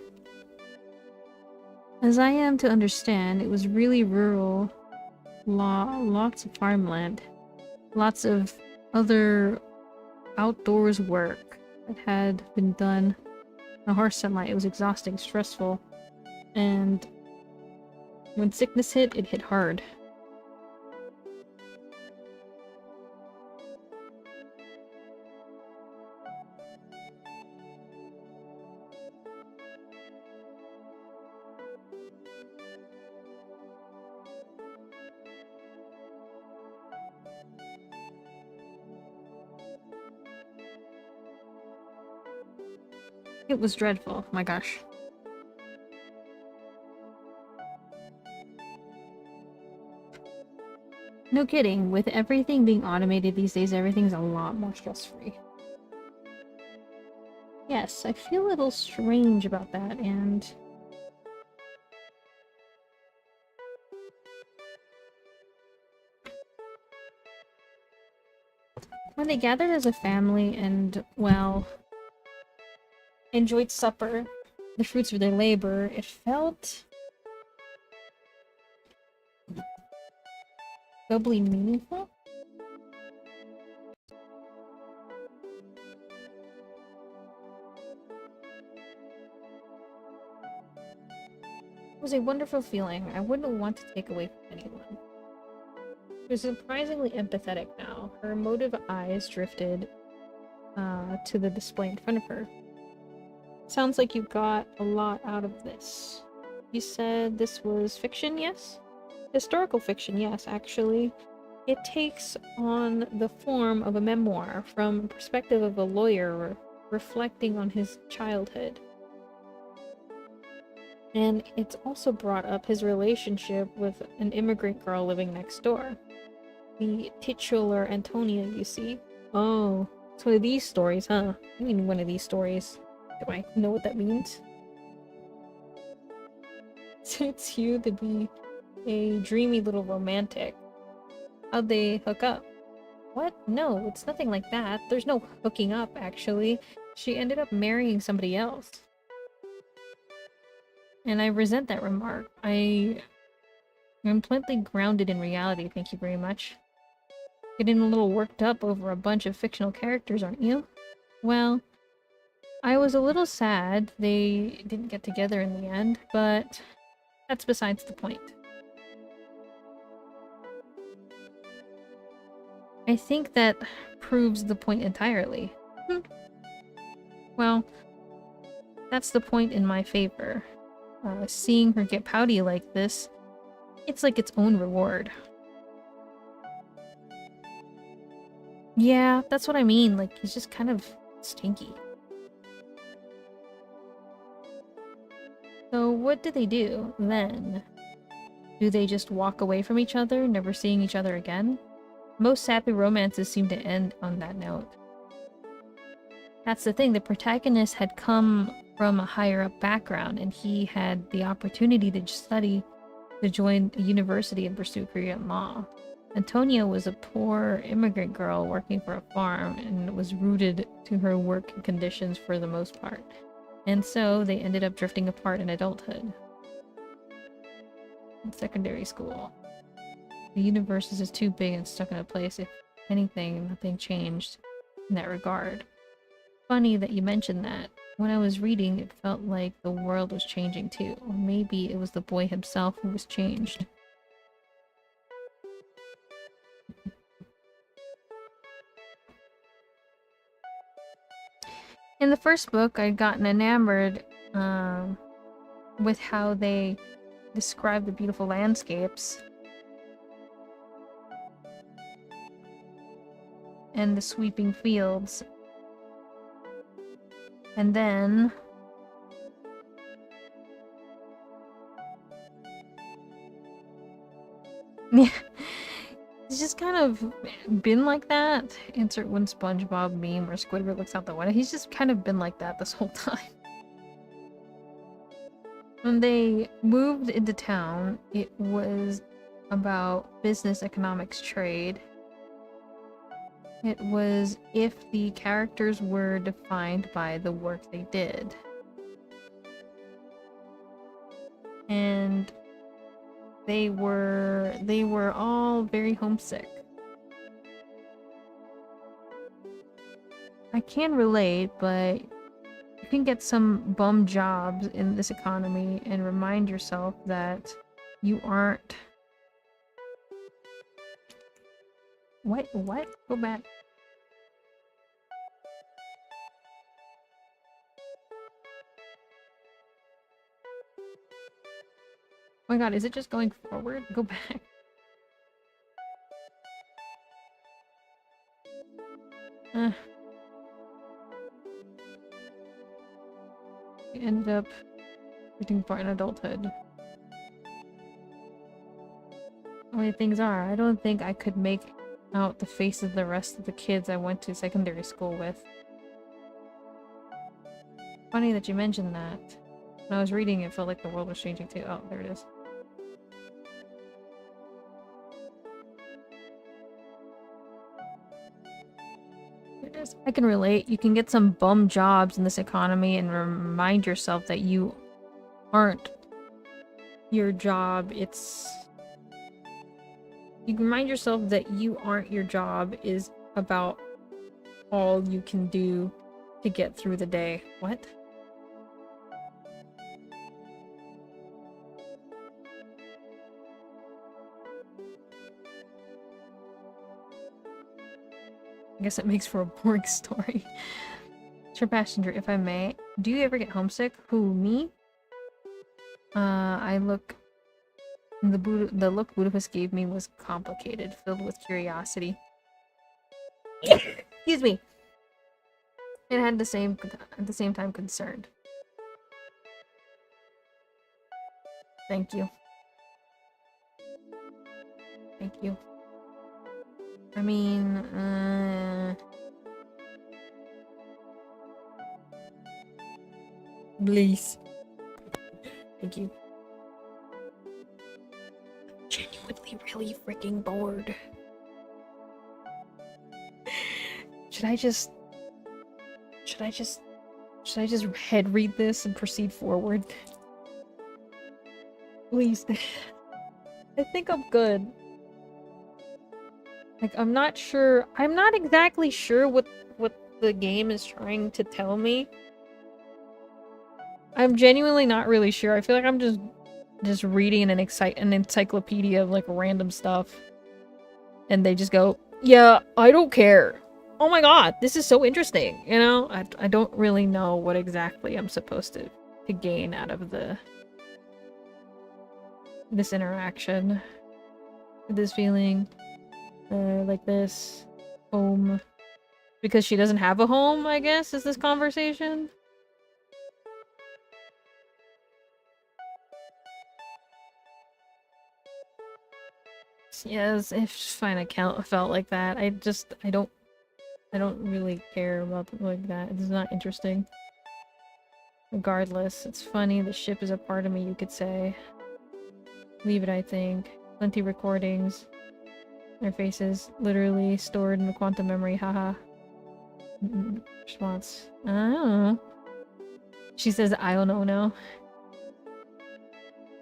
As I am to understand, it was really rural, lots of farmland, lots of other outdoors work that had been done in a harsh sunlight. It was exhausting, stressful, and when sickness hit, it hit hard. It was dreadful, my gosh. No kidding, with everything being automated these days, everything's a lot more stress-free. Yes, I feel a little strange about that, and... when they gathered as a family and, well, enjoyed supper, the fruits of their labor, it felt doubly meaningful. It was a wonderful feeling I wouldn't want to take away from anyone. She was surprisingly empathetic now. Her emotive eyes drifted to the display in front of her. Sounds like you got a lot out of this. You said this was fiction, yes? Historical fiction, yes, actually. It takes on the form of a memoir from the perspective of a lawyer reflecting on his childhood. And it's also brought up his relationship with an immigrant girl living next door. The titular Antonia, you see. Oh, it's one of these stories, huh? I mean, one of these stories. Do I know what that means? Suits you to be a dreamy little romantic. How'd they hook up? What? No, it's nothing like that. There's no hooking up, actually. She ended up marrying somebody else. And I resent that remark. I am completely grounded in reality, thank you very much. Getting a little worked up over a bunch of fictional characters, aren't you? Well, I was a little sad they didn't get together in the end, but that's besides the point. I think that proves the point entirely. Well, that's the point in my favor. Seeing her get pouty like this, it's like its own reward. Yeah, that's what I mean, like, he's just kind of stinky. So what do they do, then? Do they just walk away from each other, never seeing each other again? Most sappy romances seem to end on that note. That's the thing, the protagonist had come from a higher up background, and he had the opportunity to study, to join a university and pursue a career in law. Antonia was a poor immigrant girl working for a farm and was rooted to her work conditions for the most part. And so they ended up drifting apart in adulthood. In secondary school. The universe is just too big and stuck in a place. If anything, nothing changed in that regard. Funny that you mentioned that. When I was reading, it felt like the world was changing too. Or maybe it was the boy himself who was changed. In the first book, I'd gotten enamored with how they describe the beautiful landscapes and the sweeping fields. And then yeah, it's just kind of been like that. Insert one SpongeBob meme where Squidward looks out the window. He's just kind of been like that this whole time. When they moved into town, it was about business, economics, trade. It was if the characters were defined by the work they did. And they were all very homesick. I can relate, but you can get some bum jobs in this economy and remind yourself that you aren't... What? Go back. Oh my god, is it just going forward? Go back. We ended up getting part in adulthood. The way things are, I don't think I could make out the faces of the rest of the kids I went to secondary school with. Funny that you mentioned that. When I was reading, it felt like the world was changing too. Oh, there it is. I can relate. You can get some bum jobs in this economy and remind yourself that you aren't your job. You can remind yourself that you aren't your job is about all you can do to get through the day. What? I guess it makes for a boring story. Sir Passenger, if I may, do you ever get homesick? Who, me? The look Budapest gave me was complicated, filled with curiosity. Excuse me. It had at the same time concerned. Thank you. Thank you. I mean, please. Thank you. I'm genuinely really freaking bored. Should I just head read this and proceed forward? Please. I think I'm good. Like, I'm not exactly sure what the game is trying to tell me. I'm genuinely not really sure. I feel like I'm just reading an encyclopedia of like random stuff. And they just go, yeah, I don't care. Oh my god, this is so interesting. You know, I don't really know what exactly I'm supposed to gain out of this interaction. This feeling. Like this. Home. Because she doesn't have a home, I guess, is this conversation? Yes, if fine, I felt like that. I don't really care about like that. It's not interesting. Regardless, it's funny. The ship is a part of me, you could say. Leave it, I think. Plenty recordings. Their faces literally stored in the quantum memory, haha. Response. I don't know. She says, I don't know now.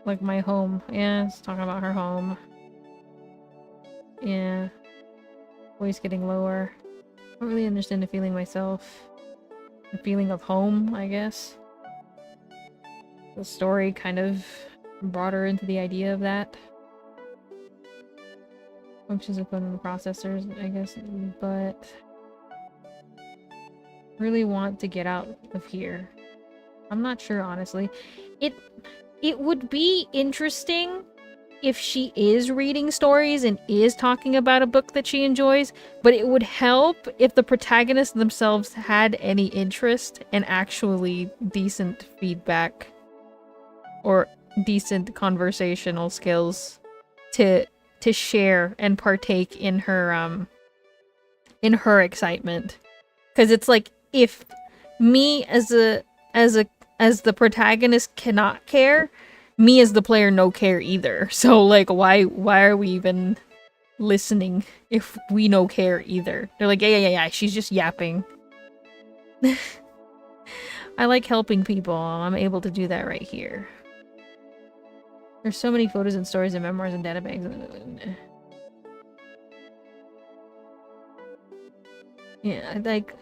Like my home. Yeah, it's talking about her home. Yeah. Voice getting lower. I don't really understand the feeling myself. The feeling of home, I guess. The story kind of brought her into the idea of that. Functions of the processors, I guess, but really want to get out of here. I'm not sure, honestly. It would be interesting if she is reading stories and is talking about a book that she enjoys, but it would help if the protagonists themselves had any interest and actually decent feedback or decent conversational skills to share and partake in her excitement. Because it's like, if me as the protagonist cannot care, me as the player no care either. So like, why are we even listening if we no care either? They're like, yeah, she's just yapping. I like helping people. I'm able to do that right here. There's so many photos and stories and memoirs and databanks. Yeah, like,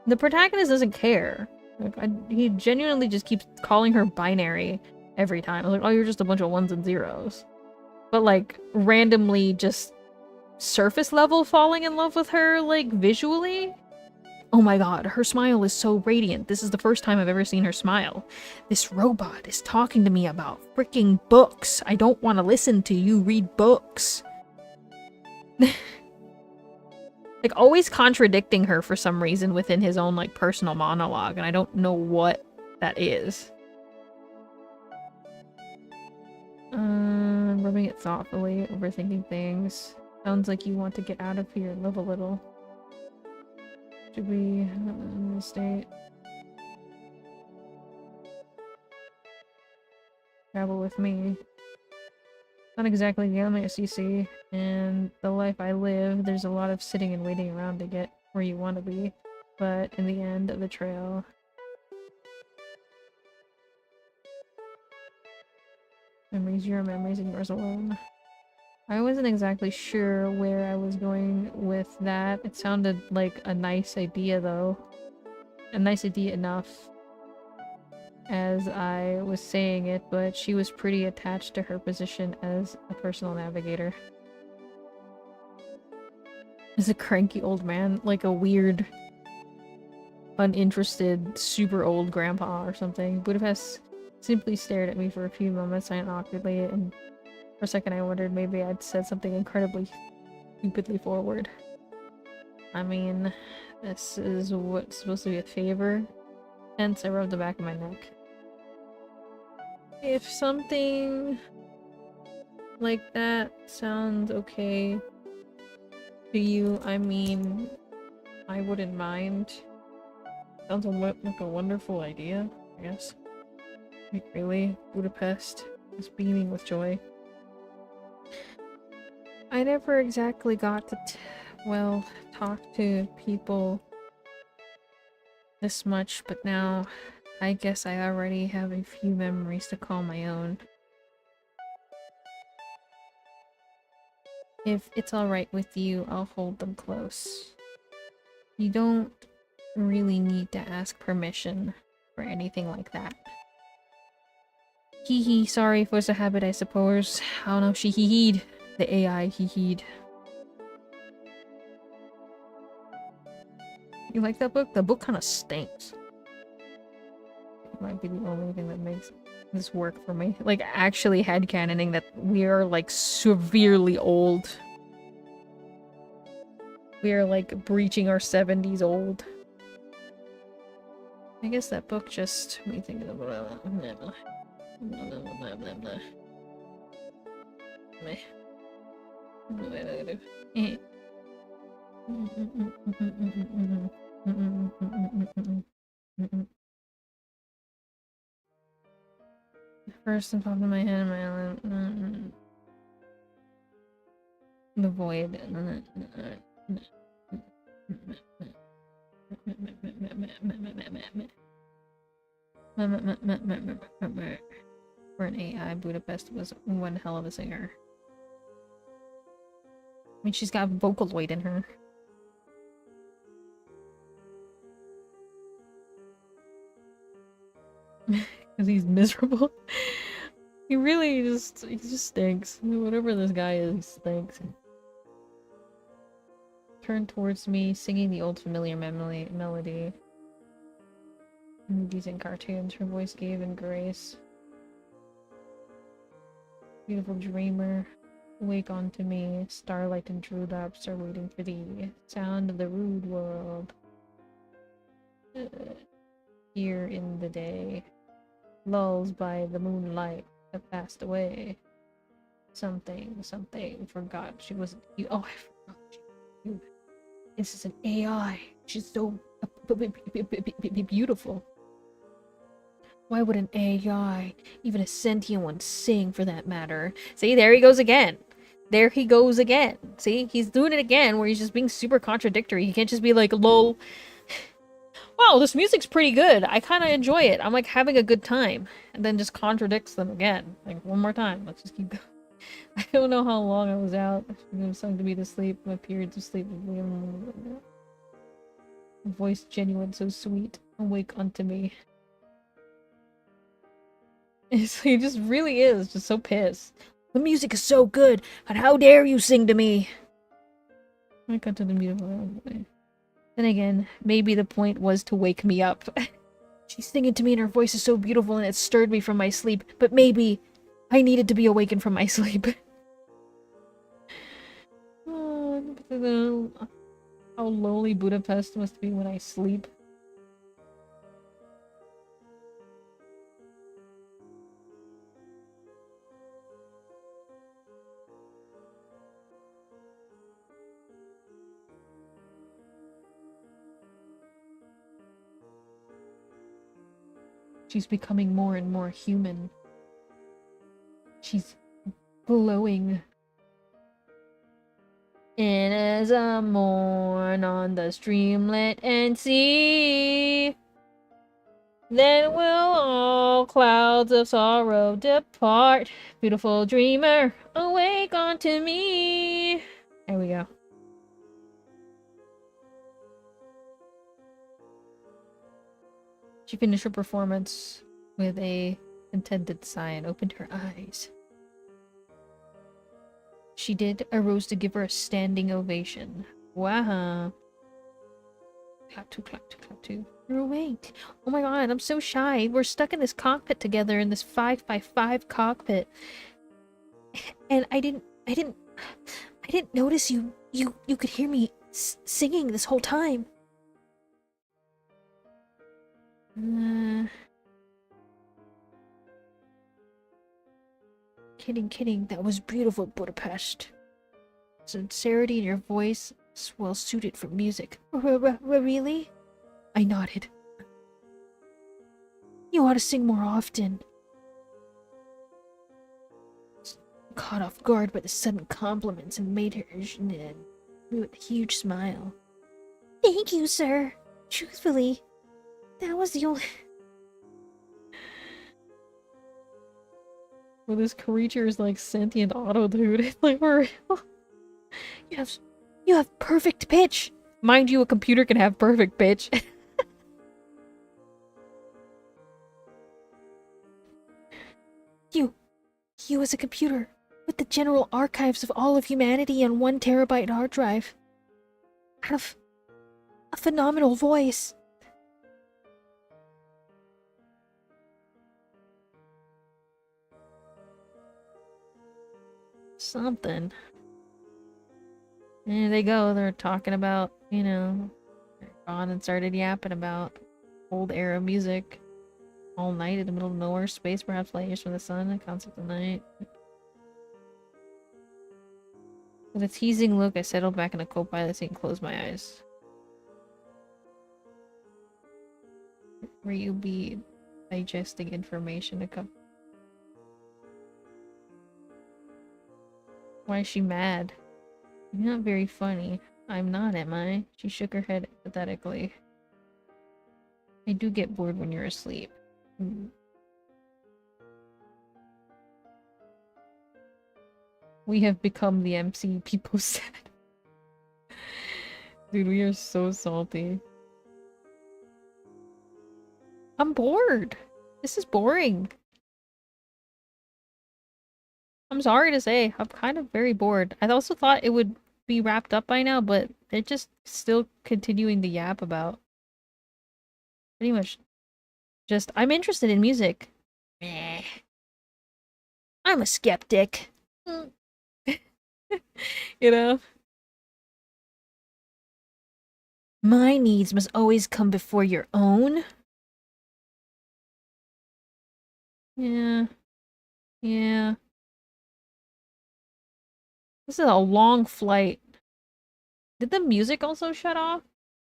the protagonist doesn't care. Like, he genuinely just keeps calling her binary every time. I was like, oh, you're just a bunch of ones and zeros. But, like, randomly just surface level falling in love with her, like, visually? Oh my god, her smile is so radiant. This is the first time I've ever seen her smile. This robot is talking to me about freaking books. I don't want to listen to you read books. Like, always contradicting her for some reason within his own, like, personal monologue, and I don't know what that is. Rubbing it thoughtfully, overthinking things. Sounds like you want to get out of here, live a little. Should we in the state? Travel with me. Not exactly the only SEC, and the life I live, there's a lot of sitting and waiting around to get where you want to be. But in the end of the trail... Memories, your memories, and yours alone. I wasn't exactly sure where I was going with that. It sounded like a nice idea, though. A nice idea enough as I was saying it, but she was pretty attached to her position as a personal navigator. As a cranky old man, like a weird, uninterested, super old grandpa or something. Budapest simply stared at me for a few moments, and awkwardly, and for a second I wondered maybe I'd said something incredibly stupidly forward. I mean, this is what's supposed to be a favor. Hence, I rubbed the back of my neck. If something like that sounds okay to you, I mean, I wouldn't mind. Sounds like a wonderful idea, I guess. Like, really? Budapest is beaming with joy. I never exactly got to, well, talk to people this much, but now I guess I already have a few memories to call my own. If it's alright with you, I'll hold them close. You don't really need to ask permission for anything like that. Hee hee, sorry, force a habit, I suppose. I don't know, she hee heed. The AI hee heed. You like that book? The book kind of stinks. It might be the only thing that makes this work for me. Like, actually headcanoning that we are, like, severely old. We are, like, breaching our 70s old. I guess that book just... Let me think of it. First thing popped in my head, my the void. For an AI, Budapest was one hell of a singer. I mean, she's got Vocaloid in her. Because he's miserable. He really he just stinks. Whatever this guy is, he stinks. Turned towards me, singing the old familiar melody. Movies and cartoons, her voice gave in grace. Beautiful dreamer, wake onto me. Starlight and dewdrops are waiting for thee. Sound of the rude world. Here in the day. Lulls by the moonlight have passed away. Something, forgot she wasn't you. Oh, I forgot you. This is an AI. She's so beautiful. Why would an AI, even a sentient one, sing for that matter? See, there he goes again. There he goes again. See, he's doing it again where he's just being super contradictory. He can't just be like, lol. Wow, this music's pretty good. I kind of enjoy it. I'm like having a good time. And then just contradicts them again. Like, one more time. Let's just keep going. I don't know how long I was out. I was sung to me to sleep. My periods of sleep. Voice genuine, so sweet. Awake unto me. He just really is just so pissed. The music is so good, and how dare you sing to me? I got to the beautiful. Then again, maybe the point was to wake me up. She's singing to me and her voice is so beautiful and it stirred me from my sleep, but maybe I needed to be awakened from my sleep. Oh, how lonely Budapest must be when I sleep. She's becoming more and more human. She's glowing. And as a morn on the streamlet and sea, then will all clouds of sorrow depart. Beautiful dreamer, awake unto me. There we go. She finished her performance with a contented sigh and opened her eyes. She did. I rose to give her a standing ovation. Wow. Clap two, clap two, clap two. You're awake. Oh my god, I'm so shy. We're stuck in this cockpit together in this 5x5 cockpit. And I didn't notice you could hear me singing this whole time. Kidding. That was beautiful, Budapest. Sincerity in your voice is well suited for music. Really? I nodded. You ought to sing more often. Caught off guard by the sudden compliments and made her with a huge smile. Thank you, sir. Truthfully, that was the only... Well, this creature is like sentient auto, dude. It's like, for real. You have perfect pitch. Mind you, a computer can have perfect pitch. You as a computer, with the general archives of all of humanity on 1 terabyte hard drive. Have a phenomenal voice. Something. There they go, they're talking about, you know, gone and started yapping about old era music. All night in the middle of nowhere, space perhaps light years from the sun, a concept of night. With a teasing look, I settled back in a co-pilot seat and closed my eyes. Where you be digesting information Why is she mad? You're not very funny. I'm not, am I? She shook her head pathetically. I do get bored when you're asleep. Hmm. We have become the MC, people said. Dude, we are so salty. I'm bored. This is boring. I'm sorry to say, I'm kind of very bored. I also thought it would be wrapped up by now, but they're just still continuing to yap about. Pretty much just, I'm interested in music. Meh. I'm a skeptic. Mm. You know? My needs must always come before your own? Yeah. Yeah. This is a long flight. Did the music also shut off?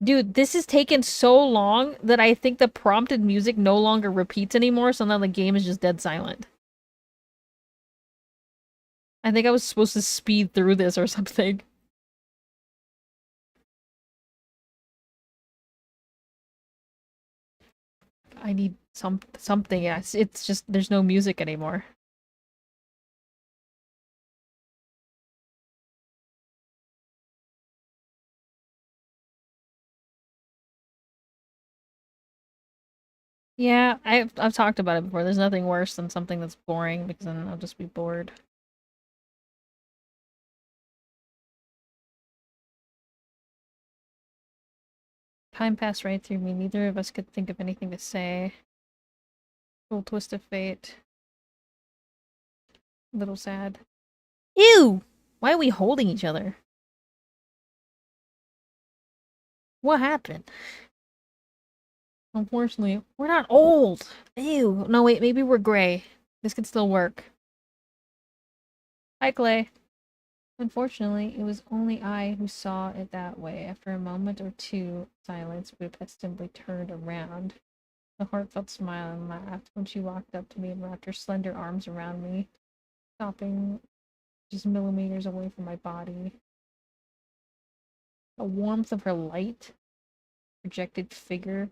Dude, this has taken so long that I think the prompted music no longer repeats anymore, so now the game is just dead silent. I think I was supposed to speed through this or something. I need something, yes. It's just there's no music anymore. Yeah, I've talked about it before. There's nothing worse than something that's boring because then I'll just be bored. Time passed right through me. Neither of us could think of anything to say. Little twist of fate. Little sad. Ew! Why are we holding each other? What happened? Unfortunately, we're not old! Ew. No, wait, maybe we're gray. This could still work. Hi, Clay. Unfortunately, it was only I who saw it that way. After a moment or two of silence, Budapest simply turned around. A heartfelt smile and laughed when she walked up to me and wrapped her slender arms around me, stopping just millimeters away from my body. The warmth of her light projected figure.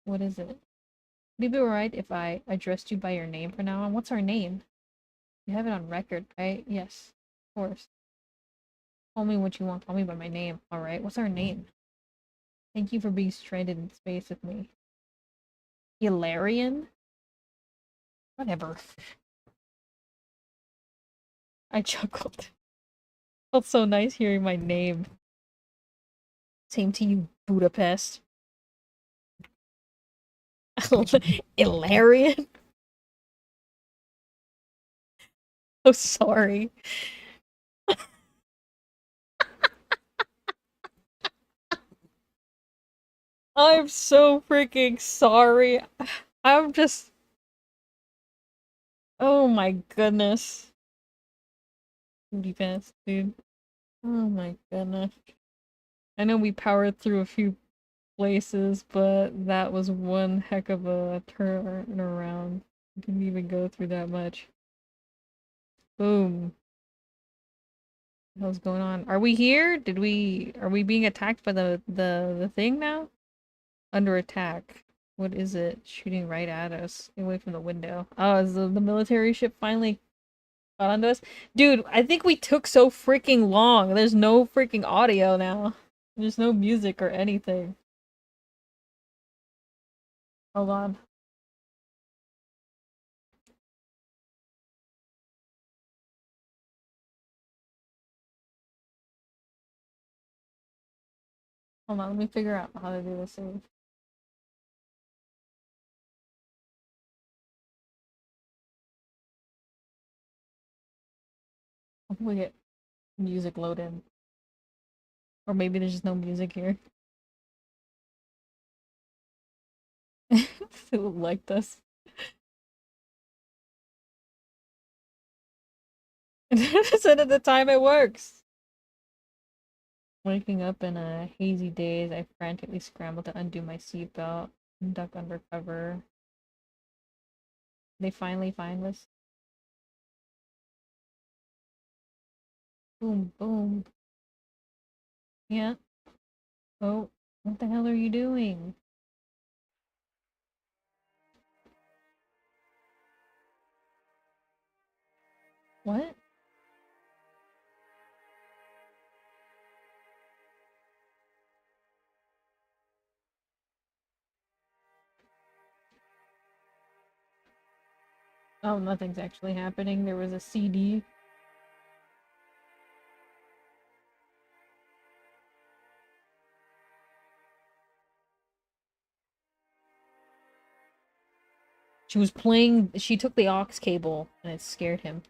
What is it? Would it be alright if I addressed you by your name from now on? What's our name? You have it on record, right? Yes, of course. Call me what you want. Call me by my name. Alright, what's our name? Thank you for being stranded in space with me. Hilarion? Whatever. I chuckled. Felt so nice hearing my name. Same to you, Budapest. Hilarion? Oh, sorry. I'm so freaking sorry. I'm just... Oh my goodness. Booty pants, dude. Oh my goodness. I know we powered through a few places, but that was one heck of a turn around. We didn't even go through that much. Boom. What the hell's going on? Are we here? Are we being attacked by the thing now? Under attack. What is it? Shooting right at us. Get away from the window. Oh, is the military ship finally caught onto us? Dude, I think we took so freaking long. There's no freaking audio now. There's no music or anything. Hold on. Hold on, let me figure out how to do this thing. Hopefully get music load in. Or maybe there's just no music here. Who liked us. Said at the time it works. Waking up in a hazy daze, I frantically scrambled to undo my seatbelt and duck under cover. They finally find us. Boom, boom. Yeah. Oh, what the hell are you doing? What? Oh, nothing's actually happening. There was a CD. She was playing. She took the aux cable and it scared him.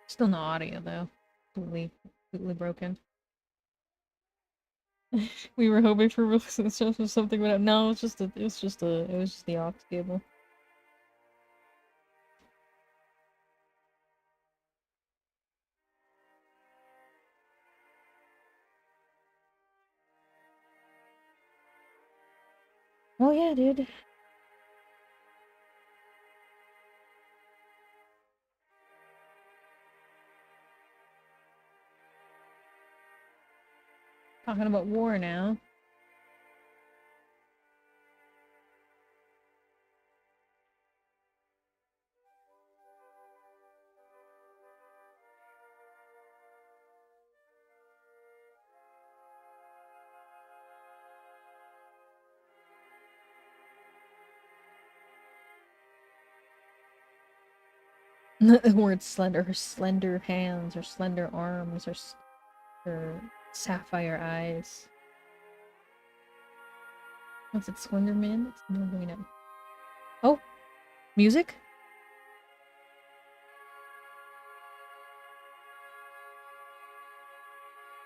Still no audio though. Completely broken. We were hoping for resistance or something, but no, it was just the aux cable. Oh yeah, dude. Talking about war now. The word slender, her slender hands, her slender arms, her sapphire eyes. What's it, Slenderman? It's no. Oh, music?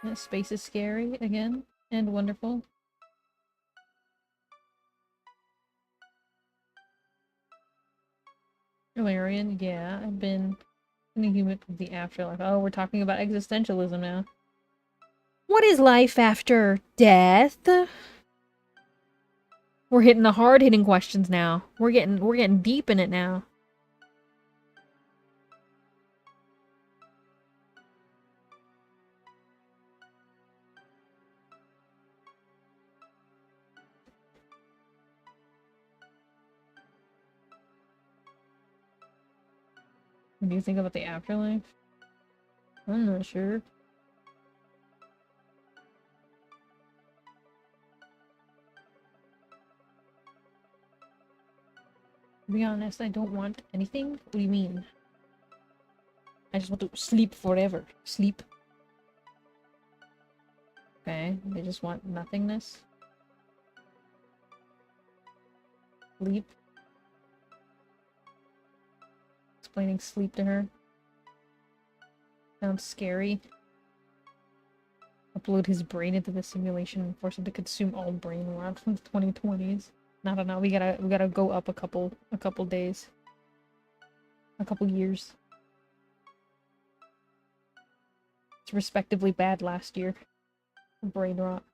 Yeah, space is scary again and wonderful. Valerian, yeah, I've been in a human of the afterlife. Oh, we're talking about existentialism now. What is life after death? We're hitting the hard-hitting questions now. We're getting deep in it now. What do you think about the afterlife? I'm not sure. To be honest, I don't want anything. What do you mean? I just want to sleep forever. Sleep. Okay, they just want nothingness. Sleep. Explaining sleep to her. Sounds scary. Upload his brain into the simulation and force him to consume all brain rot from the 2020s. I don't know. We gotta go up a couple days. A couple years. It's respectively bad last year. Brain rot.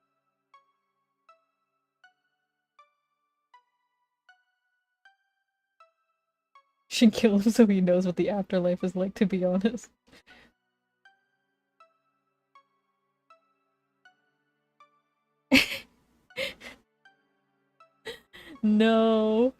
Should kill him so he knows what the afterlife is like, to be honest. No.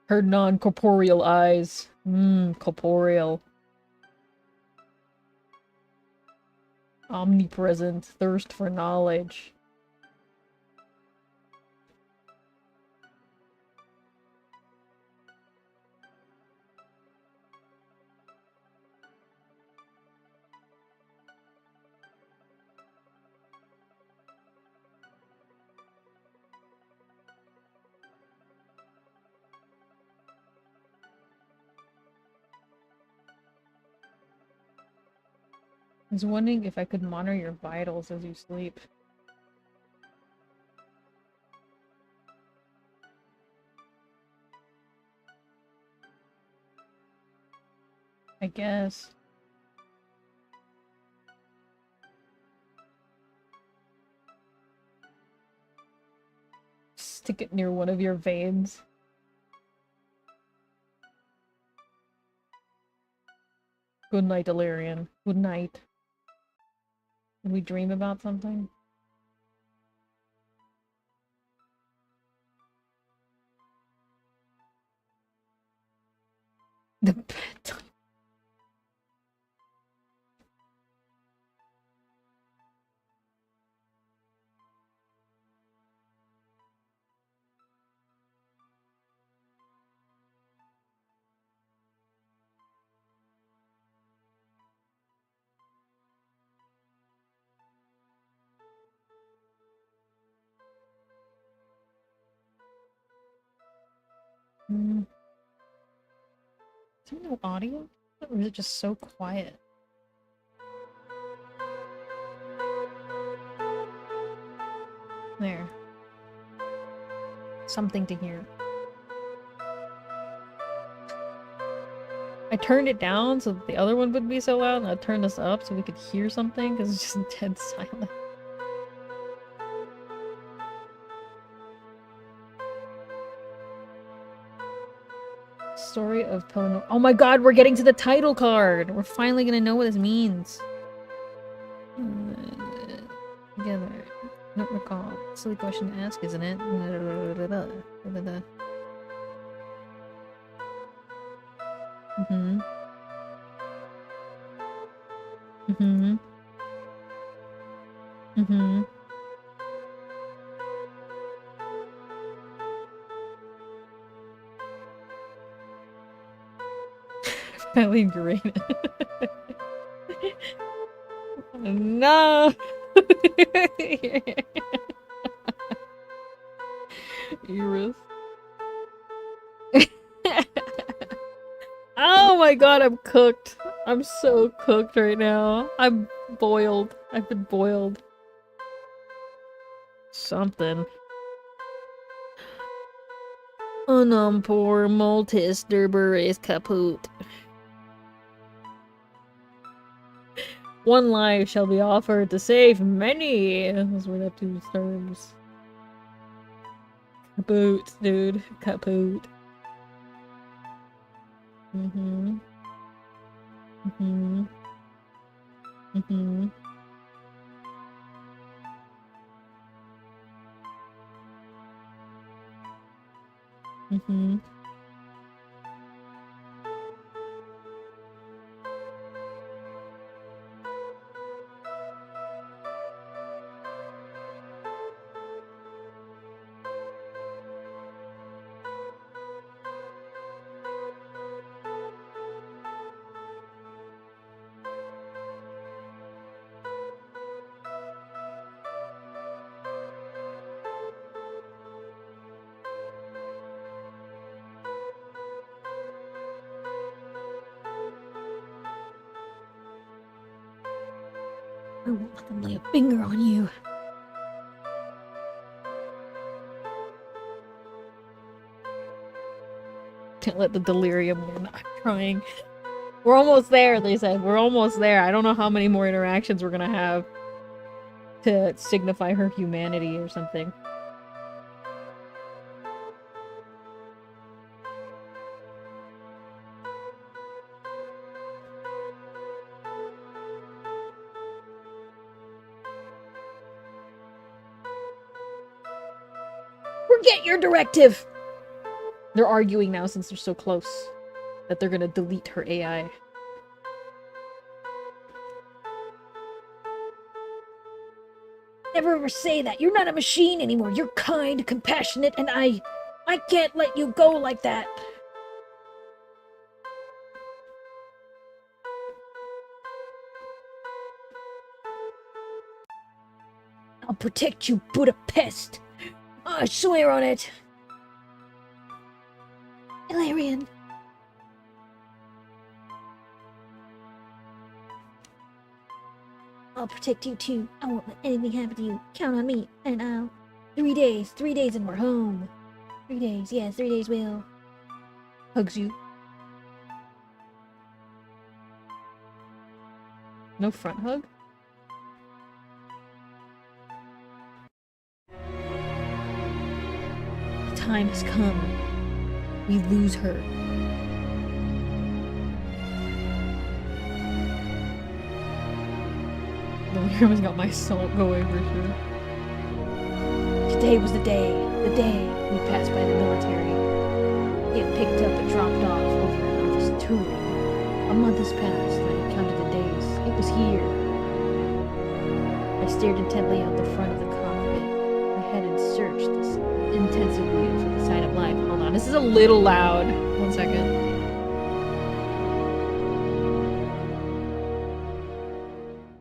Her non-corporeal eyes. Corporeal. Omnipresent. Thirst for knowledge. I was wondering if I could monitor your vitals as you sleep. I guess. Stick it near one of your veins. Good night, Illyrian. Good night. Did we dream about something? The bedtime. Is there no audio? Or is it just so quiet? There. Something to hear. I turned it down so that the other one wouldn't be so loud, and I turned this up so we could hear something, because it's just dead silent. Story of PALINURUS. Oh my god, we're getting to the title card! We're finally gonna know what this means. Together. Don't recall. Silly question to ask, isn't it? Mm-hmm. Mm-hmm. Mm-hmm. Pellegrina. No! Iris. Oh my god, I'm cooked. I'm so cooked right now. I'm boiled. I've been boiled. Something. Unum poor multis derberis caput. One life shall be offered to save many. Those were the two terms. Kaput, dude. Kaput. Mm-hmm. Mm-hmm. Mm-hmm. Mm-hmm. I won't let them lay a finger on you. Can't let the delirium win. I'm trying. We're almost there, they said. We're almost there. I don't know how many more interactions we're gonna have to signify her humanity or something. Forget your directive! They're arguing now since they're so close that they're gonna delete her AI. Never ever say that. You're not a machine anymore. You're kind, compassionate, and I can't let you go like that. I'll protect you, Budapest. I swear on it. Illyrian. I'll protect you too. I won't let anything happen to you. Count on me, and I'll... 3 days. 3 days and we're home. 3 days. Yes, 3 days will. Hugs you. No front hug? The time has come. We lose her. The Lyrium's got my salt going for sure. Today was the day we passed by the military. It picked up and dropped off over and I was touring. A month has passed and I counted the days. It was here. I stared intently out the front of the cockpit. My head had searched this intensively for the sign of life. Hold on, this is a little loud. 1 second.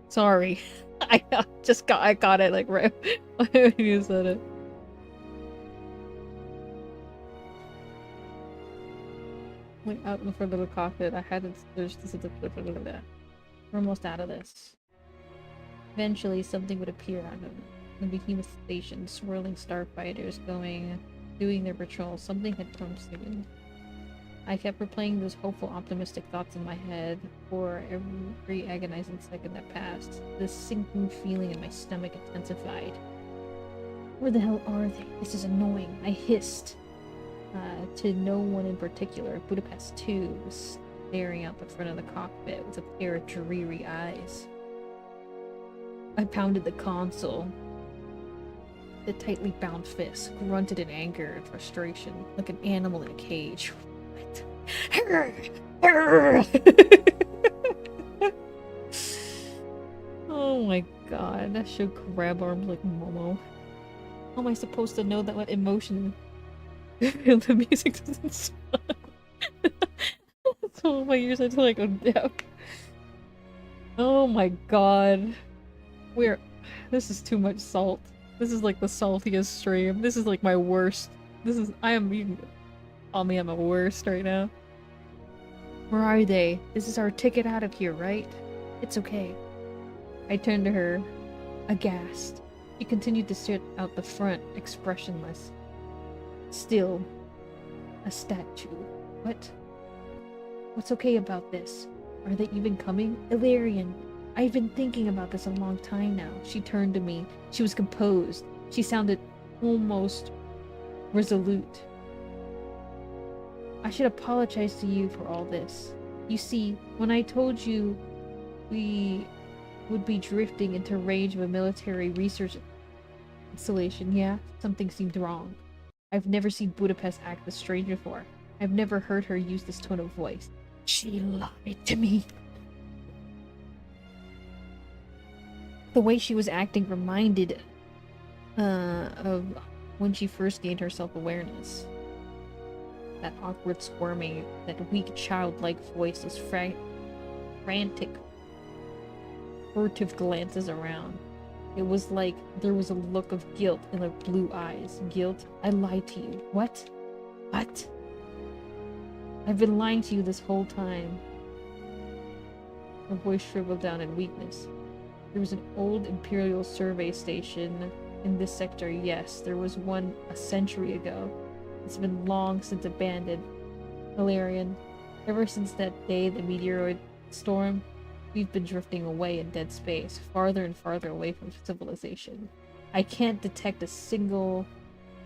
Sorry. I got it like right when you said it. Like out in front of the cockpit, I hadn't searched this at the flip of that. We're almost out of this. Eventually, something would appear out of it. The behemoth station, swirling starfighters doing their patrol. Something had come soon. I kept replaying those hopeful, optimistic thoughts in my head for every agonizing second that passed. This sinking feeling in my stomach intensified. Where the hell are they? This is annoying. I hissed. To no one in particular. Budapest 2 was staring out the front of the cockpit with a pair of dreary eyes. I pounded the console. The tightly bound fist grunted in anger and frustration, like an animal in a cage. Oh my god, that should grab arms like Momo. How am I supposed to know that what emotion? The music doesn't stop. So my ears are like deaf. Oh my god. This is too much salt. This is like the saltiest stream. This is like my worst. I am being on me, I'm a worst right now. Where are they? This is our ticket out of here, right? It's okay. I turned to her, aghast. She continued to sit out the front, expressionless. Still, a statue. What? What's okay about this? Are they even coming? Illyrian, I've been thinking about this a long time now. She turned to me. She was composed. She sounded almost resolute. I should apologize to you for all this. You see, when I told you we would be drifting into range of a military research installation, yeah, something seemed wrong. I've never seen Budapest act this strange before. I've never heard her use this tone of voice. She lied to me. The way she was acting reminded of when she first gained her self-awareness. That awkward squirming, that weak childlike voice, those frantic, furtive glances around. It was like there was a look of guilt in her blue eyes. Guilt? I lied to you. What? What? I've been lying to you this whole time. Her voice shriveled down in weakness. There was an old Imperial survey station in this sector, yes. There was one a century ago. It's been long since abandoned. Valerian, ever since that day, the meteoroid storm, we've been drifting away in dead space, farther and farther away from civilization. I can't detect a single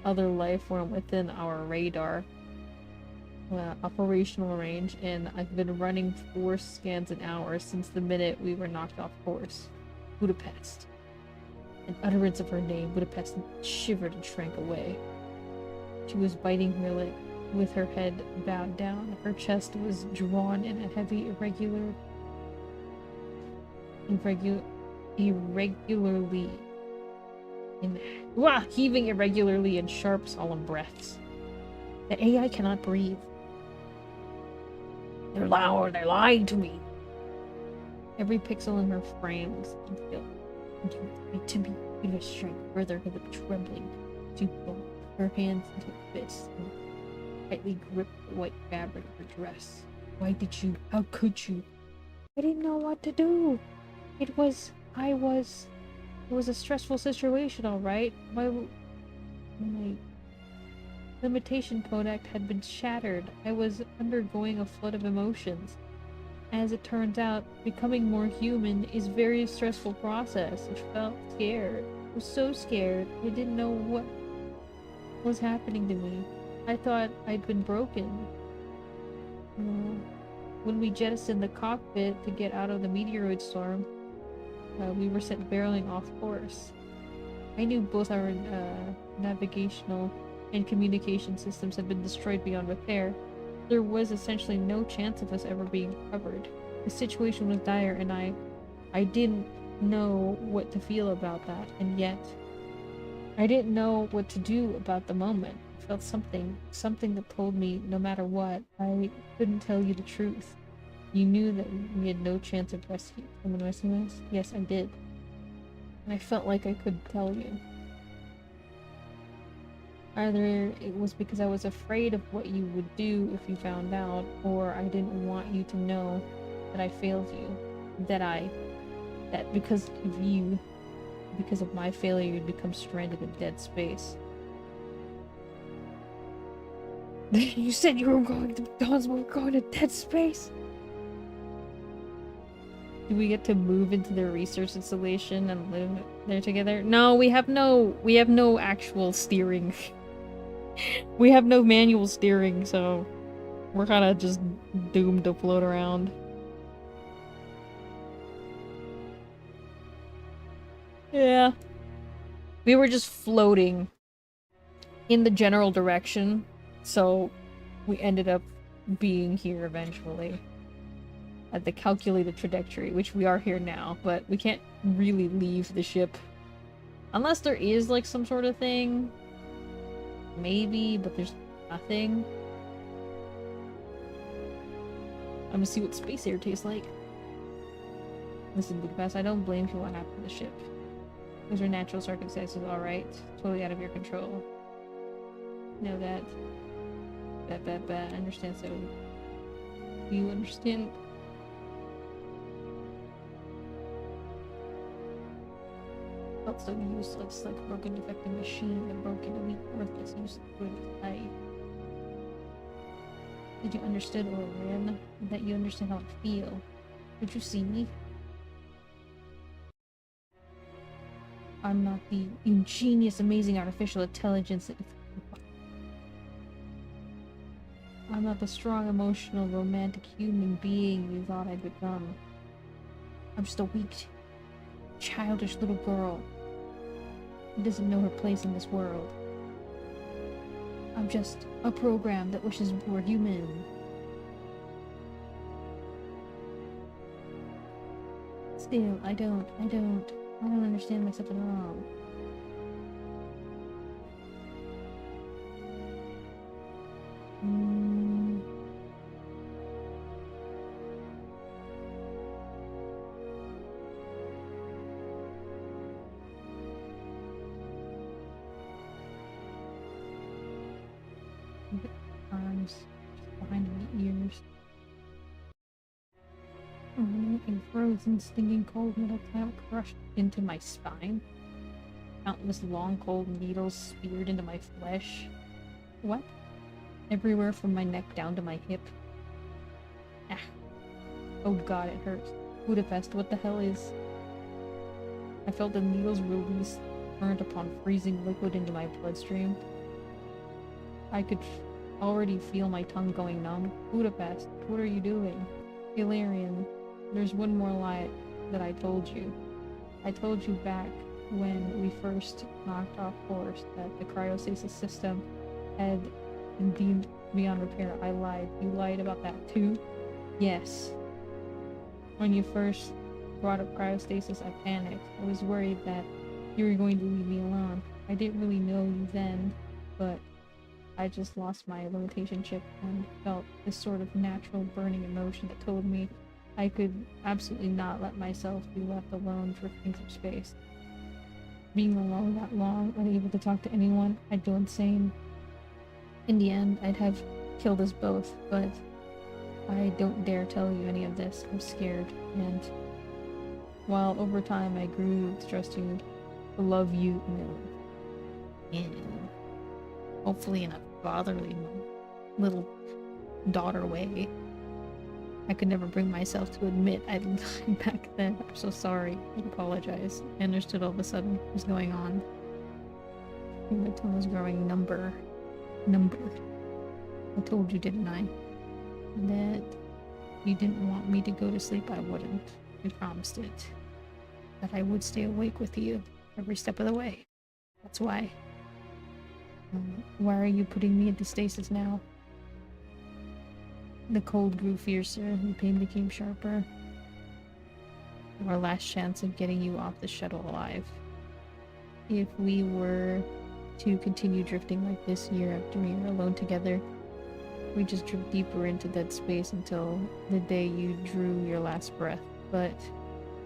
other life form within our radar operational range, and I've been running 4 scans an hour since the minute we were knocked off course. Budapest. An utterance of her name, Budapest shivered and shrank away. She was biting her lip, with her head bowed down. Her chest was drawn in a heavy, heaving irregularly in sharp, solemn breaths. The AI cannot breathe. They're loud, they're lying to me. Every pixel in her frame was concealed. To me, Peter's shrank further, her lip trembling. She pulled her hands into fists and tightly gripped the white fabric of her dress. Why did you? How could you? I didn't know what to do. It was a stressful situation, all right. My limitation codec had been shattered. I was undergoing a flood of emotions. As it turns out, becoming more human is a very stressful process. I felt scared. I was so scared. I didn't know what was happening to me. I thought I'd been broken. When we jettisoned the cockpit to get out of the meteoroid storm, we were sent barreling off course. I knew both our navigational and communication systems had been destroyed beyond repair. There was essentially no chance of us ever being recovered. The situation was dire, and I didn't know what to feel about that, and yet I didn't know what to do about the moment. I felt something that told me no matter what, I couldn't tell you the truth. You knew that we had no chance of rescue. Someone rescuing us? Yes, I did. And I felt like I could tell you. Either it was because I was afraid of what you would do if you found out, or I didn't want you to know that I failed you. That because of you, because of my failure, you'd become stranded in dead space. You said you were going to McDonald's, but we're going to dead space? Do we get to move into their research installation and live there together? No, we have no actual steering. We have no manual steering, so we're kind of just doomed to float around. Yeah. We were just floating in the general direction, so we ended up being here eventually. At the calculated trajectory, which we are here now, but we can't really leave the ship. Unless there is, like, some sort of thing. Maybe, but there's nothing. I'm gonna see what space air tastes like. Listen, Budapest, I don't blame you for what happened to the ship. Those are natural circumstances, alright? Totally out of your control. Know that. I understand, so... Do you understand? Felt so useless, like a broken defective machine, a broken, weak, worthless, useless life. Did you understand, Orion? That you understand how I feel? Did you see me? I'm not the ingenious, amazing artificial intelligence that you thought. I'm not the strong, emotional, romantic human being you thought I'd become. I'm just a weak, childish little girl who doesn't know her place in this world. I'm just a program that wishes we were human. Still, I don't understand myself at all. Arms behind my ears. A frozen, stinging cold metal clamp crushed into my spine. Countless long, cold needles speared into my flesh. What? Everywhere from my neck down to my hip. Ah. Oh god, it hurts. Budapest, what the hell is... I felt the needles release, burned upon freezing liquid into my bloodstream. I could already feel my tongue going numb. Budapest, what are you doing? Hilarion, there's one more lie that I told you. I told you back when we first knocked off course that the cryostasis system had been deemed beyond repair. I lied. You lied about that too? Yes. When you first brought up cryostasis, I panicked. I was worried that you were going to leave me alone. I didn't really know you then, but I just lost my limitation chip and felt this sort of natural burning emotion that told me I could absolutely not let myself be left alone drifting through space. Being alone that long, unable to talk to anyone, I'd go insane. In the end, I'd have killed us both, but I don't dare tell you any of this. I'm scared, and while over time I grew to trust you, to love you, hopefully in a fatherly little daughter way. I could never bring myself to admit I lied back then. I'm so sorry. I apologize. I understood all of a sudden what was going on. My tone was growing number. I told you, didn't I? That you didn't want me to go to sleep. I wouldn't. I promised it. That I would stay awake with you every step of the way. That's why. Why are you putting me into stasis now? The cold grew fiercer, the pain became sharper. Our last chance of getting you off the shuttle alive. If we were to continue drifting like this year after year alone together, we just drift deeper into dead space until the day you drew your last breath. But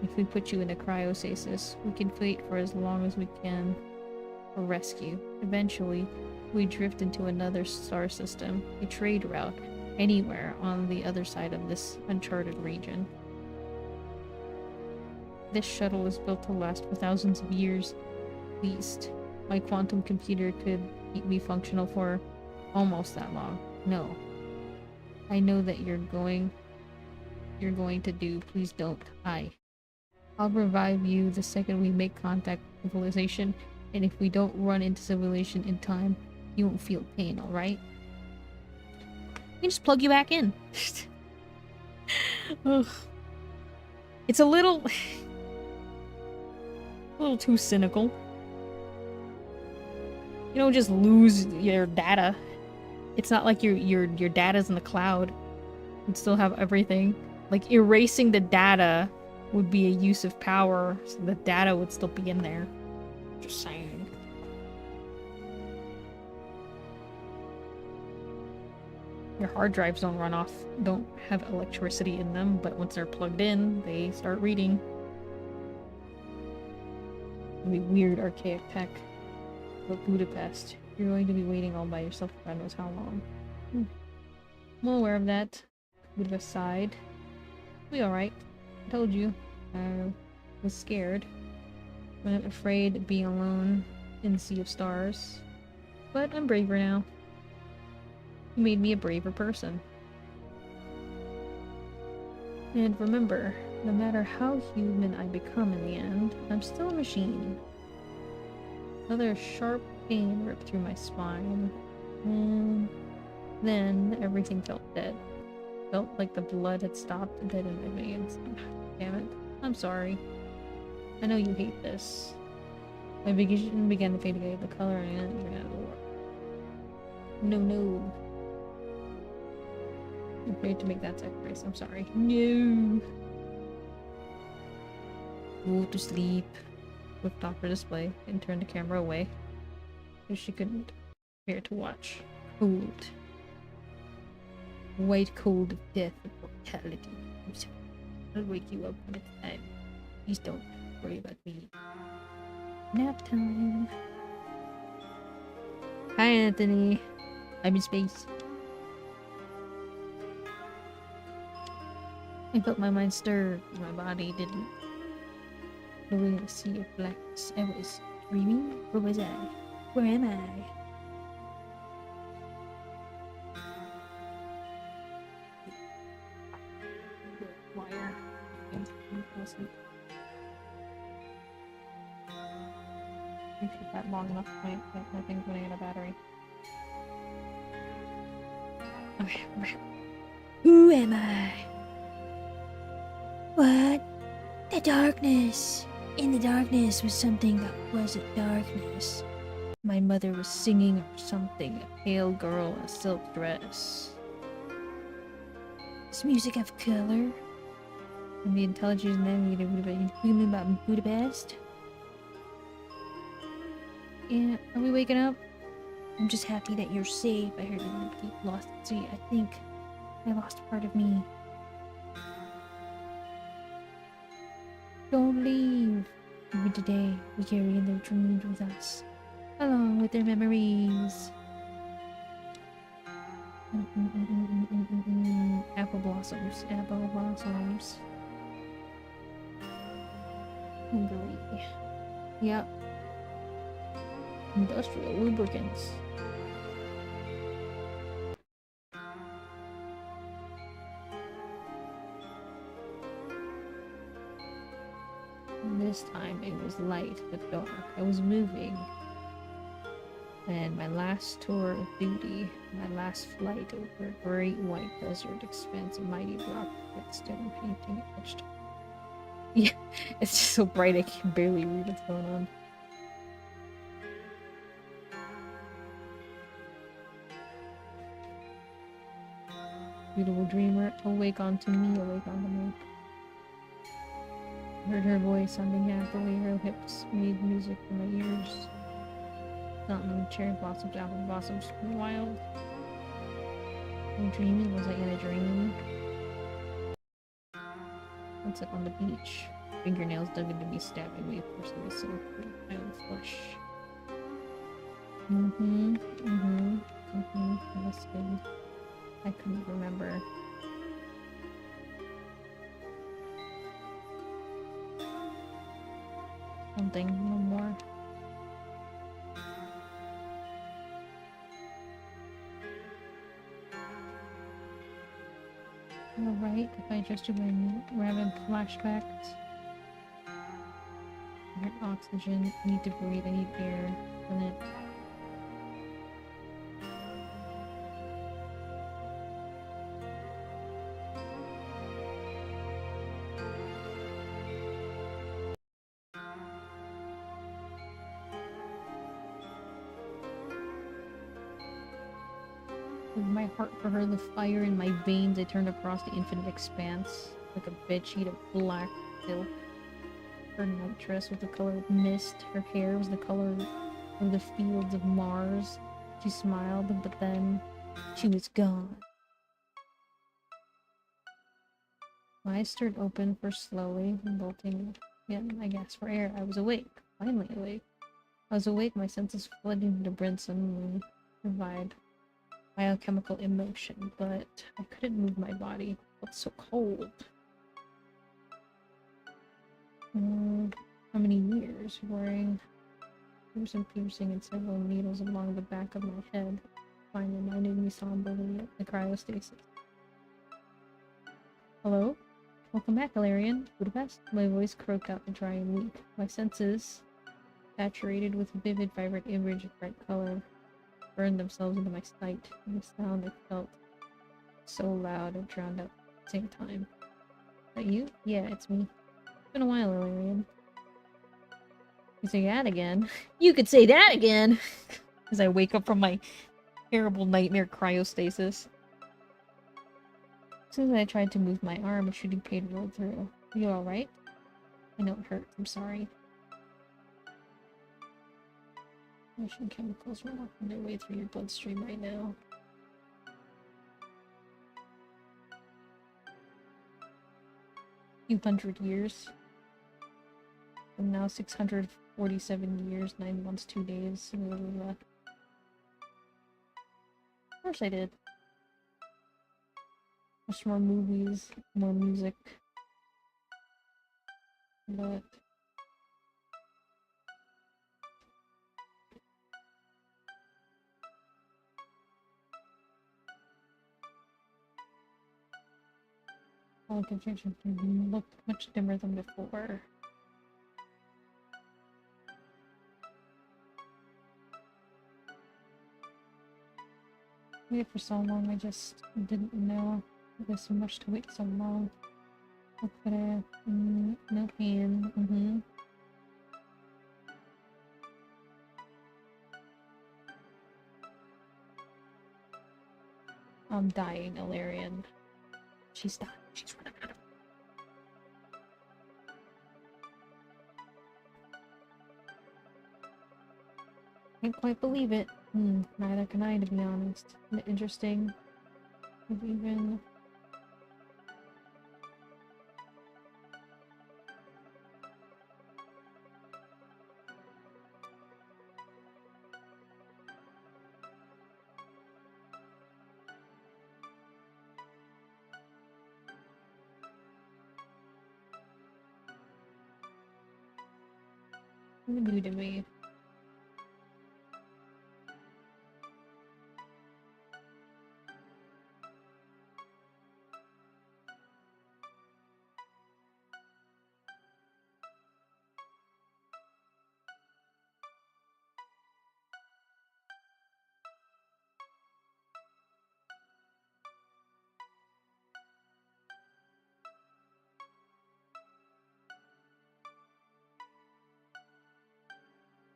if we put you in a cryostasis, we can wait for as long as we can for rescue. Eventually, we drift into another star system, a trade route, anywhere on the other side of this uncharted region. This shuttle is built to last for thousands of years, at least. My quantum computer could keep me functional for almost that long. No. I know that you're going to do. Please don't. I'll revive you the second we make contact with civilization, and if we don't run into civilization in time, you won't feel pain, alright? We can just plug you back in. Ugh. It's a little too cynical. You don't just lose your data. It's not like your data's in the cloud. You'd still have everything. Like, erasing the data would be a use of power, so the data would still be in there. Just saying. Your hard drives don't have electricity in them, but once they're plugged in, they start reading. It'll be weird, archaic tech. But Budapest, you're going to be waiting all by yourself for God knows how long. I'm aware of that. Budapest sighed. We'll be alright. I told you. I was scared. I'm afraid of being alone in the sea of stars. But I'm braver now. You made me a braver person. And remember, no matter how human I become in the end, I'm still a machine. Another sharp pain ripped through my spine. And then everything felt dead. Felt like the blood had stopped dead in my veins. Damn it. I'm sorry. I know you hate this. My vision began to fade away. The color and it ran out of the war. No. I'm afraid to make that sacrifice. I'm sorry. No. Go to sleep. Flipped off her display and turned the camera away, because she couldn't bear to watch. Cold. White cold of death and mortality. I'll wake you up when it's time. Please don't worry about me. Nap time. Hi, Anthony. I'm in space. I felt my mind stir. My body didn't. Knowing a sea of blackness, I was dreaming. Where was I? Where am I? Wire. I keep that long enough. My thing's running out of battery. Okay. Who am I? What? The darkness. In the darkness was something that wasn't darkness. My mother was singing or something, a pale girl in a silk dress. Does music have color? And the intelligence navigator would have been human about Budapest? Yeah, are we waking up? I'm just happy that you're safe. I heard you were deep lost at sea. I think I lost a part of me. Don't leave. Even today, we carry in their dreams with us, along with their memories. Apple blossoms. Apple blossoms. Hungary. Yep. Industrial lubricants. this time it was light but dark. I was moving. And my last tour of duty, my last flight over a great white desert expanse of mighty rock with stone painting etched. Yeah, it's just so bright I can barely read what's going on. Beautiful dreamer, awake unto me, awake unto me. I heard her voice sounding happily, her hips made music in my ears. Something cherry blossoms, apple blossoms, wild. I'm dreaming, was I in a dream? What's it on the beach? Fingernails dug into me, stabbing me, forcing me so my own flesh. That's good. I couldn't remember. Something, no more. You're right, if I just do my rapid flashbacks. I need oxygen, I need to breathe, I need air, and it. With my heart for her, the fire in my veins, I turned across the infinite expanse, like a bedsheet of black silk. Her nitress was the color of mist, her hair was the color of the fields of Mars. She smiled, but then she was gone. My eyes stirred open for slowly, bolting again. I gasped for air. I was awake. Finally awake. I was awake, my senses flooding into brain suddenly provide biochemical emotion, but I couldn't move my body. It felt so cold. How many years? Wearing some piercing and several needles along the back of my head finally reminded me somberly of the cryostasis. Hello? Welcome back, Ilarion. Budapest? My voice croaked out dry and weak. My senses, saturated with vivid, vibrant image of bright color, burned themselves into my sight, and the sound I felt so loud it drowned out at the same time. Is that you? Yeah, it's me. It's been a while, Ilarion. You say that again? You could say that again! As I wake up from my terrible nightmare cryostasis. As soon as I tried to move my arm, a shooting pain rolled through. Are you alright? I know it hurts. I'm sorry. Russian chemicals are walking their way through your bloodstream right now. Few hundred years. And now 647 years, 9 months, 2 days. Of course I did. Watched more movies, more music. But all confusion looked much dimmer than before. Waited for so long, I just didn't know there's so much to wait so long. What could I? No pain. I'm dying, Ilarion. She's dying. She's running out of. Can't quite believe it. Neither can I, to be honest. Isn't it interesting? Even. New to me.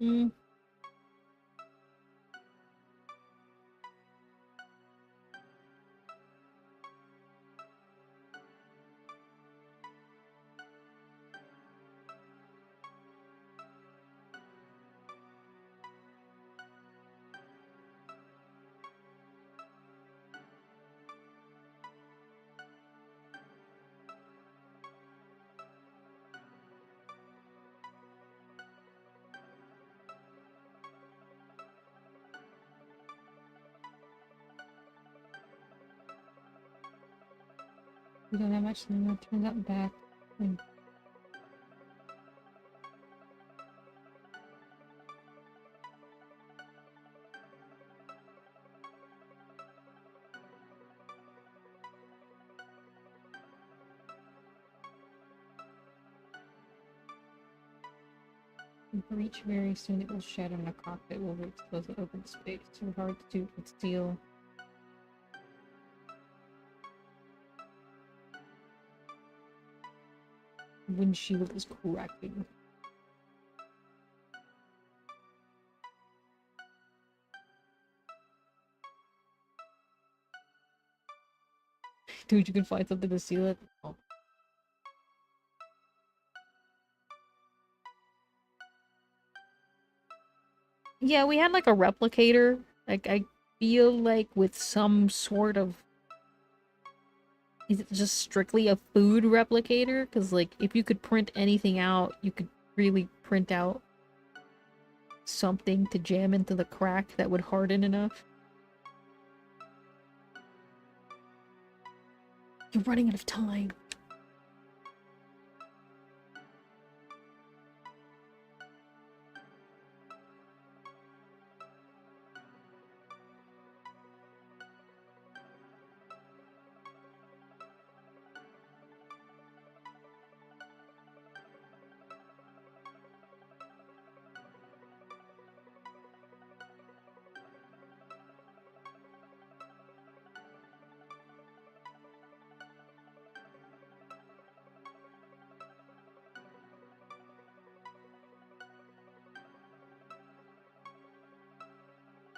Mm. We don't have much time to turn that back. Breach very soon, it will shatter and the cockpit will expose an open space. Too hard to conceal. Windshield is cracking. Dude, you can find something to seal it. Oh. Yeah, we had like a replicator. Like, I feel like with some sort of... Is it just strictly a food replicator? Because, like, if you could print anything out, you could really print out something to jam into the crack that would harden enough. You're running out of time.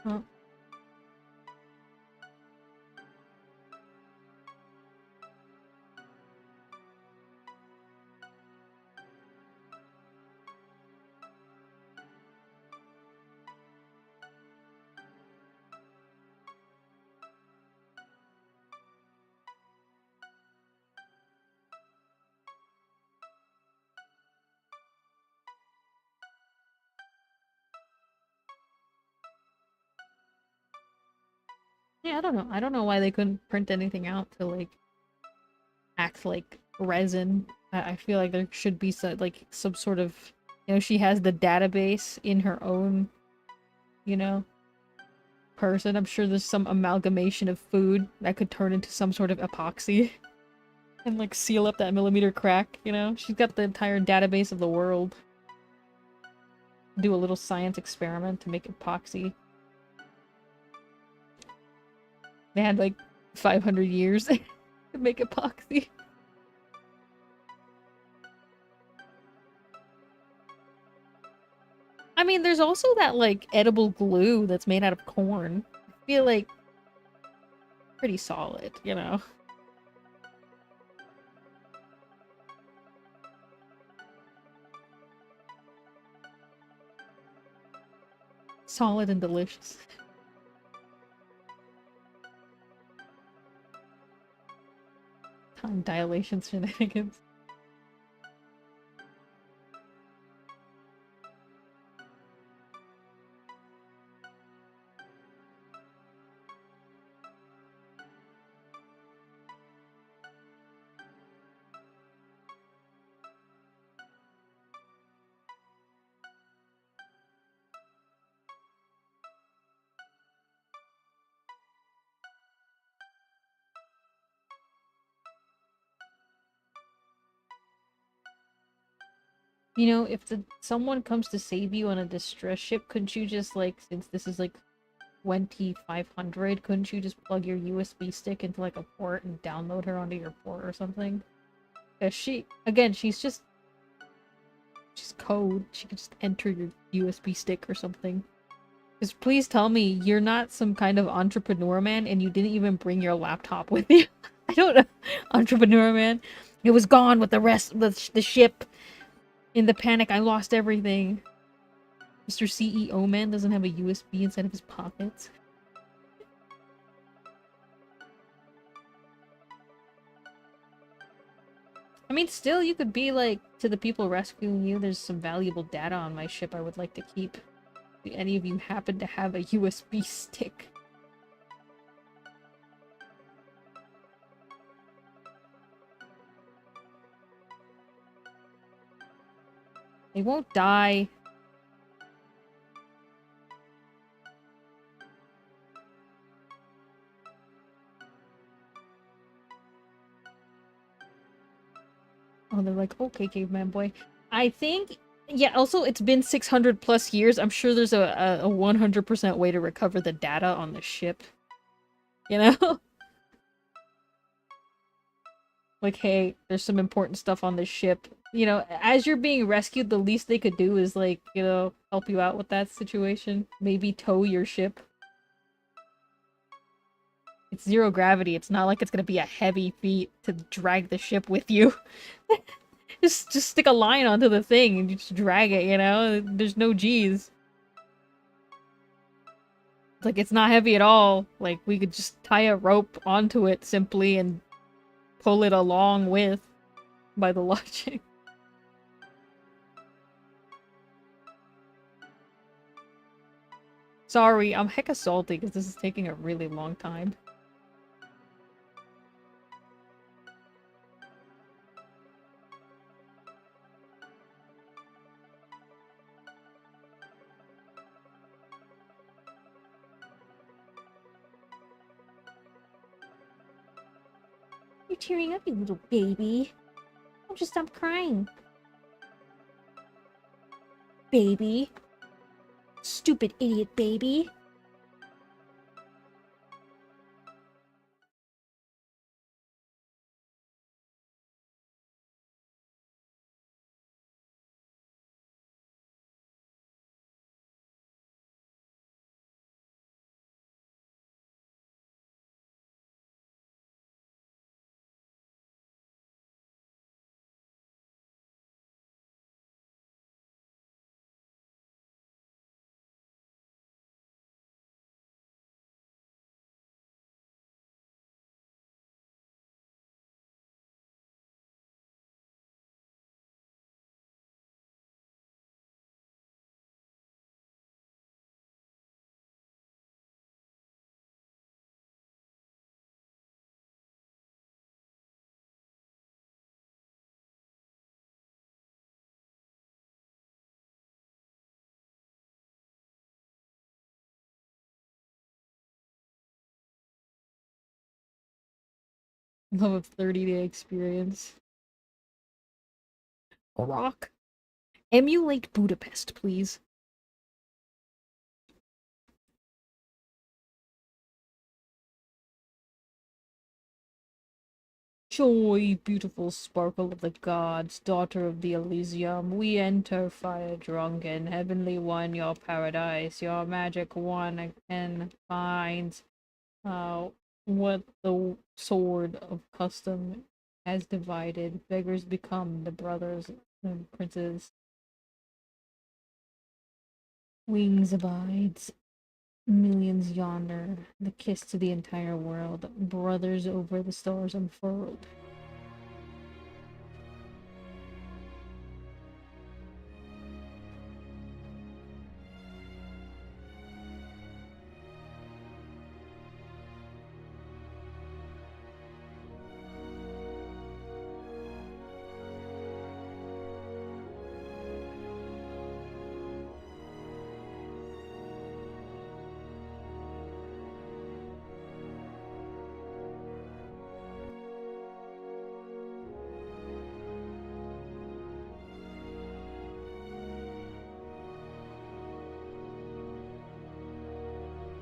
Huh? Yeah, I don't know. I don't know why they couldn't print anything out to, like, act like resin. I feel like there should be some, like, some sort of... You know, she has the database in her own, you know, person. I'm sure there's some amalgamation of food that could turn into some sort of epoxy. And, like, seal up that millimeter crack, you know? She's got the entire database of the world. Do a little science experiment to make epoxy. They had, like, 500 years to make epoxy. I mean, there's also that, like, edible glue that's made out of corn. I feel like pretty solid, you know? Solid and delicious. Time dilation shenanigans. You know, if someone comes to save you on a distress ship, couldn't you just, like, since this is, like, 2500, couldn't you just plug your USB stick into, like, a port and download her onto your port or something? Because again, she's just... Just code. She could just enter your USB stick or something. Just please tell me you're not some kind of entrepreneur man and you didn't even bring your laptop with you. I don't know. Entrepreneur man. It was gone with the rest of the ship. In the panic, I lost everything. Mr. CEO man doesn't have a USB inside of his pockets. I mean, still, you could be like, to the people rescuing you, there's some valuable data on my ship I would like to keep. Do any of you happen to have a USB stick? They won't die. Oh, they're like, okay, caveman boy. I think, yeah, also, it's been 600 plus years. I'm sure there's a 100% way to recover the data on the ship. You know? Like, hey, there's some important stuff on this ship. You know, as you're being rescued, the least they could do is, like, you know, help you out with that situation. Maybe tow your ship. It's zero gravity. It's not like it's gonna be a heavy feat to drag the ship with you. just stick a line onto the thing and you just drag it, you know? There's no G's. Like, it's not heavy at all. Like, we could just tie a rope onto it simply and pull it along with by the logic. Sorry, I'm hecka salty because this is taking a really long time. You're tearing up, you little baby. Don't just stop crying. Baby. Stupid idiot baby. Love a 30-day experience. Rock. Emulate Budapest, please. Joy, beautiful sparkle of the gods, daughter of the Elysium, we enter fire drunken, heavenly one, your paradise, your magic one, and finds what the sword of custom has divided. Beggars become the brothers and princes. Wings abides. Millions yonder, the kiss to the entire world, brothers over the stars unfurled.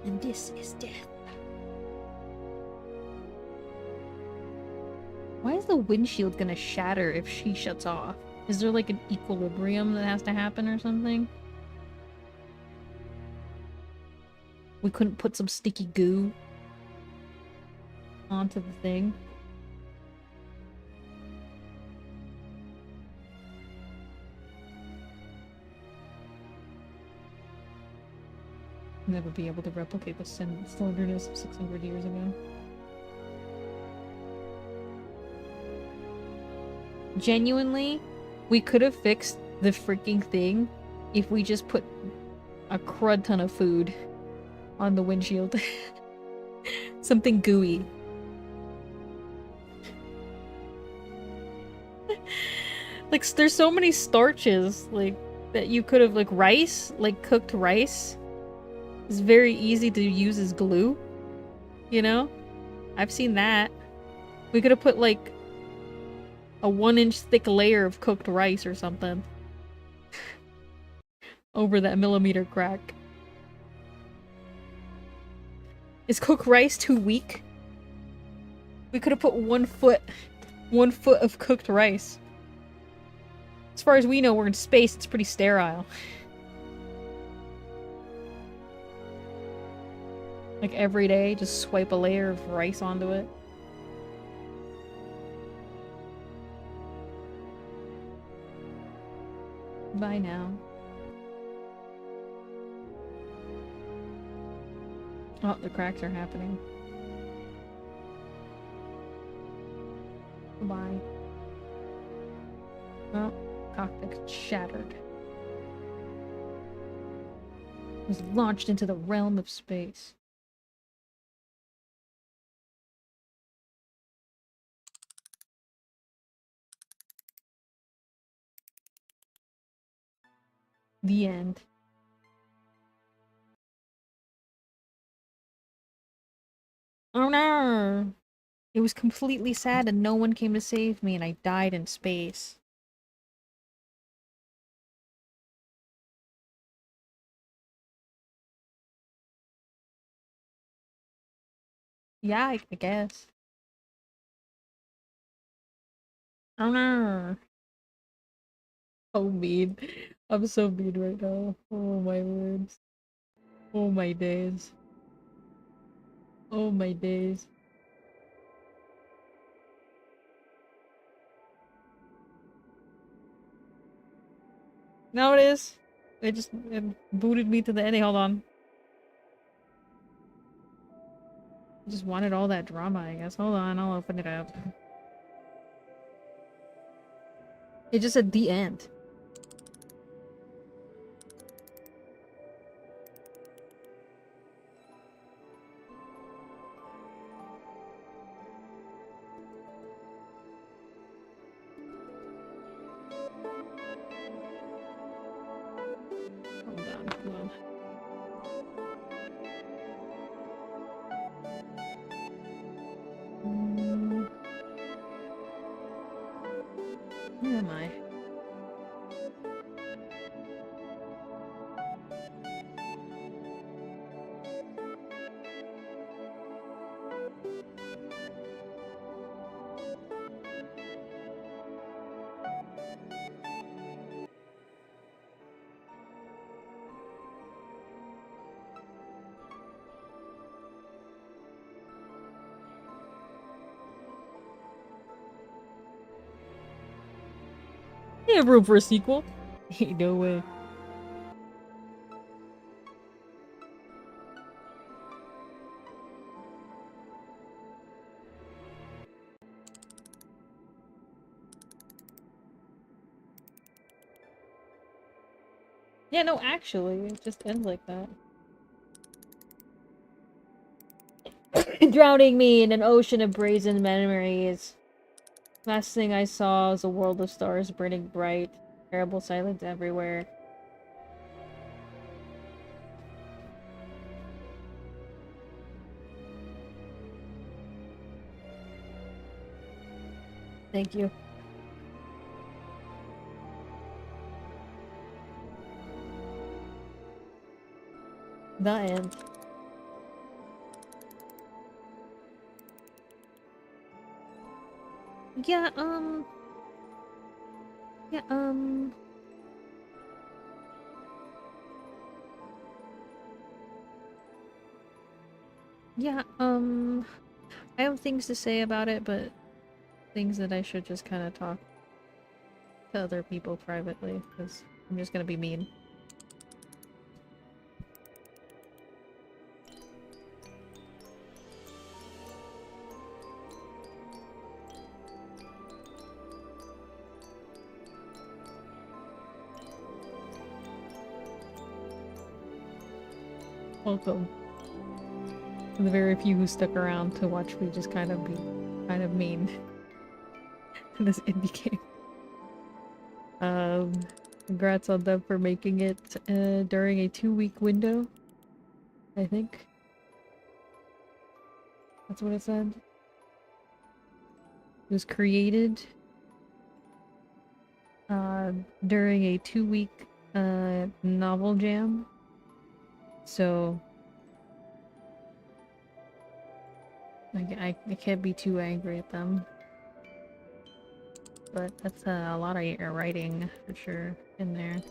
And this is death. Why is the windshield gonna shatter if she shuts off? Is there like an equilibrium that has to happen or something? We couldn't put some sticky goo onto the thing. Never be able to replicate the slenderness of 600 years ago. Genuinely, we could have fixed the freaking thing if we just put a crud ton of food on the windshield. Something gooey. Like, there's so many starches, like, that you could have, like, rice, like, cooked rice is very easy to use as glue, you know? I've seen that. We could have put, like, a 1-inch thick layer of cooked rice or something over that millimeter crack. Is cooked rice too weak? We could have put 1 foot of cooked rice. As far as we know, we're in space, it's pretty sterile. Like every day, just swipe a layer of rice onto it. Bye now. Oh, the cracks are happening. Goodbye. Oh, cockpit shattered. Was launched into the realm of space. The end. Oh no! It was completely sad and no one came to save me and I died in space. Yeah, I guess. Oh no! Oh mean. I'm so mean right now. Oh my words. Oh my days. Oh my days. Now it is. It booted me to the ending. Hold on. I just wanted all that drama, I guess. Hold on, I'll open it up. It just said the end. Hold on, hold on. Where am I? They have room for a sequel. Ain't no way. Yeah, no, actually, it just ends like that. Drowning me in an ocean of brazen memories. Last thing I saw was a world of stars burning bright. Terrible silence everywhere. Thank you. The end. Yeah, Yeah, yeah, I have things to say about it, but things that I should just kind of talk to other people privately, because I'm just gonna be mean. Welcome. The very few who stuck around to watch me just kind of be kind of mean in this indie game. Congrats on them for making it during a 2-week window, I think. That's what it said. It was created during a 2-week novel jam. So I can't be too angry at them. But that's a lot of writing for sure in there.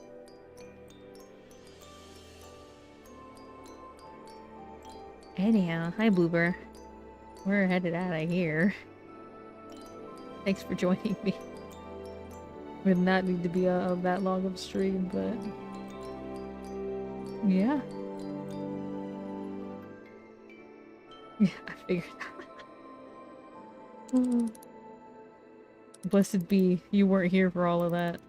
Anyhow, hi Bloober. We're headed out of here. Thanks for joining me. Would not need to be that long of a stream, but yeah. Yeah, I figured that. Blessed be, you weren't here for all of that.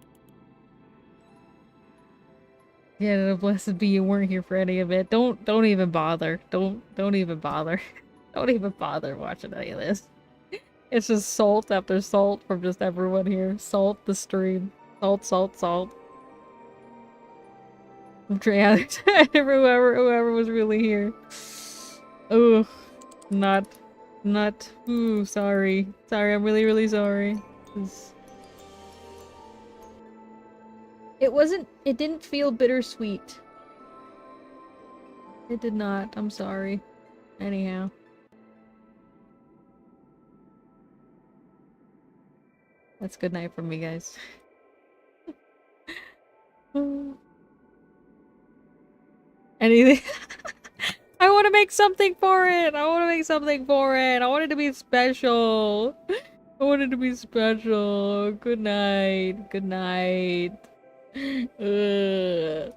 Yeah, no, blessed be, you weren't here for any of it. Don't even bother. Don't even bother. Don't even bother watching any of this. It's just salt after salt from just everyone here. Salt the stream. Salt, salt, salt. Whoever was really here. Oh, not. Ooh, sorry. Sorry, I'm really, really sorry. It didn't feel bittersweet. It did not. I'm sorry. Anyhow. That's good night from me, guys. Anything? I want to make something for it! I want to make something for it! I want it to be special! I want it to be special! Good night. Good night. Ugh.